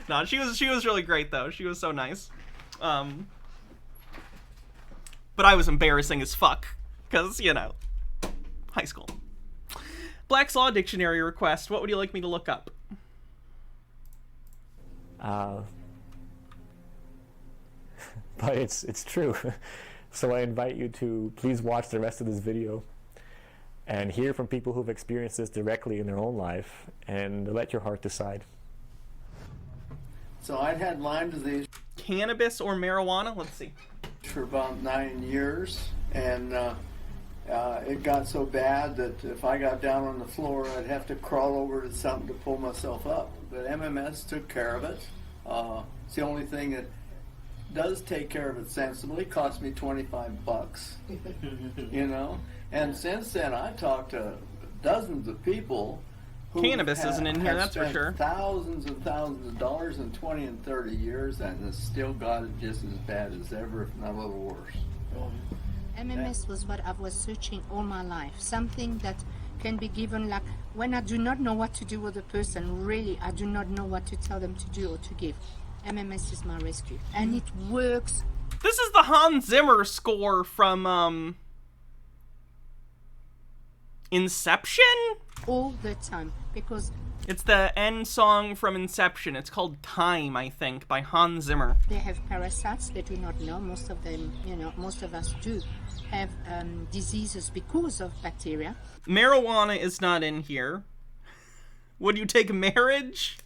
No, she was really great though. She was so nice. But I was embarrassing as fuck because you know, high school. Black's Law Dictionary request. What would you like me to look up? But it's true. So I invite you to please watch the rest of this video and hear from people who've experienced this directly in their own life and let your heart decide. So I'd had Lyme disease. Cannabis or marijuana? Let's see. For about 9 years, and it got so bad that if I got down on the floor, I'd have to crawl over to something to pull myself up. But MMS took care of it. It's the only thing that does take care of it sensibly. Cost me $25, you know. And since then, I talked to dozens of people. Cannabis isn't in here, that's for sure. Thousands and thousands of dollars in 20 and 30 years, and it's still got it just as bad as ever, if not a little worse. MMS was what I was searching all my life. Something that can be given, like when I do not know what to do with a person, really, I do not know what to tell them to do or to give. MMS is my rescue. And it works. This is the Hans Zimmer score from, Inception? All the time, because it's the end song from Inception. It's called Time, I think, by Hans Zimmer. They have parasites they do not know. Most of them, you know, most of us do have diseases because of bacteria. Marijuana is not in here. Would you take marriage?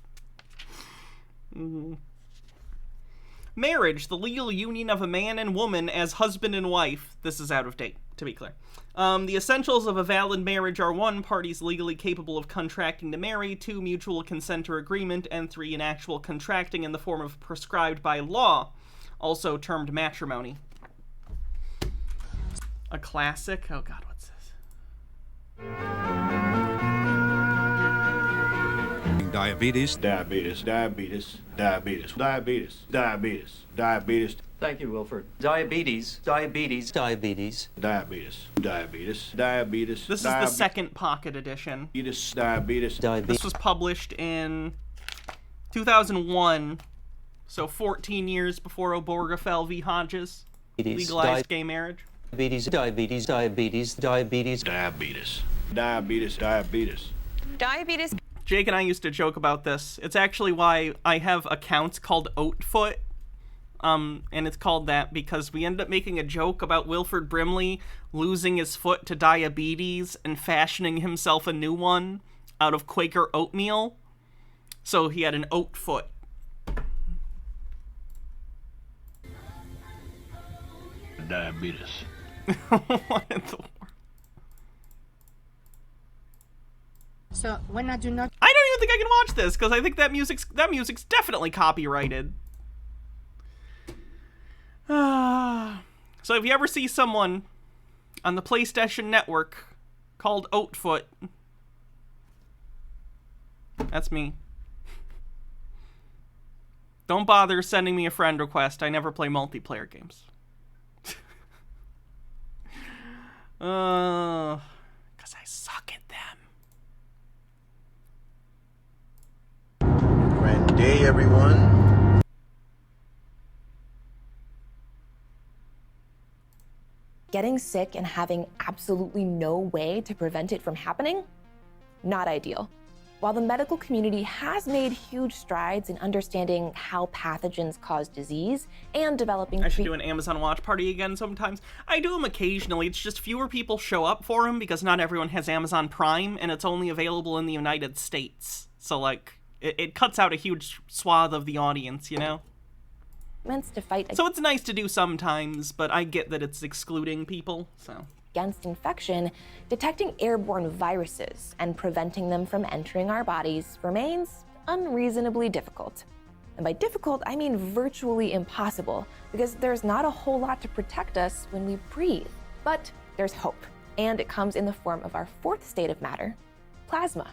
Marriage, the legal union of a man and woman as husband and wife. This is out of date, to be clear. The essentials of a valid marriage are 1, parties legally capable of contracting to marry, 2, mutual consent or agreement, and 3, an actual contracting in the form of prescribed by law, also termed matrimony. A classic? Oh god, what's this? Diabetes. Thank you, Wilford. Diabetes. This is the second pocket edition. This was published in 2001, so 14 years before Obergefell v. Hodges legalized gay marriage. Diabetes. Jake and I used to joke about this. It's actually why I have accounts called Oatfoot. And it's called that because we ended up making a joke about Wilford Brimley losing his foot to diabetes and fashioning himself a new one out of Quaker oatmeal. So he had an oat foot. Diabetes. What in the world? So when I do not... I don't even think I can watch this because I think that music's definitely copyrighted. So if you ever see someone on the PlayStation Network called Oatfoot, That's me. Don't bother sending me a friend request. I never play multiplayer games. Because I suck at them. Grand day, everyone. Getting sick and having absolutely no way to prevent it from happening? Not ideal. While the medical community has made huge strides in understanding how pathogens cause disease and developing... I should do an Amazon Watch Party again sometimes. I do them occasionally. It's just fewer people show up for them because not everyone has Amazon Prime, and it's only available in the United States. So, like, it cuts out a huge swath of the audience, you know? To fight so it's nice to do sometimes, but I get that it's excluding people, so... Against infection, detecting airborne viruses and preventing them from entering our bodies remains unreasonably difficult. And by difficult, I mean virtually impossible, because there's not a whole lot to protect us when we breathe. But there's hope, and it comes in the form of our fourth state of matter, plasma.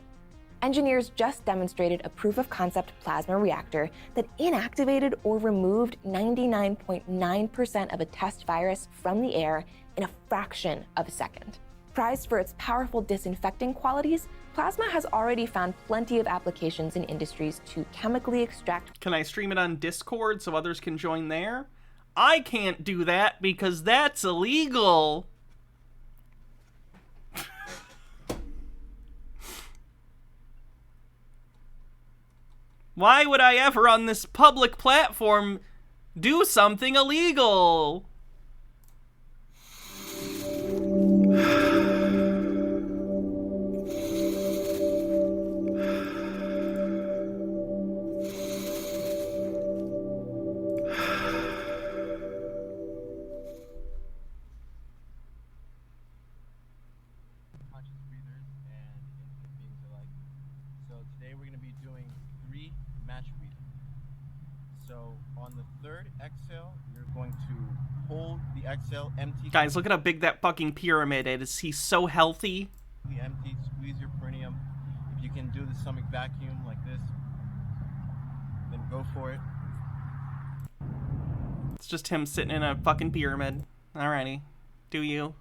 Engineers just demonstrated a proof-of-concept plasma reactor that inactivated or removed 99.9% of a test virus from the air in a fraction of a second. Prized for its powerful disinfecting qualities, plasma has already found plenty of applications in industries to chemically extract... Can I stream it on Discord so others can join there? I can't do that because that's illegal. Why would I ever on this public platform do something illegal? Exhale, empty. Guys, look at how big that fucking pyramid is. He's so healthy. Empty, squeeze your perineum. If you can do the stomach vacuum like this, then go for it. It's just him sitting in a fucking pyramid. Alrighty. Do you?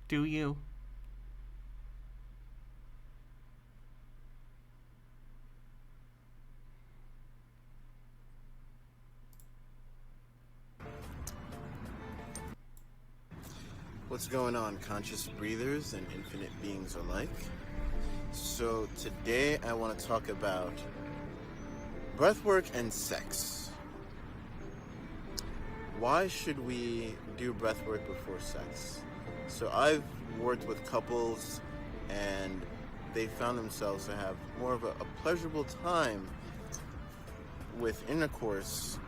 Do you? What's going on, conscious breathers and infinite beings alike? So today I want to talk about breathwork and sex. Why should we do breathwork before sex? So I've worked with couples and they found themselves to have more of a pleasurable time with intercourse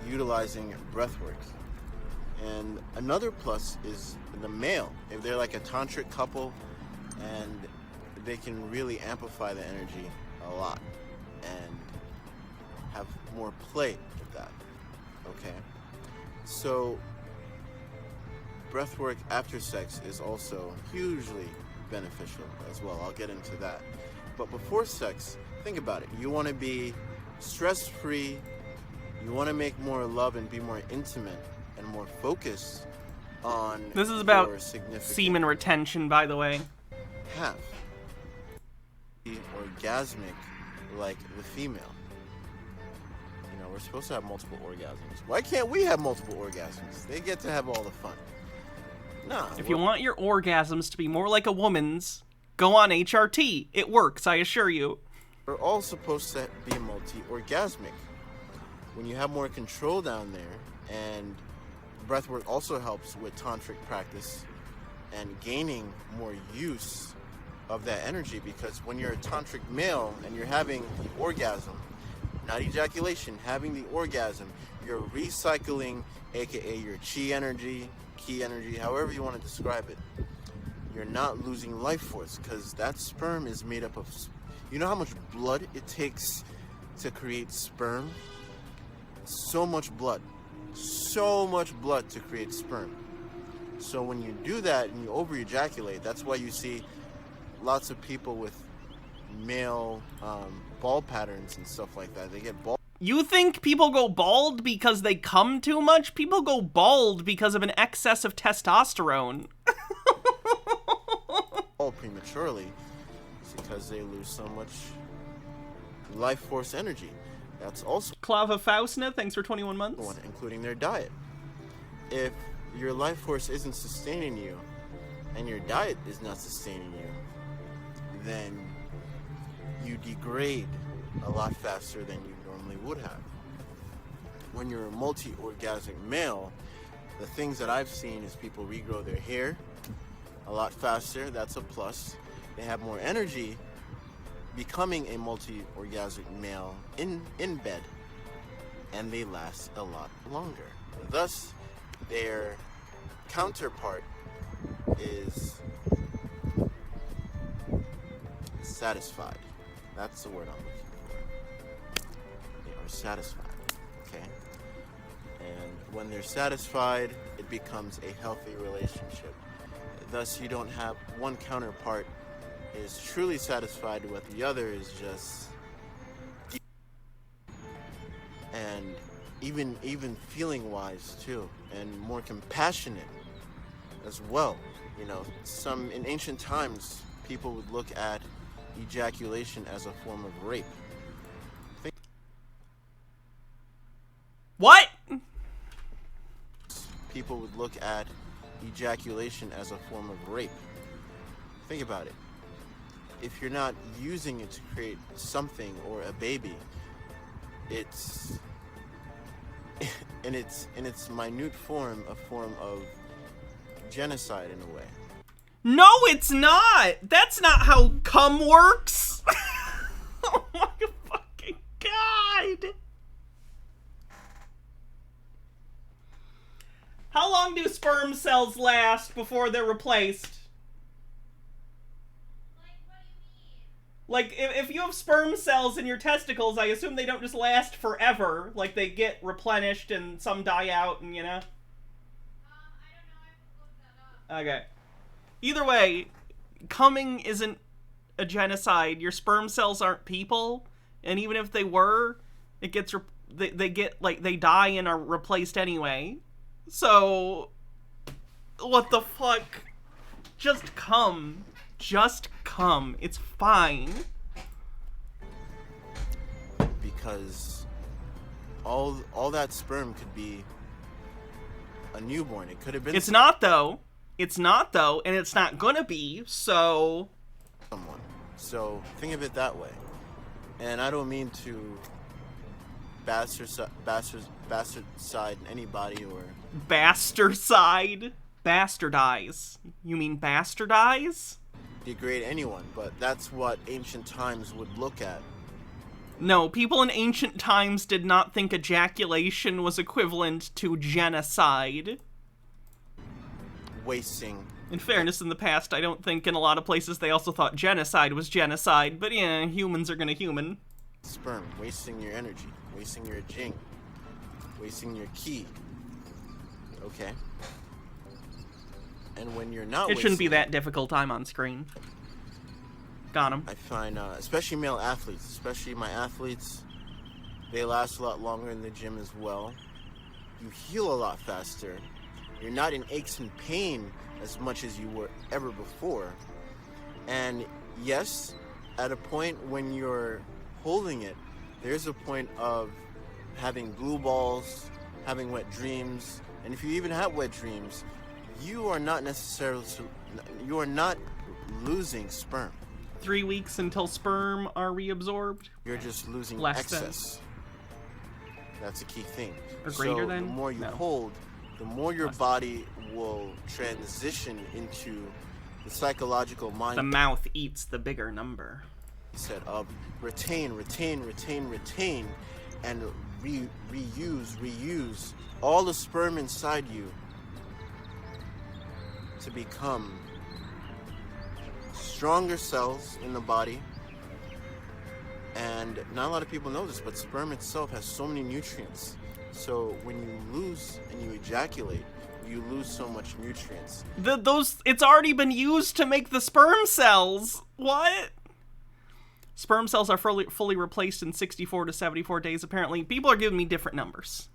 utilizing breathwork. And another plus is the male. If they're like a tantric couple, and they can really amplify the energy a lot and have more play with that. Okay? So, breathwork after sex is also hugely beneficial as well. I'll get into that. But before sex, think about it. You want to be stress-free. You want to make more love and be more intimate and more focused on this is about significant semen retention, by the way. Half orgasmic like the female. You know, we're supposed to have multiple orgasms. Why can't we have multiple orgasms? They get to have all the fun. No. If you want your orgasms to be more like a woman's, go on HRT. It works, I assure you. We're all supposed to be multi-orgasmic. When you have more control down there, and breathwork also helps with tantric practice and gaining more use of that energy, because when you're a tantric male and you're having the orgasm, not ejaculation, having the orgasm, you're recycling, aka your chi energy, ki energy, however you want to describe it. You're not losing life force, because that sperm is made up of, you know how much blood it takes to create sperm? So much blood to create sperm. So when you do that and you over ejaculate, that's why you see lots of people with male ball patterns and stuff like that. They get bald. You think people go bald because they come too much? People go bald because of an excess of testosterone. Prematurely. It's because they lose so much life force energy. That's also Clava Faustna, thanks for 21 months. one, including their diet. If your life force isn't sustaining you, and your diet is not sustaining you, then you degrade a lot faster than you normally would have. When you're a multi-orgasmic male, the things that I've seen is people regrow their hair a lot faster. That's a plus. They have more energy becoming a multi-orgasmic male in bed, and they last a lot longer. Thus, their counterpart is satisfied. That's the word I'm looking for. They are satisfied, okay? And when they're satisfied, it becomes a healthy relationship. Thus, you don't have one counterpart is truly satisfied with the other is just, and even feeling wise too, and more compassionate as well. You know, in ancient times, people would look at ejaculation as a form of rape. What? People would look at ejaculation as a form of rape. Think about it. If you're not using it to create something or a baby, it's in its minute form a form of genocide in a way. No, it's not. That's not how cum works. Oh my fucking god. How long do sperm cells last before they're replaced? Like, if you have sperm cells in your testicles, I assume they don't just last forever. Like, they get replenished and some die out and, you know? Okay. Either way, coming isn't a genocide. Your sperm cells aren't people. And even if they were, it gets... they die and are replaced anyway. So... what the fuck? Just come. Just come. It's fine. Because all that sperm could be a newborn. It could have been. It's not though. It's not though, and it's not gonna be. So. Someone. So think of it that way. And I don't mean to bastardize anybody or. Bastardize. Bastardize. You mean bastardize? Degrade anyone, but that's what ancient times would look at. No, people in ancient times did not think ejaculation was equivalent to genocide. Wasting. In fairness, in the past, I don't think in a lot of places they also thought genocide was genocide, but yeah, humans are gonna human. Sperm, wasting your energy, wasting your jing, wasting your ki. Okay? And when you're not It shouldn't be that difficult. I'm on screen. Got him. I find, especially male athletes, especially my athletes, they last a lot longer in the gym as well. You heal a lot faster. You're not in aches and pain as much as you were ever before. And yes, at a point when you're holding it, there's a point of having blue balls, having wet dreams, and if you even have wet dreams, you are not losing sperm. 3 weeks until sperm are reabsorbed? You're just losing Less excess. That's a key thing. Or greater than? The more you hold, the more your body will transition into the psychological mind. The mouth eats the bigger number. Set of retain, and reuse all the sperm inside you to become stronger cells in the body. And not a lot of people know this, but sperm itself has so many nutrients. So when you lose and you ejaculate, you lose so much nutrients. It's already been used to make the sperm cells. What? Sperm cells are fully replaced in 64 to 74 days, apparently. People are giving me different numbers.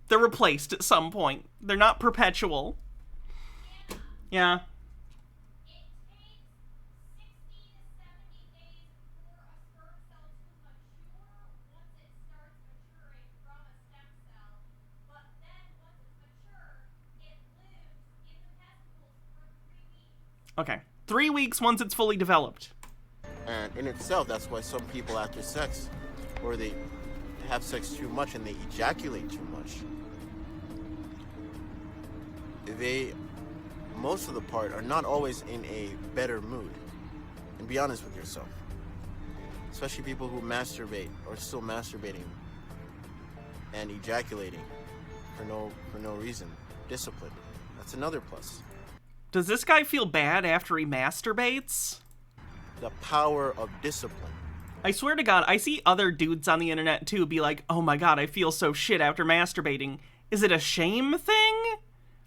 They're replaced at some point. They're not perpetual. Yeah. Okay. 3 weeks once it's fully developed. And in itself, that's why some people after sex, or they have sex too much and they ejaculate too much, they, most of the part, are not always in a better mood. And be honest with yourself. Especially people who masturbate or still masturbating and ejaculating for no reason. Discipline. That's another plus. Does this guy feel bad after he masturbates? The power of discipline. I swear to God, I see other dudes on the internet too be like, oh my God, I feel so shit after masturbating. Is it a shame thing?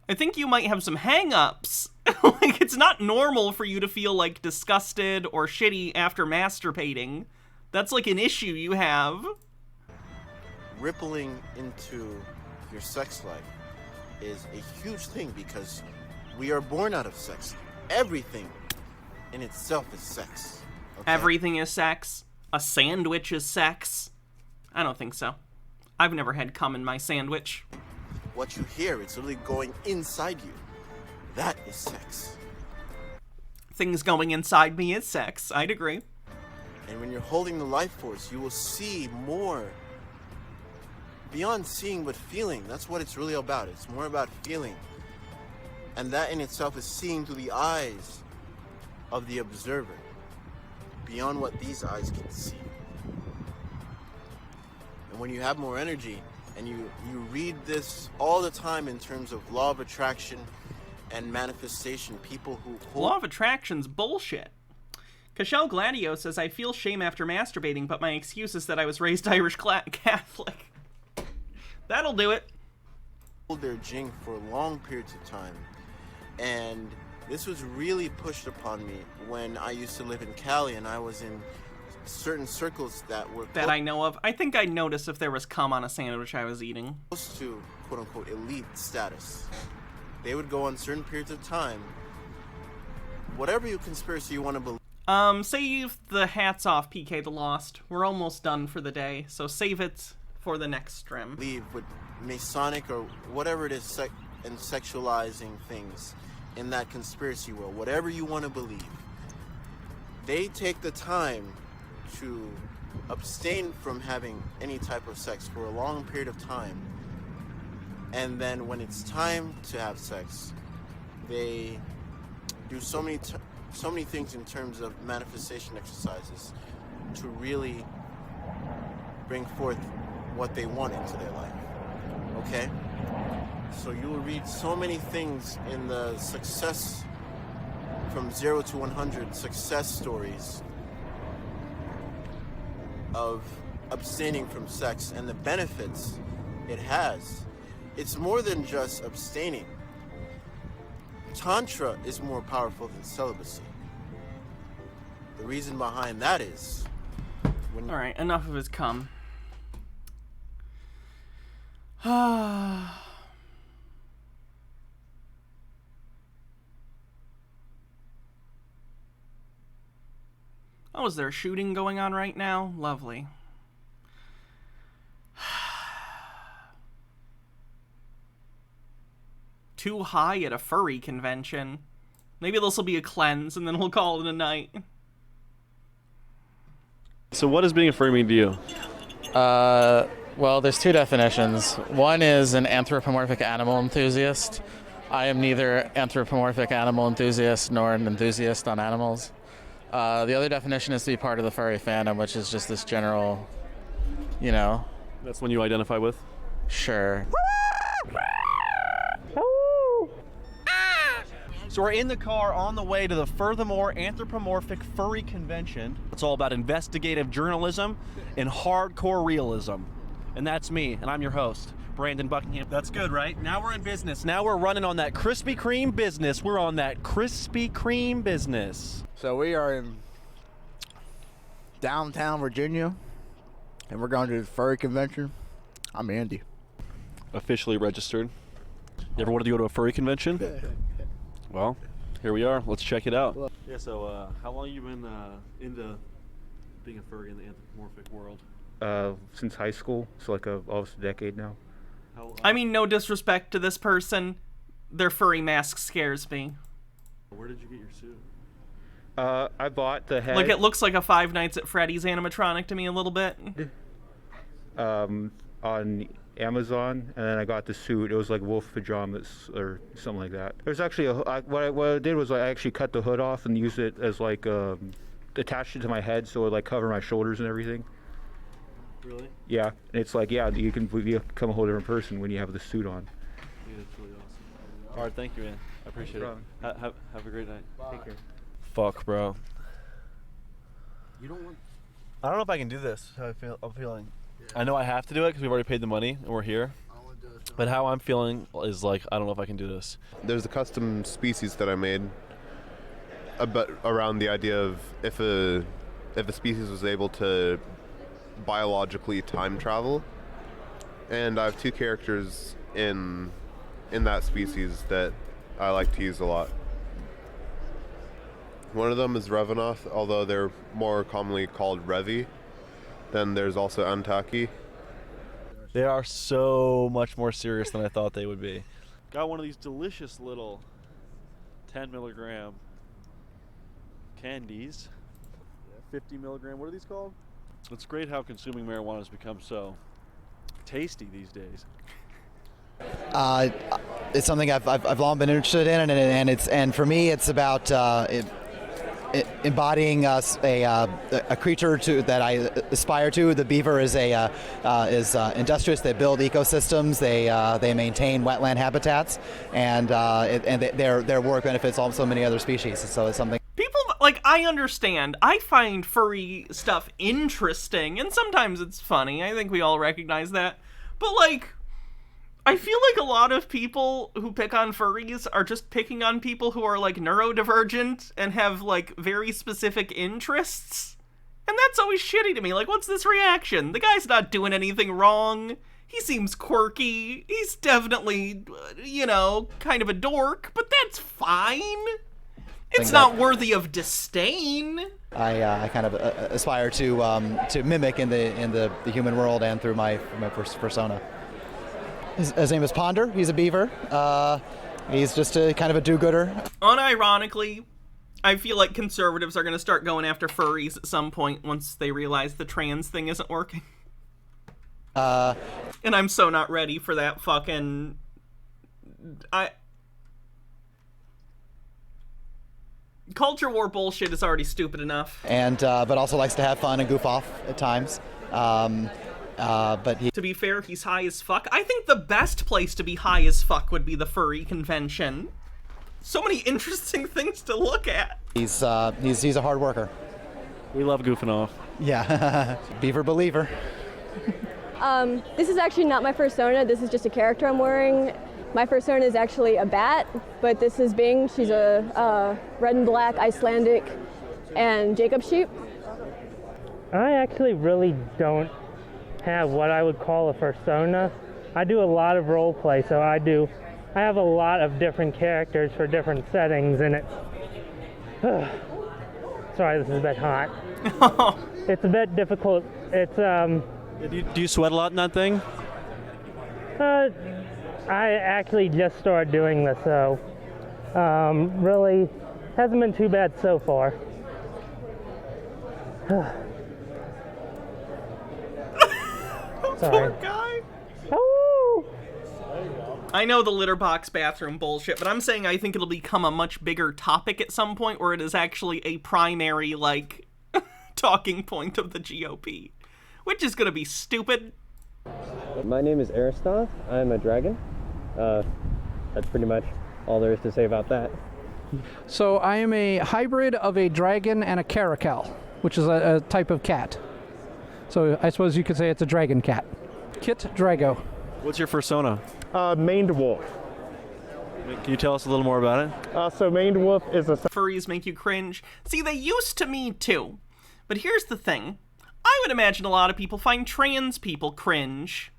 I think you might have some hang-ups. Like, it's not normal for you to feel like disgusted or shitty after masturbating. That's like an issue you have. Rippling into your sex life is a huge thing because we are born out of sex. Everything in itself is sex. Okay? Everything is sex. A sandwich is sex. I don't think so. I've never had cum in my sandwich. What you hear, it's literally going inside you. That is sex. Things going inside me is sex. I'd agree. And when you're holding the life force, you will see more. Beyond seeing, but feeling. That's what it's really about. It's more about feeling. And that in itself is seeing through the eyes of the observer. Beyond what these eyes can see. And when you have more energy, and you read this all the time in terms of law of attraction and manifestation, people who hold... Law of attraction's bullshit. Cashel Gladio says, I feel shame after masturbating, but my excuse is that I was raised Irish Catholic. That'll do it. Hold their jing for long periods of time. And this was really pushed upon me when I used to live in Cali and I was in certain circles that were... That I know of. I think I'd notice if there was cum on a sandwich I was eating. Close to, quote-unquote, elite status. They would go on certain periods of time. Whatever your conspiracy you want to believe. Save the hats off, PK the Lost. We're almost done for the day, so save it for the next stream. Leave with Masonic or whatever it is, and sexualizing things in that conspiracy world. Whatever you want to believe. They take the time to abstain from having any type of sex for a long period of time, and then when it's time to have sex, they do so many things in terms of manifestation exercises to really bring forth what they want into their life. Okay? So you will read so many things in the success from 0 to 100 success stories of abstaining from sex and the benefits it has. It's more than just abstaining. Tantra is more powerful than celibacy. The reason behind that is when... Alright, enough of his cum. Oh, is there a shooting going on right now? Lovely. Too high at a furry convention. Maybe this will be a cleanse and then we'll call it a night. So what does being a furry mean to you? Well, there's two definitions. One is an anthropomorphic animal enthusiast. I am neither anthropomorphic animal enthusiast nor an enthusiast on animals. The other definition is to be part of the furry fandom, which is just this general, you know. That's one you identify with? Sure. So we're in the car on the way to the Furthermore Anthropomorphic Furry Convention. It's all about investigative journalism and hardcore realism. And that's me, and I'm your host, Brandon Buckingham. That's good, right? Now we're in business. Now we're running on that Krispy Kreme business. We're on that Krispy Kreme business. So we are in downtown Virginia, and we're going to the furry convention. I'm Andy. Officially registered. You ever wanted to go to a furry convention? Well, here we are. Let's check it out. Yeah, so how long have you been into being a furry in the anthropomorphic world? Since high school, so like almost a decade now. I mean, no disrespect to this person, their furry mask scares me. Where did you get your suit? I bought the head. Like, it looks like a Five Nights at Freddy's animatronic to me a little bit. On Amazon, and then I got the suit. It was like wolf pajamas or something like that. There's actually what I did was I actually cut the hood off and used it as like attached it to my head so it like cover my shoulders and everything. Really? Yeah, and it's like, yeah, you can become a whole different person when you have the suit on. Yeah, that's really awesome. All right, thank you, man. I appreciate it. Have a great night. Bye. Take care. Fuck, bro. You don't want. I don't know if I can do this. How I'm feeling. I know I have to do it because we've already paid the money and we're here. But how I'm feeling is like, I don't know if I can do this. There's a custom species that I made around the idea of if a species was able to biologically time travel, and I have two characters in that species that I like to use a lot. One of them is Revenoth, although they're more commonly called Revi. Then there's also Antaki. They are so much more serious than I thought they would be. Got one of these delicious little 10 milligram candies. 50 milligram, what are these called? It's great how consuming marijuana has become so tasty these days. It's something I've long been interested in, and for me it's about embodying a creature that I aspire to. The beaver is industrious. They build ecosystems. They maintain wetland habitats, and their work benefits also many other species. So it's something. People, like, I understand. I find furry stuff interesting, and sometimes it's funny. I think we all recognize that. But, like, I feel like a lot of people who pick on furries are just picking on people who are, like, neurodivergent and have, like, very specific interests. And that's always shitty to me. Like, what's this reaction? The guy's not doing anything wrong. He seems quirky. He's definitely, kind of a dork, but that's fine. It's not worthy of disdain. I kind of aspire to mimic in the human world and through my persona. His name is Ponder. He's a beaver. He's just kind of a do-gooder. Unironically, I feel like conservatives are going to start going after furries at some point once they realize the trans thing isn't working. And I'm so not ready for that fucking... Culture war bullshit is already stupid enough. And but also likes to have fun and goof off at times. To be fair, he's high as fuck. I think the best place to be high as fuck would be the furry convention. So many interesting things to look at. He's a hard worker. We love goofing off. Yeah, beaver believer. This is actually not my persona. This is just a character I'm wearing. My persona is actually a bat, but this is Bing. She's a red and black Icelandic and Jacob sheep. I actually really don't have what I would call a persona. I do a lot of role play, so I have a lot of different characters for different settings, and sorry, this is a bit hot. It's a bit difficult. It's Do you sweat a lot in that thing? I actually just started doing this, so really hasn't been too bad so far. Sorry. Poor guy. Oh! I know the litter box bathroom bullshit, but I'm saying I think it'll become a much bigger topic at some point where it is actually a primary, like, talking point of the GOP, which is gonna be stupid. My name is Aristoth. I'm a dragon. That's pretty much all there is to say about that. So I am a hybrid of a dragon and a caracal, which is a type of cat. So I suppose you could say it's a dragon cat. Kit Drago. What's your persona? Maned wolf. Can you tell us a little more about it? So maned wolf is a... Furries make you cringe. See, they used to me too. But here's the thing. I would imagine a lot of people find trans people cringe.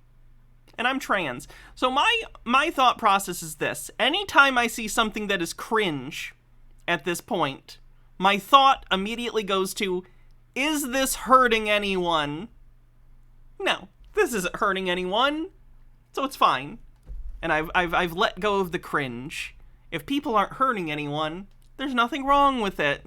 And I'm trans. So my thought process is this. Anytime I see something that is cringe at this point, my thought immediately goes to, is this hurting anyone? No, this isn't hurting anyone. So it's fine. And I've let go of the cringe. If people aren't hurting anyone, there's nothing wrong with it.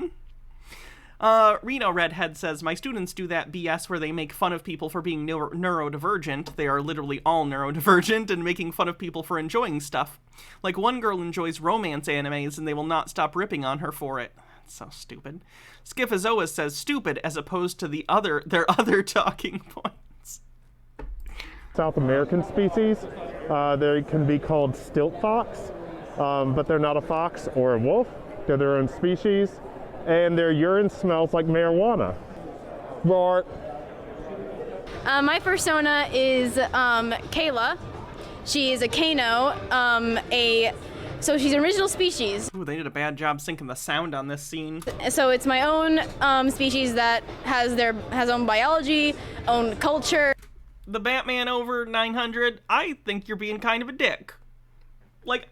Reno Redhead says, my students do that BS where they make fun of people for being neurodivergent. They are literally all neurodivergent and making fun of people for enjoying stuff. Like one girl enjoys romance animes and they will not stop ripping on her for it. That's so stupid. Skifazoa says stupid as opposed to their other talking points. South American species, they can be called stilt fox, but they're not a fox or a wolf. They're their own species. And their urine smells like marijuana. Roar. My fursona is Kayla. She is a Kano, so she's an original species. Ooh, they did a bad job syncing the sound on this scene. So it's my own species that has own biology, own culture. The Batman over 900, I think you're being kind of a dick. Like,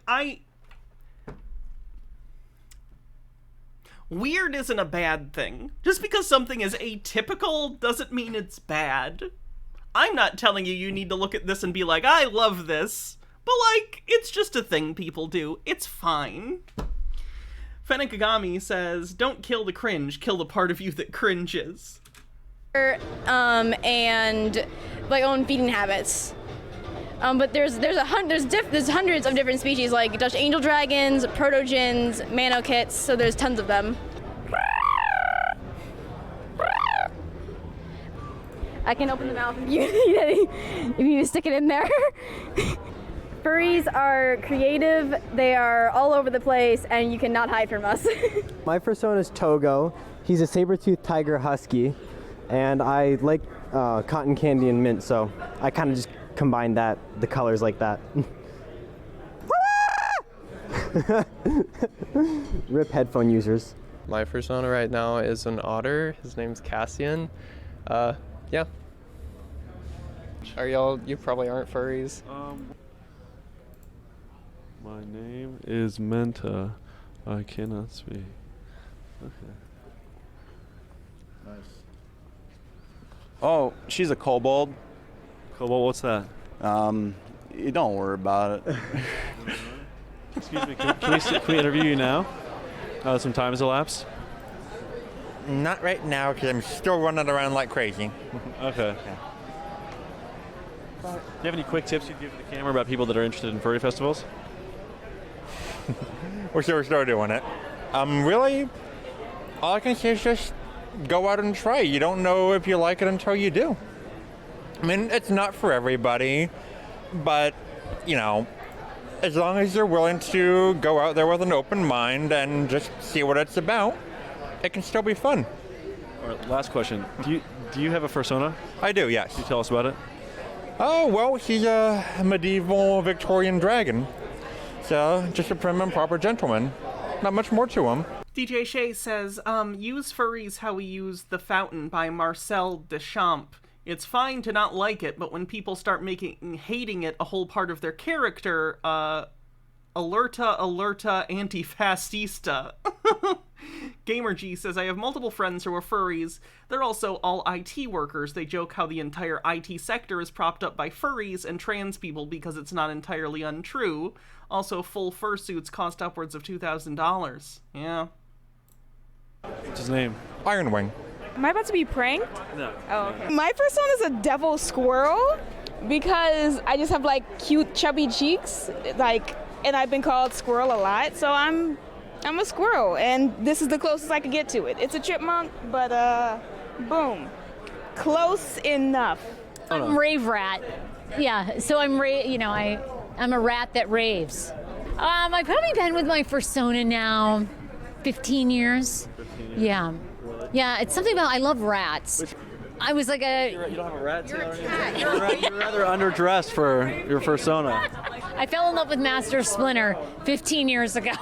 weird isn't a bad thing. Just because something is atypical doesn't mean it's bad. I'm not telling you need to look at this and be like, I love this. But, like, it's just a thing people do. It's fine. Fenekagami says, don't kill the cringe, kill the part of you that cringes. And my own feeding habits. But there's hundreds of different species, like Dutch angel dragons, protogens, manokits, so there's tons of them. I can open the mouth if you need to stick it in there. Furries are creative, they are all over the place, and you cannot hide from us. My fursona is Togo. He's a saber-toothed tiger husky, and I like cotton candy and mint, so I kind of just combine the colors like that. Rip headphone users. My fursona right now is an otter. His name's Cassian. Yeah. Are y'all, you probably aren't furries. My name is Menta. I cannot speak. Okay. Nice. Oh, she's a kobold. Kobold, what's that? You don't worry about it. Excuse me, can we interview you now? Some time has elapsed? Not right now, because I'm still running around like crazy. Okay. Yeah. Do you have any quick tips you'd give the camera about people that are interested in furry festivals? We're still doing it. Really, all I can say is just go out and try. You don't know if you like it until you do. I mean, it's not for everybody, but, you know, as long as you're willing to go out there with an open mind and just see what it's about, it can still be fun. All right, last question. Do you have a fursona? I do, yes. Can you tell us about it? Oh, well, he's a medieval Victorian dragon. So, just a prim and proper gentleman. Not much more to him. DJ Shea says, use furries how we use The Fountain by Marcel Deschamps. It's fine to not like it, but when people start hating it a whole part of their character, alerta, antifascista. Gamer G says, I have multiple friends who are furries. They're also all IT workers. They joke how the entire IT sector is propped up by furries and trans people because it's not entirely untrue. Also, full fursuits cost upwards of $2,000. Yeah. What's his name? Ironwing. Am I about to be pranked? No. Oh, okay. My fursona is a devil squirrel because I just have like cute chubby cheeks, and I've been called squirrel a lot, so I'm a squirrel, and this is the closest I could get to it. It's a chipmunk, but boom, close enough. I'm rave rat. Yeah, so I'm a rat that raves. I've probably been with my fursona now 15 years. 15 years. Yeah. Yeah, it's something about I love rats. I was like you don't have a rat? You're rather underdressed for your fursona. I fell in love with Master Splinter 15 years ago.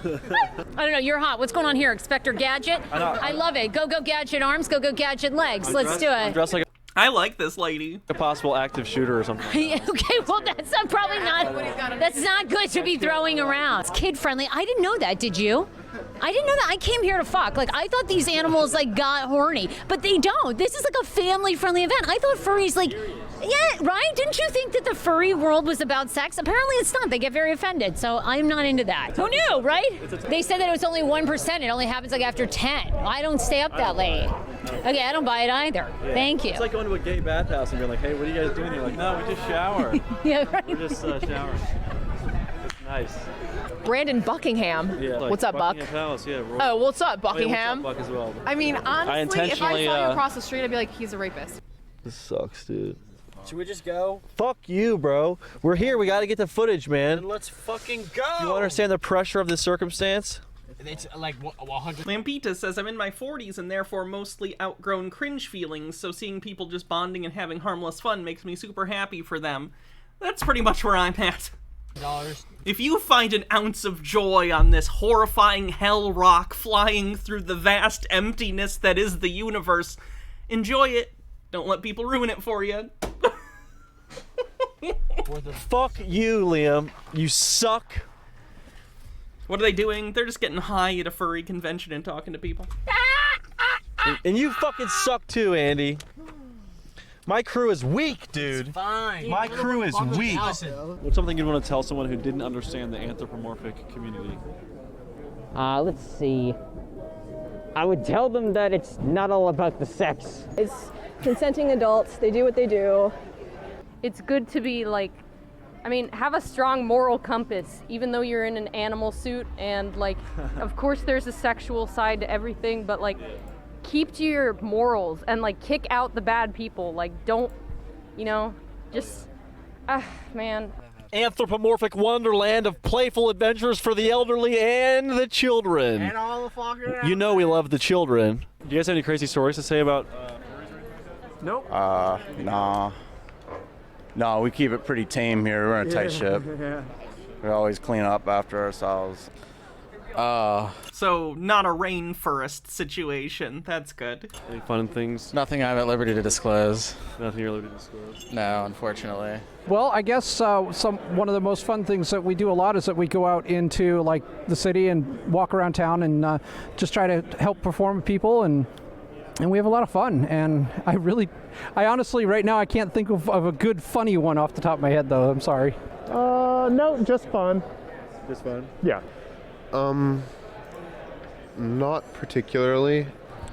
I don't know, you're hot. What's going on here? Inspector Gadget? I love it. Go Gadget arms, go Gadget legs. Let's do I'm it. dressed like I like this lady. a possible active shooter or something. Okay, well that's probably not. That's not good to be throwing around. It's kid friendly. I didn't know that. Did you? I didn't know that. I came here to fuck. Like I thought these animals like got horny, but they don't. This is like a family friendly event. I thought furries like. Yeah, right? Didn't you think that the furry world was about sex? Apparently it's not. They get very offended, so I'm not into that. Who knew, right? They said that it was only 1%. It only happens like after 10. I don't stay up that late. Okay, I don't buy it either. Yeah. Thank you. It's like going to a gay bathhouse and you're like, hey, what are you guys doing? You're like, no, we just shower. Yeah, right. We're just showering. It's nice. Brandon Buckingham. Yeah. What's up, Buck? Buckingham Palace, yeah. Oh, what's up, Buckingham? What's up, Buck, as well. I mean, honestly, if I saw you across the street, I'd be like, he's a rapist. This sucks, dude. Should we just go? Fuck you, bro. We're here. We got to get the footage, man. Then let's fucking go. You understand the pressure of this circumstance? It's like 100. Lampita says, I'm in my 40s and therefore mostly outgrown cringe feelings, so seeing people just bonding and having harmless fun makes me super happy for them. That's pretty much where I'm at. If you find an ounce of joy on this horrifying hell rock flying through the vast emptiness that is the universe, enjoy it. Don't let people ruin it for you. Fuck you, Liam. You suck. What are they doing? They're just getting high at a furry convention and talking to people. And you fucking suck too, Andy. My crew is weak, dude. It's fine. My crew is weak. What's something you'd want to tell someone who didn't understand the anthropomorphic community? Let's see. I would tell them that it's not all about the sex. It's consenting adults. They do what they do. It's good to be like, I mean, have a strong moral compass, even though you're in an animal suit. And like, of course there's a sexual side to everything, but like, keep to your morals and like kick out the bad people. Like, don't, you know, just, man. Anthropomorphic wonderland of playful adventures for the elderly and the children. And all the fucking. You know we love the children. Do you guys have any crazy stories to say about? Nope. Nah. No, we keep it pretty tame here. We're in a tight ship. Yeah. We always clean up after ourselves. So, not a rainforest situation. That's good. Any fun things? Nothing I'm at liberty to disclose. Nothing you're at liberty to disclose? No, unfortunately. Well, I guess one of the most fun things that we do a lot is that we go out into like the city and walk around town and just try to help perform people and we have a lot of fun. And I honestly right now I can't think of a good funny one off the top of my head though. I'm sorry. No, just fun. Just fun? Yeah. Not particularly.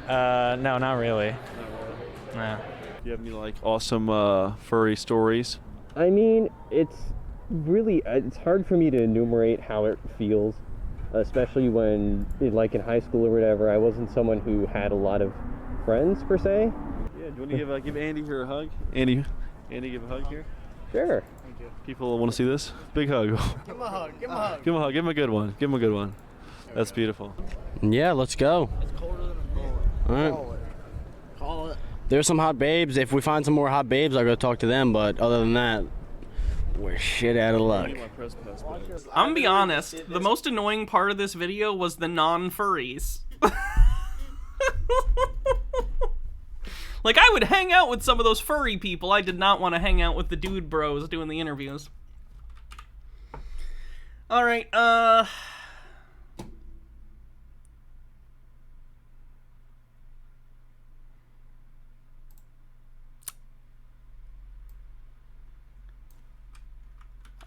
No, not really. No. Do you have any like awesome furry stories? I mean, it's hard for me to enumerate how it feels, especially when, like in high school or whatever, I wasn't someone who had a lot of friends per se. Yeah, do you want to give Andy here a hug? Andy, give a hug here. Sure. People want to see this. Big hug. Give him a hug. Give him a hug. Give him a hug. Give him a good one. Give him a good one. That's beautiful. Yeah, let's go. It's colder than a bullet. All right. Call it. There's some hot babes. If we find some more hot babes, I'll go talk to them. But other than that, we're shit out of luck. I'm gonna be honest, the most annoying part of this video was the non-furries. Like, I would hang out with some of those furry people. I did not want to hang out with the dude bros doing the interviews. Alright, I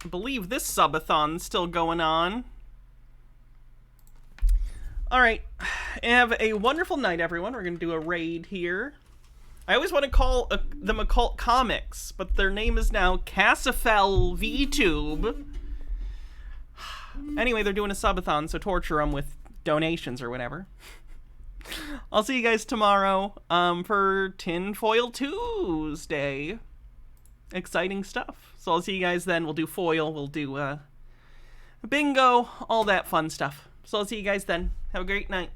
believe this subathon's still going on. Alright, have a wonderful night, everyone. We're going to do a raid here. I always want to call them Occult Comics, but their name is now Cassifel VTube. Anyway, they're doing a subathon, so torture them with donations or whatever. I'll see you guys tomorrow for Tinfoil Tuesday. Exciting stuff. So I'll see you guys then. We'll do foil, we'll do bingo, all that fun stuff. So I'll see you guys then. Have a great night.